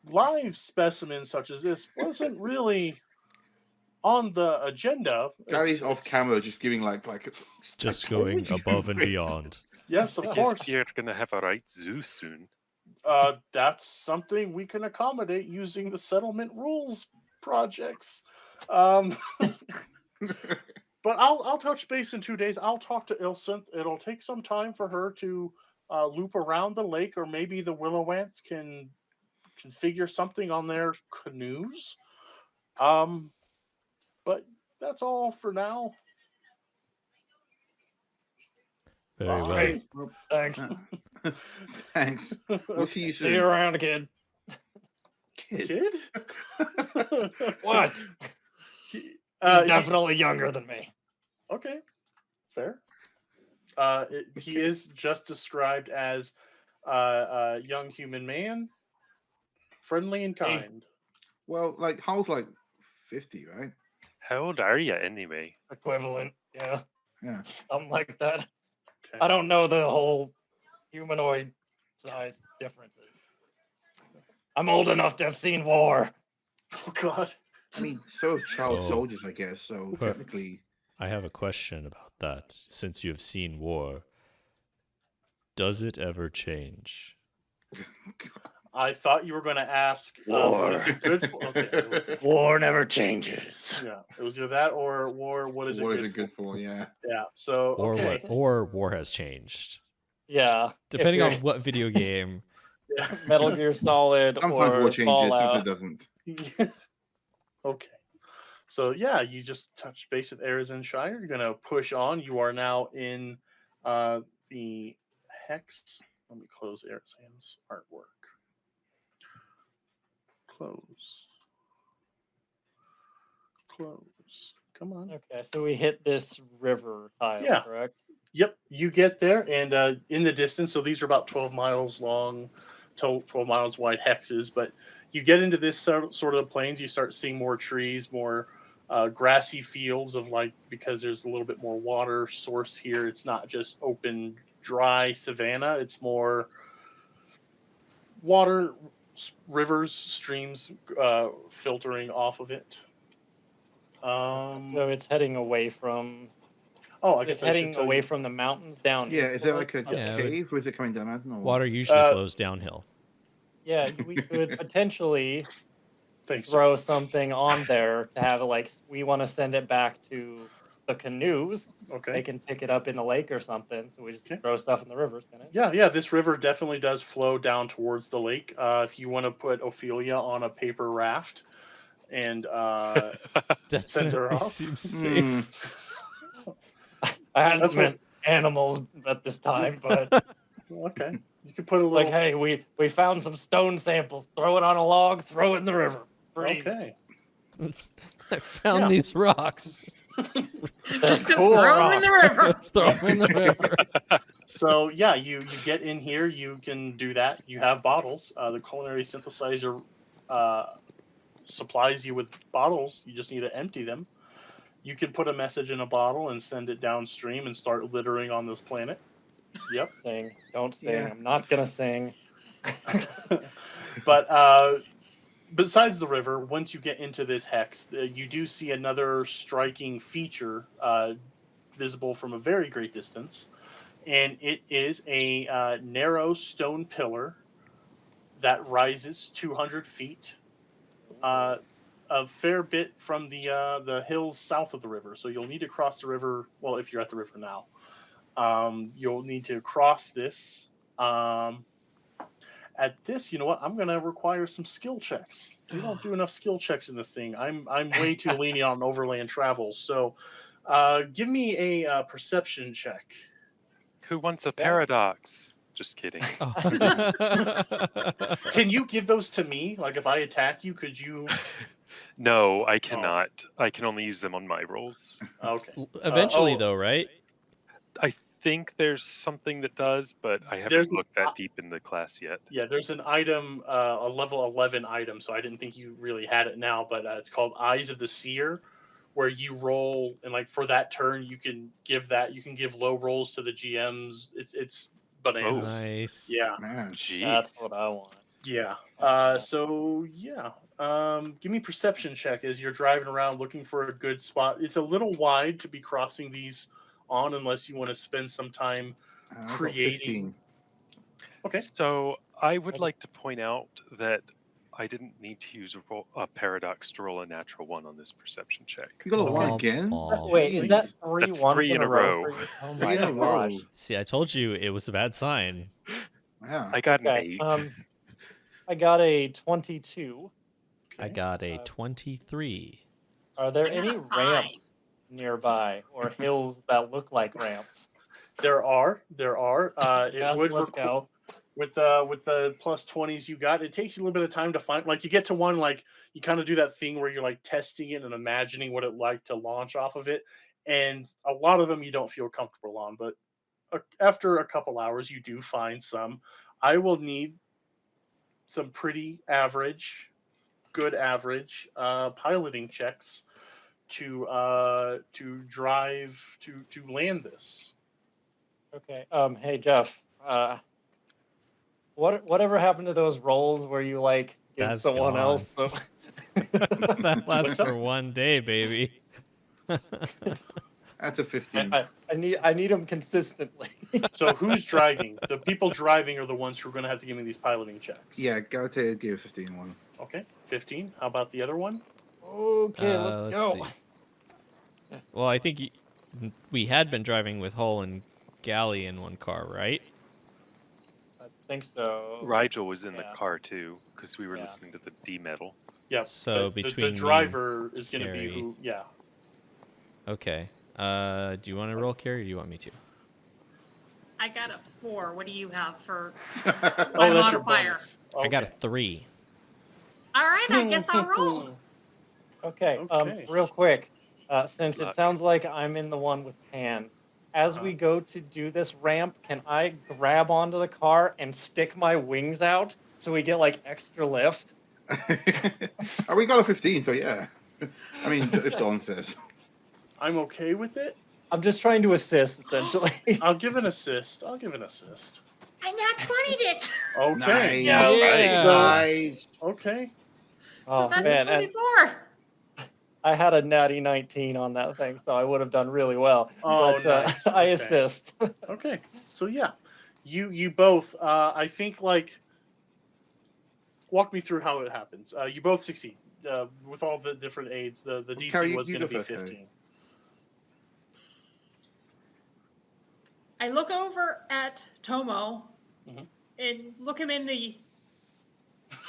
Live specimens such as this wasn't really on the agenda. Gary's off camera just giving like Just like, going totally above and great. beyond. Yes, of course. Yes, you're going to have a right zoo soon. That's something we can accommodate using the settlement rules projects. But I'll touch base in 2 days. I'll talk to Ilsynth. It'll take some time for her to loop around the lake, or maybe the Willowants can configure something on their canoes. But that's all for now. Very Bye. well. Hey, well, Thanks. thanks. We'll see you See you soon. around, kid. Kid? What? He- He's definitely younger than me. Okay, fair. He is just described as a young human man, friendly and Hey. kind. Well, like Hal's like 50, right? How old are you anyway? Equivalent, yeah. Yeah. Something like that. Okay. I don't know the whole humanoid size differences. I'm old enough to have seen war. Oh God. I mean, so have child Oh. soldiers, I guess. So But- technically, I have a question about that. Since you have seen war, does it ever change? I thought you were going to ask, what is it good for? Okay. War never changes. Yeah, it was either that or war. What is what it is good it good for? Yeah. Yeah. So Or okay. what? Or war has changed, Yeah. if depending you're- on what video game. Yeah. Metal Gear Solid Sometimes or war changes, Fallout. sometimes it doesn't. Okay. So yeah, you just touch base with Arizin Shire. You're gonna push on. You are now in the hex. Let me close Arizin's artwork. Close. Close. Come on. Okay, so we hit this river tile, Yeah. correct? Yep, you get there, and in the distance, so these are about 12 miles long, 12 miles wide hexes, but you get into this sort of plains, you start seeing more trees, more grassy fields of because there's a little bit more water source here. It's not just open, dry savanna. It's more water, rivers, streams filtering off of it. So it's heading away from. Oh, I It's guess I heading should tell away you. from the mountains down. Yeah, into is there the like a lake? Yeah. cave or is it coming down? I don't know. Water usually Uh, flows downhill. Yeah, we could potentially Thanks. throw something on there to have it we want to send it back to the canoes. Okay. They can pick it up in the lake or something. So we just Okay. throw stuff in the rivers, can it? Yeah. This river definitely does flow down towards the lake. If you want to put Ophelia on a paper raft and send her Definitely off, seems safe. I hadn't That's meant animals at this time, but okay, you can put a little. hey, we found some stone samples. Throw it on a log. Throw it in the river. Freeze. Okay. I found Yeah. these rocks. Just They're to throw them in the river. Throw them in the river. So yeah, you get in here. You can do that. You have bottles. The culinary synthesizer supplies you with bottles. You just need to empty them. You can put a message in a bottle and send it downstream and start littering on this planet. Yep. Sing. Don't sing. Yeah. I'm not gonna sing. But besides the river, once you get into this hex, you do see another striking feature visible from a very great distance, and it is a narrow stone pillar that rises 200 feet, a fair bit from the hills south of the river. So you'll need to cross the river. Well, if you're at the river now, you'll need to cross this. At this, you know what? I'm going to require some skill checks. We don't do enough skill checks in this thing. I'm way too lenient on overland travels. So, give me a perception check. Who wants a paradox? Just kidding. Can you give those to me? Like, if I attack you, could you? No, I cannot. I can only use them on my rolls. Okay. Eventually, oh. though, right? I think there's something that does, but I haven't There's- looked that deep in the class yet. Yeah, there's an item, a level 11 item, so I didn't think you really had it now, but it's called Eyes of the Seer, where you roll, and for that turn, you can give low rolls to the GMs. It's bananas. Nice. Yeah. Man. Jeez. That's what I want. Yeah. So, yeah. Give me a perception check as you're driving around looking for a good spot. It's a little wide to be crossing these on unless you want to spend some time I got creating. 15. Okay. So I would like to point out that I didn't need to use a paradox to roll a natural one on this perception check. You got a one Womp again? womp. Wait, is that three That's ones 3 in a row? row. For you? Oh Three my in a row. gosh. See, I told you it was a bad sign. Yeah. I got an Okay. 8. I got a 22. I got a 23. Are there I got any a 5. ramps nearby or hills that look like ramps? There are. It Yes, would let's requ- go. with the plus 20s you got. It takes you a little bit of time to find. You get to one, you kind of do that thing where you're testing it and imagining what it like to launch off of it, and a lot of them you don't feel comfortable on. But after a couple hours, you do find some. I will need some pretty average, good average piloting checks to drive to land this. Okay. Hey Jeff. Whatever happened to those rolls where you give That's someone gone. else. So. That lasts What's up? for one day, baby. That's a 15. I need them consistently. So who's driving? The people driving are the ones who are going to have to give me these piloting checks. Yeah, Galatea gave 15 one. Okay, 15. How about the other one? Okay, let's go. See. Well, I think we had been driving with Hull and Galley in one car, right? I think so. Rigel was in the Yeah. car too, because we were Yeah. listening to the D metal. Yeah. So but between the me and driver is going to be Carrie. who? Yeah. Okay. Do you want to roll, Carrie, or do you want me to? I got a 4. What do you have for Oh, my that's your modifier? bonus. I got a Okay. 3. All right, I guess I'll roll. Okay. Okay. Real quick, since it Luck. sounds like I'm in the one with Pan, as we go to do this ramp, can I grab onto the car and stick my wings out so we get like extra lift? Oh, we got a 15, so yeah. I mean, if Dawn says. I'm okay with it. I'm just trying to assist, essentially. I'll give an assist. I'll give an assist. I nat 20'd it. Okay. Nice. Yeah. Yeah. Nice. Okay. So Oh, that's man, a and 24. I had a natty 19 on that thing, so I would have done really well. Oh, but nice. I Okay. assist. Okay. So yeah, you both. I think like walk me through how it happens. You both succeed with all the different aids. The DC Carrie, was you going to go be first, Carrie. 15. I look over at Tomo Mhm. and look him in the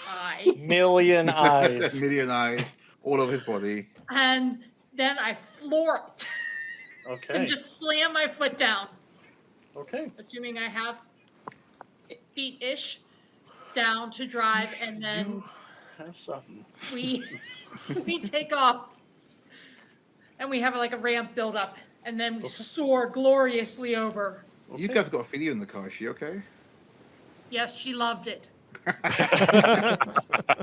eye, Million eyes. Million eyes all over his body. and then I floor it Okay. and just slam my foot down, Okay. assuming I have feet-ish down to drive, and then You have something. we we take off, and we have like a ramp build up, and then we soar gloriously over. You guys got Ophelia in the car. Is she okay? Yes, she loved it.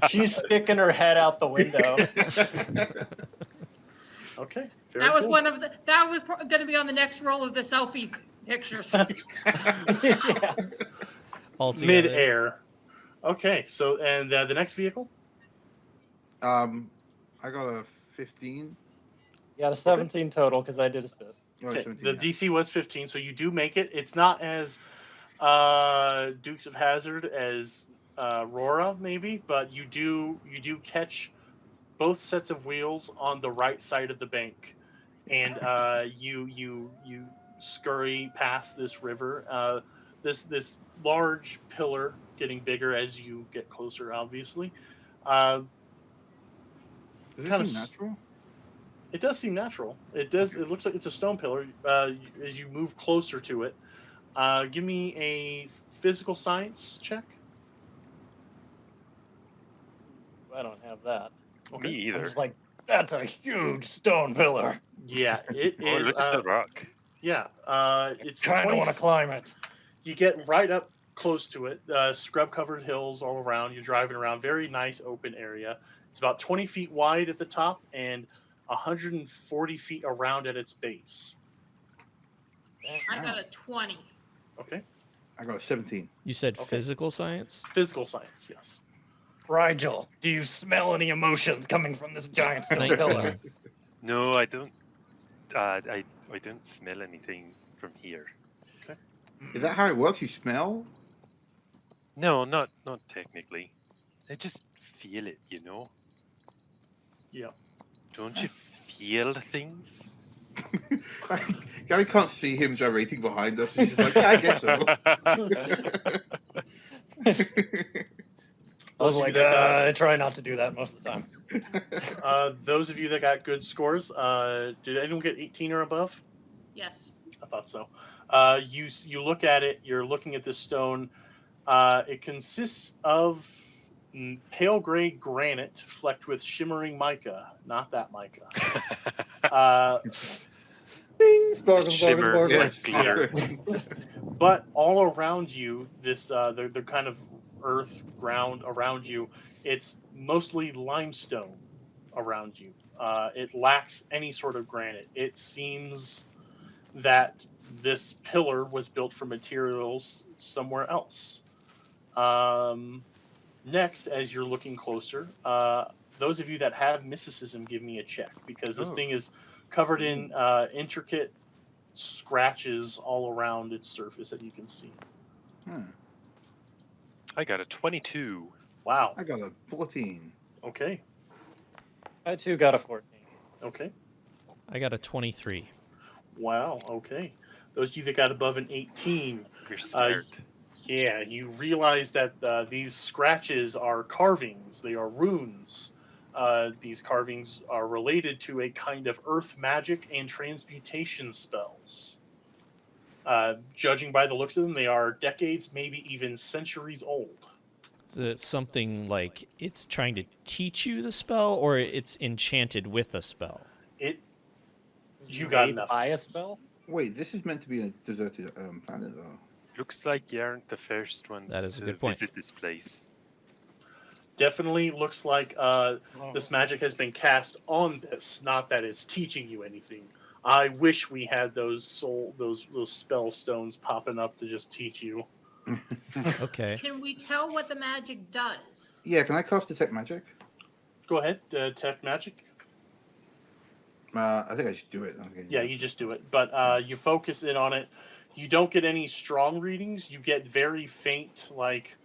She's sticking her head out the window. Okay. Very That was cool. one of the. That was going to be on the next roll of the selfie pictures. Yeah. All together. Mid-air. Okay. So and the next vehicle. I got a 15. You got a 17 total because I did assist. Oh, Okay. 17. The yeah. DC was 15, so you do make it. It's not as Dukes of Hazzard as Rora maybe, but you do catch both sets of wheels on the right side of the bank, and you scurry past this river. This large pillar getting bigger as you get closer. Obviously, Does it kind seem of natural? it does seem natural. It does. It looks like it's a stone pillar. As you move closer to it, give me a physical science check. I don't have that. Okay. Me I'm either. just like, that's a huge stone pillar. Yeah, it Oh, is. look at the rock. Yeah, it's Kind of 20 want to climb it. You get right up close to it. Scrub covered hills all around. You're driving around. Very nice open area. It's about 20 feet wide at the top and 140 feet around at its base. I got a 20. Okay. I got a 17. You said Okay. physical science? Physical science, yes. Rigel, do you smell any emotions coming from this giant stone pillar? 19. No, I don't. I don't smell anything from here. Is that how it works? You smell? No, not technically. I just feel it, you know. Yeah. Don't you feel things? Gary can't see him gyrating behind us. He's just like, yeah, I guess so. I was Those of like, you that I try not to do that most of the time. those of you that got good scores, did anyone get 18 or above? Yes. I thought so. You look at it. You're looking at this stone. It consists of pale gray granite flecked with shimmering mica. Not that mica. Bing, sparkle, Shimmer, sparkle, like sparkle. glitter. But all around you, this the kind of earth ground around you, it's mostly limestone around you. It lacks any sort of granite. It seems that this pillar was built from materials somewhere else. Next, as you're looking closer, those of you that have mysticism, give me a check because this Oh. thing is covered in intricate scratches all around its surface that you can see. Huh. I got a 22. Wow. I got a 14. Okay. I too got a 14. Okay. I got a 23. Wow. Okay. Those of you that got above an 18, You're smart. yeah, you realize that these scratches are carvings. They are runes. These carvings are related to a kind of earth magic and transmutation spells. Judging by the looks of them, they are decades, maybe even centuries old. That's something like it's trying to teach you the spell, or it's enchanted with a spell. You got Made enough. by a spell? Wait, this is meant to be a deserted planet, though. Looks like you aren't the first ones That is a to good point. visit this place. Definitely looks like this magic has been cast on this, not that it's teaching you anything. I wish we had those spell stones popping up to just teach you. Okay. Can we tell what the magic does? Yeah, can I cast Detect Magic? Go ahead, detect magic. I think I should do it. Yeah, you just do it. But you focus in on it. You don't get any strong readings. You get very faint, like,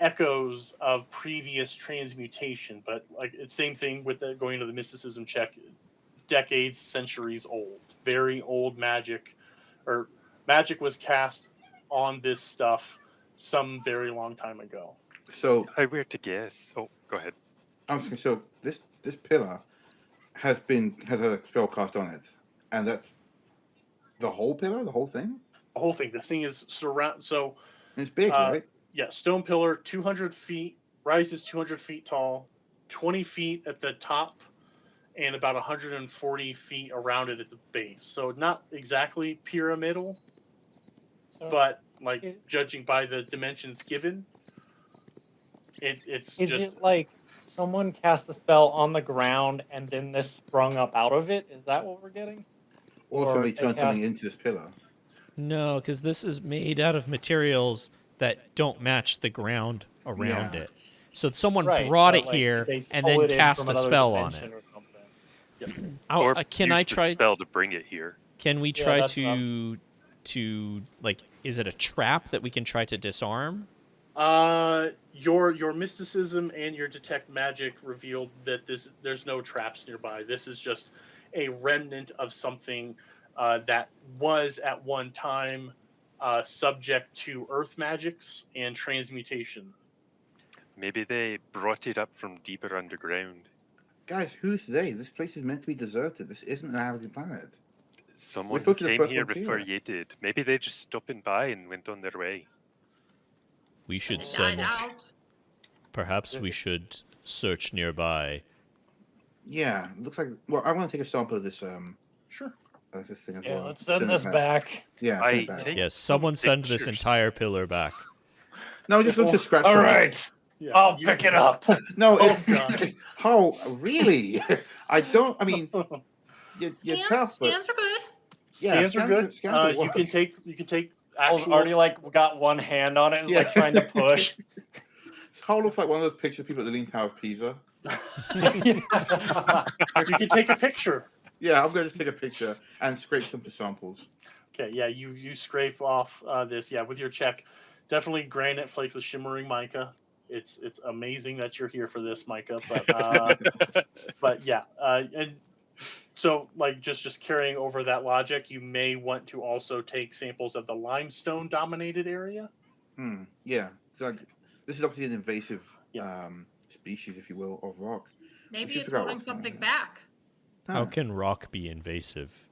echoes of previous transmutation. But like it's same thing with going to the mysticism check. Decades, centuries old. Very old magic. Or magic was cast on this stuff some very long time ago. So I were to guess. Oh, go ahead. I was thinking, so this pillar has a spell cast on it, and that's the whole pillar, the whole thing. The whole thing. This thing is surround. So It's big, right? yeah, stone pillar, 200 feet, rises 200 feet tall, 20 feet at the top, and about 140 feet around it at the base. So not exactly pyramidal, but like judging by the dimensions given, it's Is just it like someone cast a spell on the ground and then this sprung up out of it? Is that what we're getting? Or or somebody they turned something cast- into this pillar. No, because this is made out of materials that don't match the ground around Yeah. it. So someone Right, brought but, it like, here they and pull then it in cast from a another spell on dimension it. or something. Or Can use I the try? spell to bring it here? Can we Yeah, try that's what I'm- to like? Is it a trap that we can try to disarm? your mysticism and your detect magic revealed that there's no traps nearby. This is just a remnant of something that was at one time subject to earth magics and transmutation. Maybe they brought it up from deeper underground. Guys, who's they? This place is meant to be deserted. This isn't an habitable planet. Someone supposed to be the came first here ones before here. you did. Maybe they just stopping by and went on their way. We should Died send. out. Perhaps we should search nearby. Yeah, looks like. Well, I want to take a sample of this Sure. this thing as Yeah, well. let's send it this back. Yeah, send it back. Take Yes, some someone send this pictures. entire pillar back. No, it just looks a scratch. All from it. right, Yeah, I'll you- pick it up. No, Oh, it's God. how really? I don't. I mean, you're tough, but Scans are good. yeah, Scans are good. scans will You can work. take I was actual. already like got one hand on it, it's Yeah. like trying to push. How looks like one of those pictures of people at the Leaning Tower of Pisa. You can take a picture. Yeah, I'm going to take a picture and scrape some samples. Okay, yeah, you scrape off this, yeah, with your check. Definitely granite flakes with shimmering mica. It's amazing that you're here for this, Micah. But yeah, and so like just carrying over that logic, you may want to also take samples of the limestone dominated area. Yeah, it's like this is obviously an invasive Yeah. species, if you will, of rock. Maybe should it's figure out holding what's going something on. back. How Huh. can rock be invasive?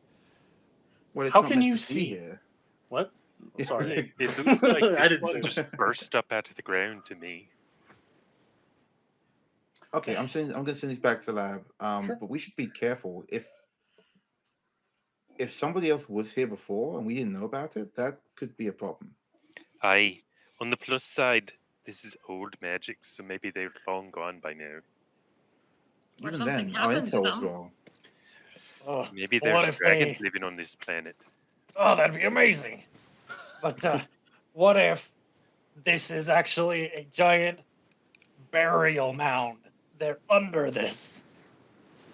Well, it's How not can meant you to be see? here. What? I'm sorry. It looks like I this didn't one say just that. burst up out of the ground to me. Okay, I'm going to send these back to the lab. Sure. But we should be careful. If somebody else was here before and we didn't know about it, that could be a problem. Aye. On the plus side, this is old magic, so maybe they're long gone by now. Or Even something then, our happened to intel was them. wrong. Oh, Maybe What there's if dragons they- living on this planet. oh, that'd be amazing. But what if this is actually a giant burial mound. They're under this.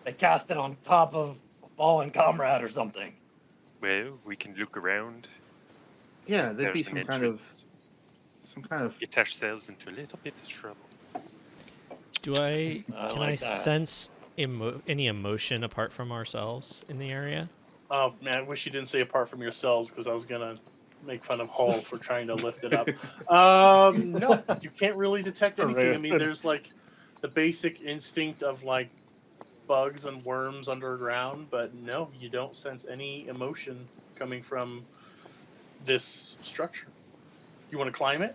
They cast it on top of a fallen comrade or something. Well, we can look around. see Yeah, if there'd be there's an some kind of entrance. Get ourselves into a little bit of trouble. Can I like that. sense any emotion apart from ourselves in the area? Oh man, I wish you didn't say apart from yourselves because I was gonna make fun of Hall for trying to lift it up. No, you can't really detect anything. I mean, Rude. there's like the basic instinct of like bugs and worms underground, but no, you don't sense any emotion coming from this structure. You want to climb it?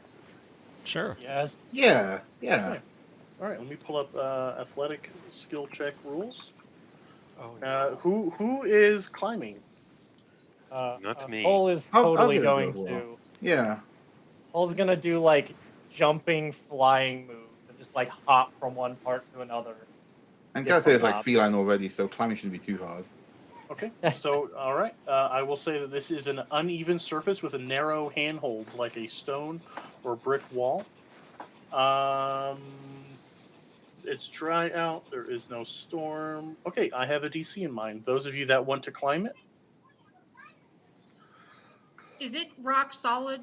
Sure. Yes. Yeah. Okay. All right, let me pull up athletic skill check rules. Oh, no. Who is climbing? Not me. Cole is I'll totally give it a going go as to. well. Yeah. Cole's gonna do like jumping, flying moves and just like hop from one part to another. And Yeah, Galatae is like top. feline already, so climbing shouldn't be too hard. Okay, so all right, I will say that this is an uneven surface with a narrow handholds like a stone or brick wall. It's dry out. There is no storm. Okay, I have a DC in mind. Those of you that want to climb it, Is it rock solid?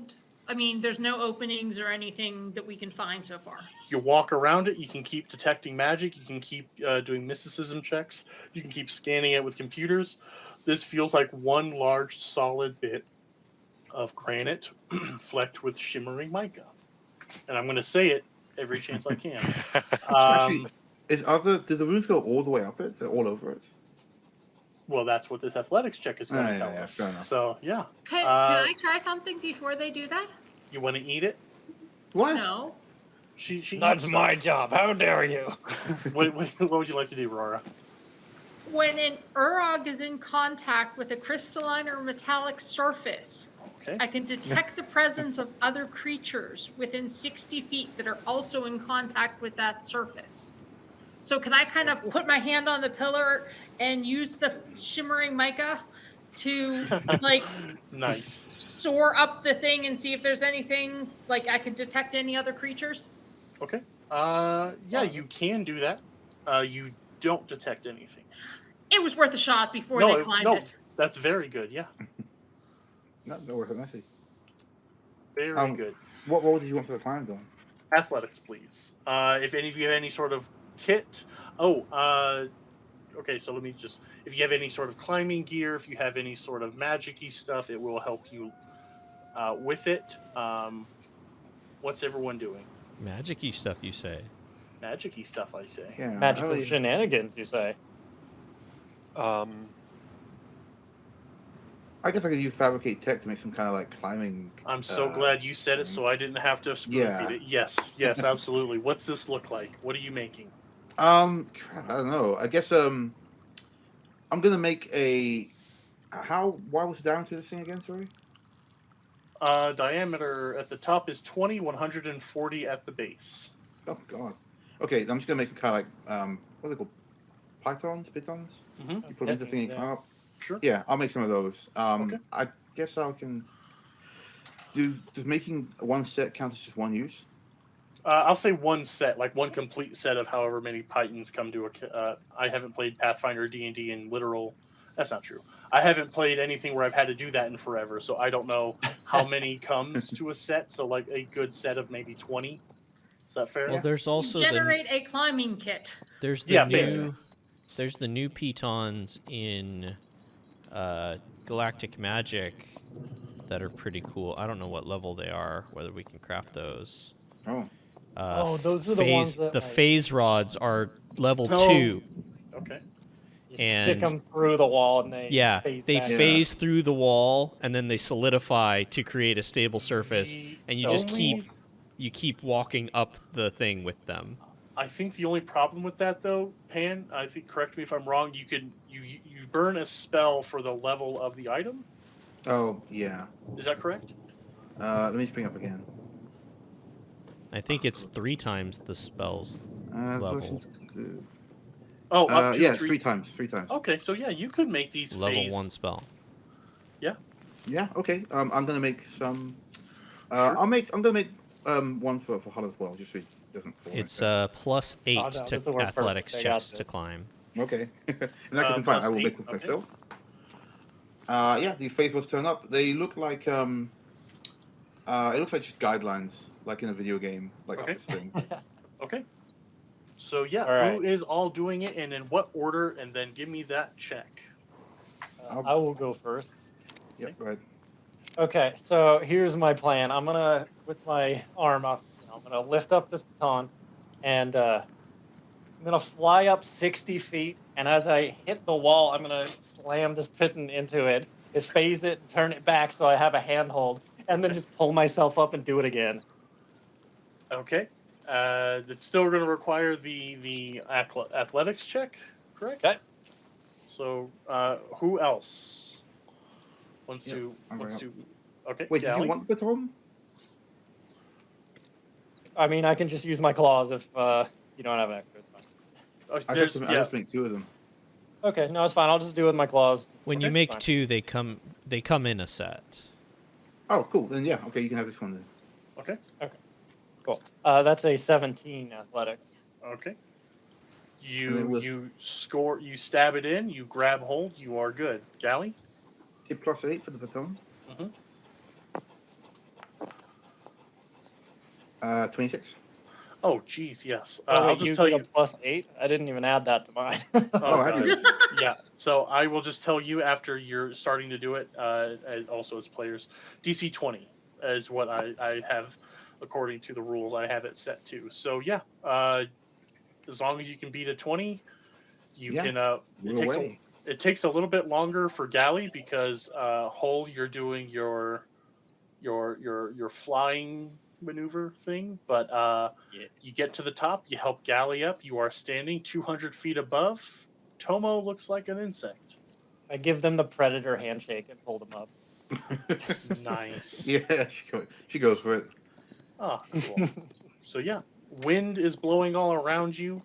I mean, there's no openings or anything that we can find so far. you walk around it. You can keep detecting magic. You can keep doing mysticism checks. You can keep scanning it with computers. This feels like one large solid bit of granite flecked with shimmering mica. And I'm going to say it every chance I can. Actually, do the runes go all the way up it? They're all over it? Well, that's what this athletics check is going to Yeah, tell yeah, us. fair enough. So, yeah. Can I try something before they do that? You want to eat it? What? No. She That's eats my stuff. job. How dare you? what would you like to do, Rora? When an Urog is in contact with a crystalline or metallic surface, Okay. I can detect the presence of other creatures within 60 feet that are also in contact with that surface. So can I kind of put my hand on the pillar and use the shimmering mica to like Nice. soar up the thing and see if there's anything like I can detect any other creatures? Okay. Yeah, you can do that. You don't detect anything. It was worth a shot before No, they climbed no, it. that's very good. Yeah, Not worth it, nothing. very good. What role did you want for the climb, Don? Athletics, please. If any of you have any sort of kit. Okay, so let me just. If you have any sort of climbing gear, if you have any sort of magic-y stuff, it will help you with it. What's everyone doing? Magic-y stuff, you say? Magic-y stuff, I say. Yeah. Magical really- shenanigans, you say? I guess I could use fabricate tech to make some kind of like climbing. I'm so glad you said it, so I didn't have to spoon Yeah. feed it. Yes, absolutely. What's this look like? What are you making? Crap, I don't know. I guess I'm gonna make a. Why was the diameter of this thing again? Sorry. Diameter at the top is 20, 140 at the base. Oh God. Okay, I'm just gonna make some kind of like what are they called? Pythons, pitons. Mm-hmm. You put them into the thing and climb up. Sure. Yeah, I'll make some of those. Okay. I guess I can. Does making one set count as just one use? I'll say one set, like one complete set of however many Pythons come to a. I haven't played Pathfinder D&D in literal. That's not true. I haven't played anything where I've had to do that in forever, so I don't know how many comes to a set. So like a good set of maybe 20. Is that fair? Well, there's also Generate a climbing kit. there's the Yeah, new basically. there's the new pitons in Galactic Magic that are pretty cool. I don't know what level they are, whether we can craft those. Oh, Those are the ones that the like, phase rods are level Oh. 2. Okay. you and- stick them through the wall and they Yeah, phase they back. phase through the wall and then they solidify to create a stable surface, and you just Only- keep walking up the thing with them. I think the only problem with that, though, Pan, I think, correct me if I'm wrong. You burn a spell for the level of the item. oh yeah. Is that correct? Let me just bring up again. I think it's 3 times the spells level. Oh, up to Yeah, three. three times. Okay, so yeah, you could make these Level phase. 1 spell. Yeah. Okay. I'm gonna make some. Sure. I'm gonna make one for Hull as well. Just so doesn't fall. It's like +8 Oh, no, to this'll work athletics perfect. I got checks to this. climb. that. Okay. In that case, I'm fine. I will +8, make one okay. myself. Yeah, the faithfuls turn up. They look like it looks like just guidelines, like in a video game, like Okay. up this thing. Okay. So yeah, All right. who is all doing it and in what order? And then give me that check. I will go first. Yep, right. Okay, so here's my plan. I'm gonna, with my arm, I'm gonna lift up this baton, and I'm gonna fly up 60 feet. And as I hit the wall, I'm gonna slam this piton into it, phase it, and turn it back so I have a handhold, and then just pull myself up and do it again. Okay. It's still going to require the athletics check, correct? Okay. So who else wants Yep, to I'm wants right to? Okay. Wait, did Gally? you want the baton? I mean, I can just use my claws if you don't have an extra. It's fine. I There's, have yeah. to make 2 of them. Okay, no, it's fine. I'll just do it with my claws. When you Okay, make fine. 2, they come in a set. Oh, cool. Then yeah, okay, you can have this one then. Okay. Cool. That's a 17 athletics. Okay. And it You was- you score. You stab it in. You grab hold. You are good. Gally? Hit +8 for the baton. Mhm. 26. Oh, geez, yes. Oh, I'll wait, just you tell get you. a +8? I didn't even add that to mine. Oh, I God. did. Yeah. So I will just tell you after you're starting to do it. And also as players, DC 20 is what I have according to the rules. I have it set to. So yeah. As long as you can beat a 20, you Yeah, can. We're away. It takes a little bit longer for Galley because Hull, you're doing your flying maneuver thing, but Yeah. you get to the top, you help Galley up, you are standing 200 feet above. Tomo looks like an insect. I give them the predator handshake and pull them up. Nice. Yeah, she goes for it. Oh, cool. So yeah, wind is blowing all around you.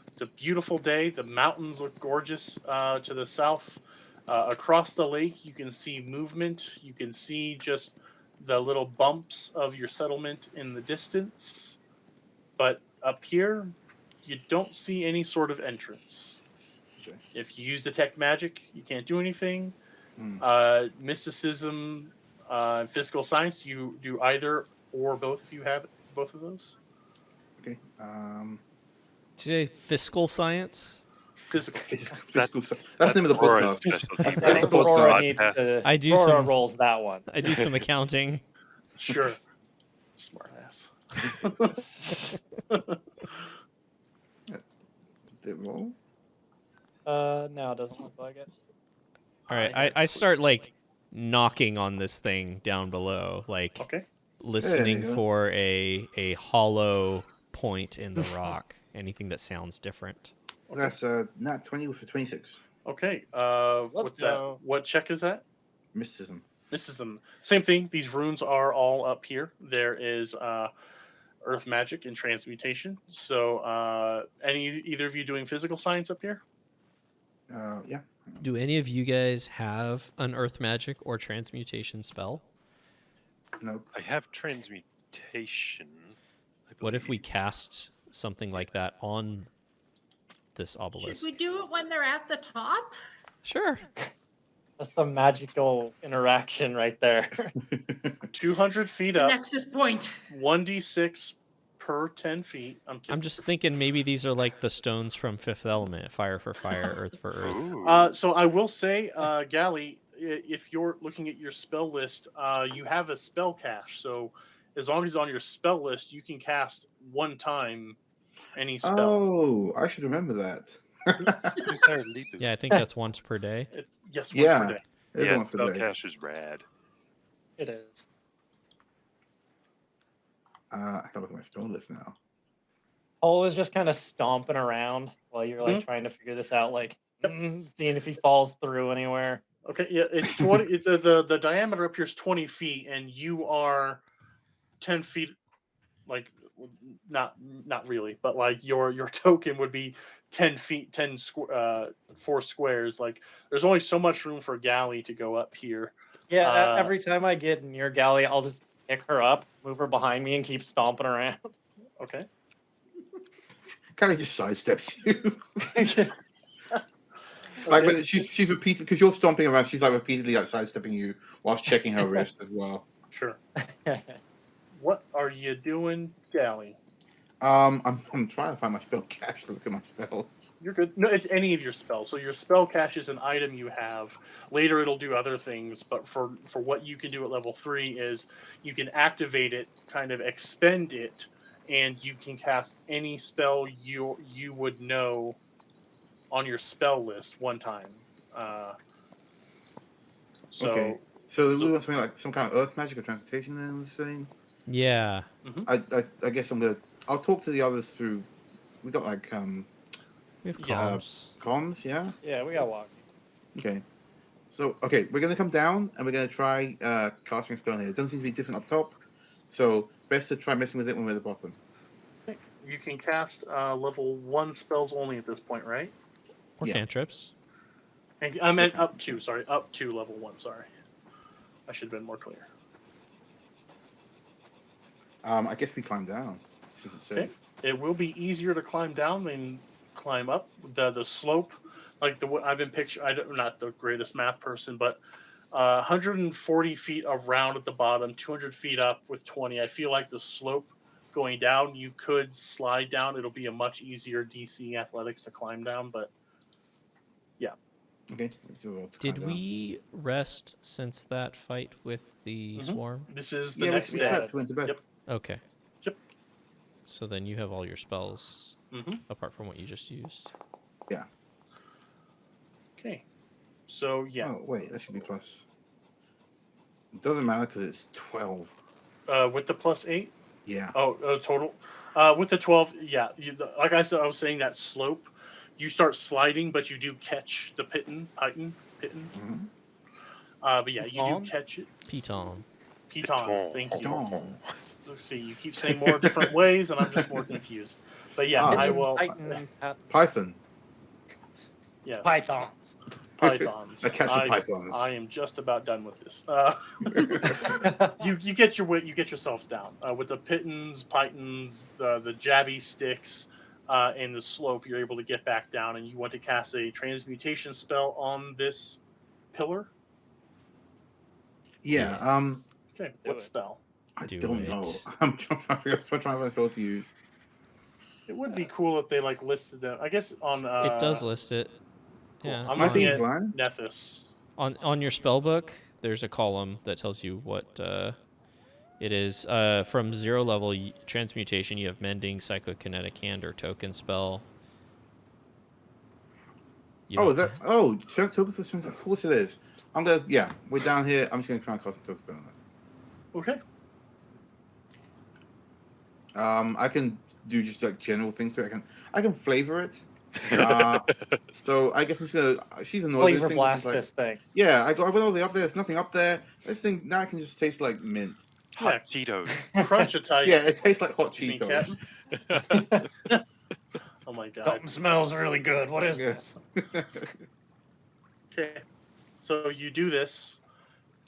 It's a beautiful day. The mountains look gorgeous to the south. Across the lake, you can see movement. You can see just the little bumps of your settlement in the distance. But up here, you don't see any sort of entrance. Okay. If you use detect magic, you can't do anything. Mysticism, physical science, you do either or both if you have both of those. Okay. Did you say fiscal science? Physical. Fiscal. That's the name of the Aura's podcast. specialty. That's That's the the Aurora podcast. needs podcast. to. I do Aurora some- rolls that one. I do some accounting. Sure. Smart ass. Did it roll? No, it doesn't look like it. All right, I start like knocking on this thing down below, like Okay. listening There you go. for a hollow point in the rock, anything that sounds different. That's not 20 with a 26. Okay. What's go. that? What check is that? Mysticism. Mysticism. Same thing. These runes are all up here. There is earth magic and transmutation. So either of you doing physical science up here? Yeah. Do any of you guys have an earth magic or transmutation spell? No. I have transmutation. I What if we believe. cast something like that on this Should obelisk? we do it when they're at the top? Sure. That's the magical interaction right there. 200 feet up, Nexus point. 1d6 per 10 feet. I'm kidding. I'm just thinking maybe these are like the stones from Fifth Element: fire for fire, earth for earth. Ooh. So I will say, Gally, if you're looking at your spell list, you have a spell cache. So as long as it's on your spell list, you can cast one time any spell. Oh, I should remember that. Yeah, I think that's once per day. Yes, once Yeah. per day. Every Yeah, once a spell day. cache is rad. It is. I can look at my spell list now. Paul is just kind of stomping around while you're like trying to figure this out, like seeing if he falls through anywhere. Okay, yeah, it's 20. The diameter up here is 20 feet, and you are 10 feet. Like, not really, but like your token would be 10 feet, 4 squares. Like, there's only so much room for Galley to go up here. Yeah, every time I get near Gally, I'll just pick her up, move her behind me, and keep stomping around. Okay. kind of just sidesteps you. Okay. Like, but she's repeated because you're stomping around. She's like repeatedly like sidestepping you whilst checking her wrist as well. Sure. What are you doing, Gally? I'm trying to find my spell cache to look at my spell. You're good. No, it's any of your spells. So your spell cache is an item you have. Later it'll do other things, but for what you can do at level 3 is you can activate it, kind of expend it, and you can cast any spell you would know on your spell list one time. Okay. So we want something like some kind of earth magic or transmutation. Then I'm saying. Yeah. I guess I'll talk to the others through. We got like We have comms. comms, yeah. Yeah, we got walkie. Okay. So we're gonna come down and we're gonna try casting a spell here. It doesn't seem to be different up top, so best to try messing with it when we're at the bottom. You can cast level 1 spells only at this point, right? Or cantrips. And I meant up to. Sorry, up to level 1. Sorry, I should have been more clear. I guess we climb down. Okay. It will be easier to climb down than climb up. The slope, like I've been I'm not the greatest math person, but 140 feet around at the bottom, 200 feet up with 20. I feel like the slope going down, you could slide down. It'll be a much easier DC athletics to climb down, but yeah. Okay. Did we rest since that fight with the swarm? This is the next day. We went to bed. Yep. Okay. Yep. So then you have all your spells apart from what you just used. Yeah. Okay. So yeah. Oh wait, that should be plus. It doesn't matter because it's 12. With the +8. Yeah. Oh, total. With the 12, yeah. Like I said, I was saying that slope. You start sliding, but you do catch the piton. Mm-hmm. But yeah, you do catch it. Piton. Thank you. Let's see, you keep saying more different ways, and I'm just more confused. But yeah, I will. Python. Yes. Pythons. I catch the pythons. I am just about done with this. You get yourselves down with the pitons, pythons, the jabby sticks, and the slope. You're able to get back down, and you want to cast a transmutation spell on this pillar. Yeah. Okay. What spell? I don't know. I'm trying to figure out what spell to use. It would be cool if they listed them. I guess on. It does list it. Cool. Yeah. I'm looking at Nethys. On your spell book, there's a column that tells you what it is. From 0 level transmutation, you have mending, psychokinetic hand, or token spell. Is that? Oh, token spell. Of course it is. We're down here. I'm just gonna try and cast a token spell on it. Okay. I can do just like general things to it. I can flavor it. So I guess I'm just gonna. She's annoyed. Flavor blast this thing. Yeah, I went all the way up there. There's nothing up there. This thing now it can just taste like mint. Hot Cheetos. Crunch a tight. Yeah, it tastes like hot Cheetos. Oh my god. Something smells really good. What is this? Okay. So you do this,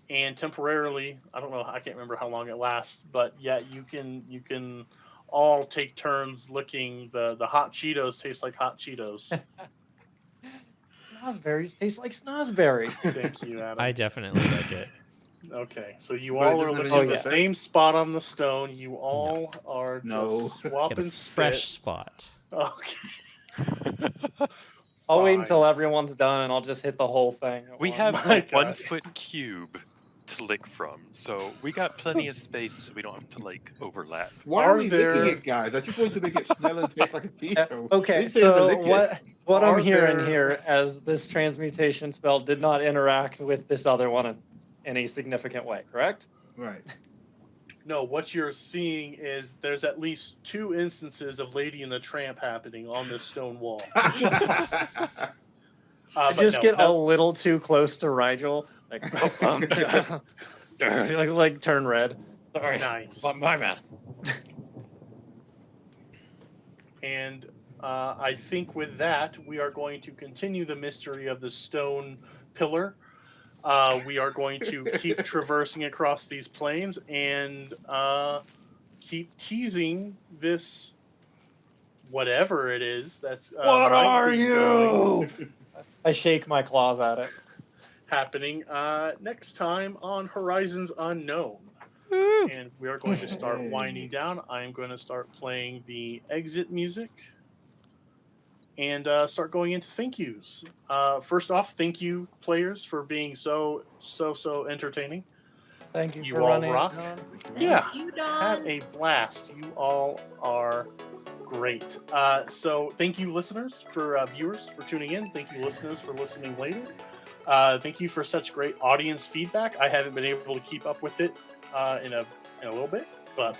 and temporarily, I don't know, I can't remember how long it lasts, but yeah, you can all take turns licking the hot Cheetos. Taste like hot Cheetos. Snozberries taste like snozberries. Thank you, Adam. I definitely like it. Okay, so you all are looking at the same spot on the stone. You all are just swapping a fresh spot. Okay. I'll wait until everyone's done, and I'll just hit the whole thing. We have a 1 foot cube to lick from, so we got plenty of space, so we don't have to overlap. Why are we licking it, guys? I just wanted to make it smell and taste like a Cheeto. Okay, so what I'm hearing here, as this transmutation spell did not interact with this other one in any significant way, correct? Right. No, what you're seeing is there's at least 2 instances of Lady and the Tramp happening on this stone wall. I just get a little too close to Rigel, like turn red. Sorry, nice. My bad. And I think with that, we are going to continue the mystery of the stone pillar. We are going to keep traversing across these plains and keep teasing this whatever it is that's What might are be going you? I shake my claws at it. happening next time on Horizons Unknown. Woo! And we are going to start Hey. winding down. I am going to start playing the exit music and start going into thank yous. First off, thank you, players, for being so entertaining. Thank you You for all running rock. it, John. Yeah, Thank you, had Don. a blast. You all are great. So thank you, listeners, for viewers for tuning in. Thank you, listeners, for listening later. Thank you for such great audience feedback. I haven't been able to keep up with it in a little bit, but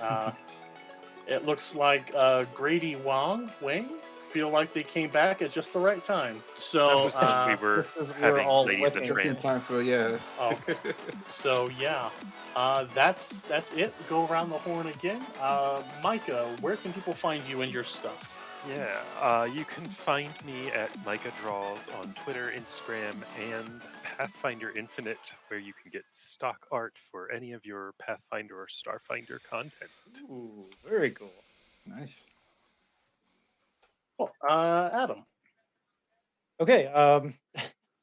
it looks like Grady Wang feel like they came back at just the right time. That So was when we were Just as we were having all Lady the clicking. Just in Tramp. time for okay. So yeah, that's it. Go around the horn again. Micah, where can people find you and your stuff? Yeah, you can find me at Micah Draws on Twitter, Instagram, and Pathfinder Infinite, where you can get stock art for any of your Pathfinder or Starfinder content. Ooh, very cool. nice. Cool. Adam. Okay,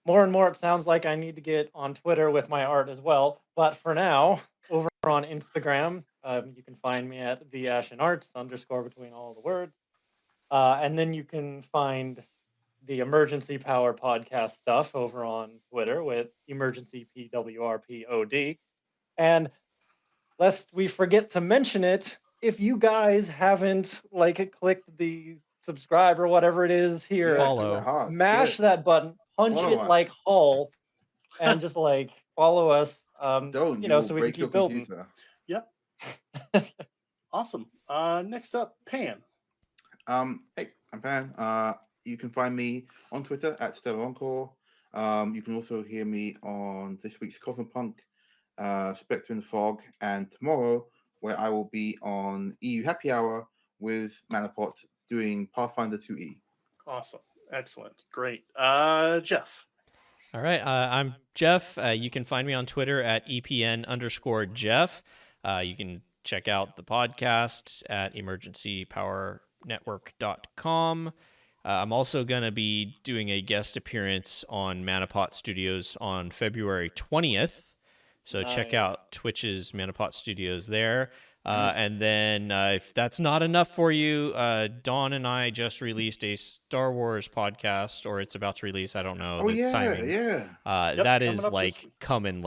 more and more it sounds like I need to get on Twitter with my art as well. But for now, over on Instagram, you can find me at the Ashen Arts _ between all the words. And then you can find the Emergency Power podcast stuff over on Twitter with Emergency PWRPOD. And lest we forget to mention it, if you guys haven't clicked the subscribe or whatever it is here, Yeah, Follow. do that hard. mash Get that button, punch Follow it us. like Hull, and just follow us. it. Don't So we can break your keep building. computer. Yep. Awesome. Next up, Pan. Hey, I'm Pan. You can find me on Twitter at Stellar Encore. You can also hear me on this week's Cosmopunk, Spectre in the Fog, and tomorrow, where I will be on EU Happy Hour with Manapot doing Pathfinder 2E. Awesome. Excellent. Great. Jeff. All right, I'm Jeff. You can find me on Twitter at EPN_Jeff. You can check out the podcast at emergencypowernetwork.com. I'm also going to be doing a guest appearance on Manapot Studios on February 20th. So check out Twitch's Manapot Studios there. And then if that's not enough for you, Dawn and I just released a Star Wars podcast, or it's about to release. I don't know Oh, the yeah, timing. yeah. That coming is up this week. coming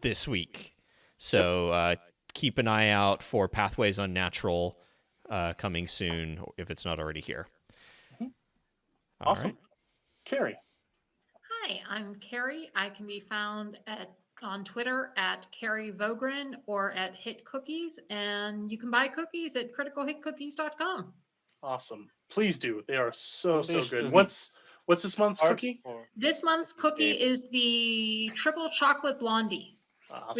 this week. So keep an eye out for Pathways Unnatural coming soon, if it's not already here. All Awesome. right. Carrie. Hi, I'm Carrie. I can be found on Twitter at Carrie Vogren or at Hit Cookies, and you can buy cookies at criticalhitcookies.com. Awesome. Please do. They are so good. Delicious. What's this month's Art cookie? for- This month's cookie David. is the triple chocolate blondie, Awesome.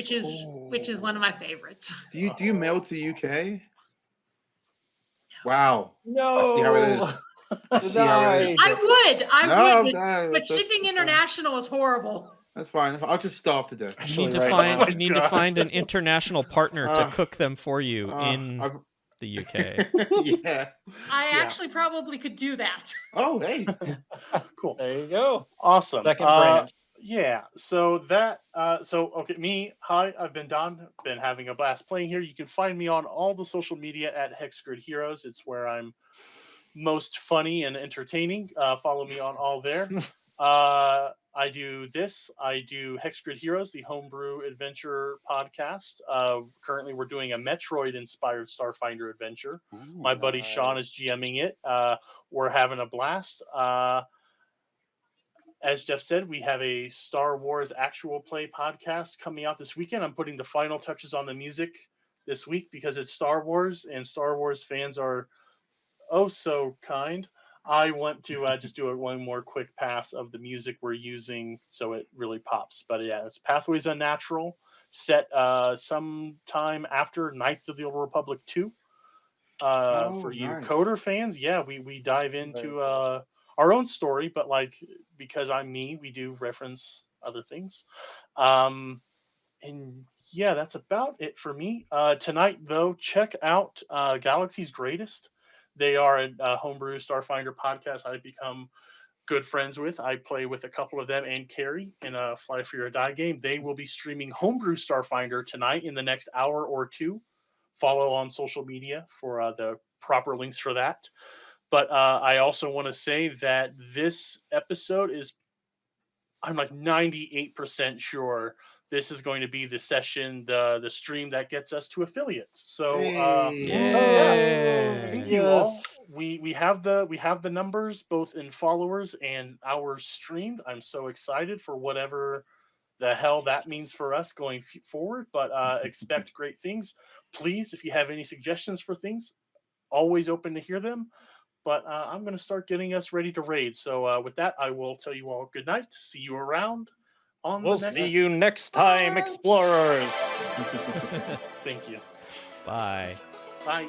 which is one of my favorites. Do you mail to UK? Wow. No. I see how it is. I see how it is. I would, but that's shipping international is horrible. That's fine. I'll just starve to death. You need to Right find now. Oh you need God. to find an international partner to Uh, cook them for you in I've- the UK. yeah. I Yeah. actually probably could do that. Oh, hey. Cool. There you go. Awesome. Second branch. Yeah. So that. Okay. Me. Hi. I've been Don. Been having a blast playing here. You can find me on all the social media at Hexgrid Heroes. It's where I'm most funny and entertaining. Follow me on all there. I do this. I do Hexgrid Heroes, the homebrew adventure podcast. Currently, we're doing a Metroid-inspired Starfinder adventure. My buddy Sean is GMing it. We're having a blast. As Jeff said, we have a Star Wars actual play podcast coming out this weekend. I'm putting the final touches on the music this week because it's Star Wars, and Star Wars fans are oh so kind. I want to just do one more quick pass of the music we're using so it really pops. But yeah, it's Pathways Unnatural, set sometime after Knights of the Old Republic 2. For you nice. Coder fans, yeah, we dive into our own story, but because I'm me, we do reference other things. And yeah, that's about it for me. Tonight, though, check out Galaxy's Greatest. They are a homebrew Starfinder podcast I've become good friends with. I play with a couple of them and Carrie in a Fly for Your Die game. They will be streaming Homebrew Starfinder tonight in the next hour or two. Follow on social media for the proper links for that. But I also want to say that this episode is, I'm like 98% sure this is going to be the session, the stream that gets us to affiliates. So thank you all. We have the numbers both in followers and hours streamed. I'm so excited for whatever the hell that means for us going forward. But expect great things. Please, if you have any suggestions for things, always open to hear them. But I'm going to start getting us ready to raid. So with that, I will tell you all good night. See you around on We'll the next. see you next time, explorers. Thank you. Bye. Bye.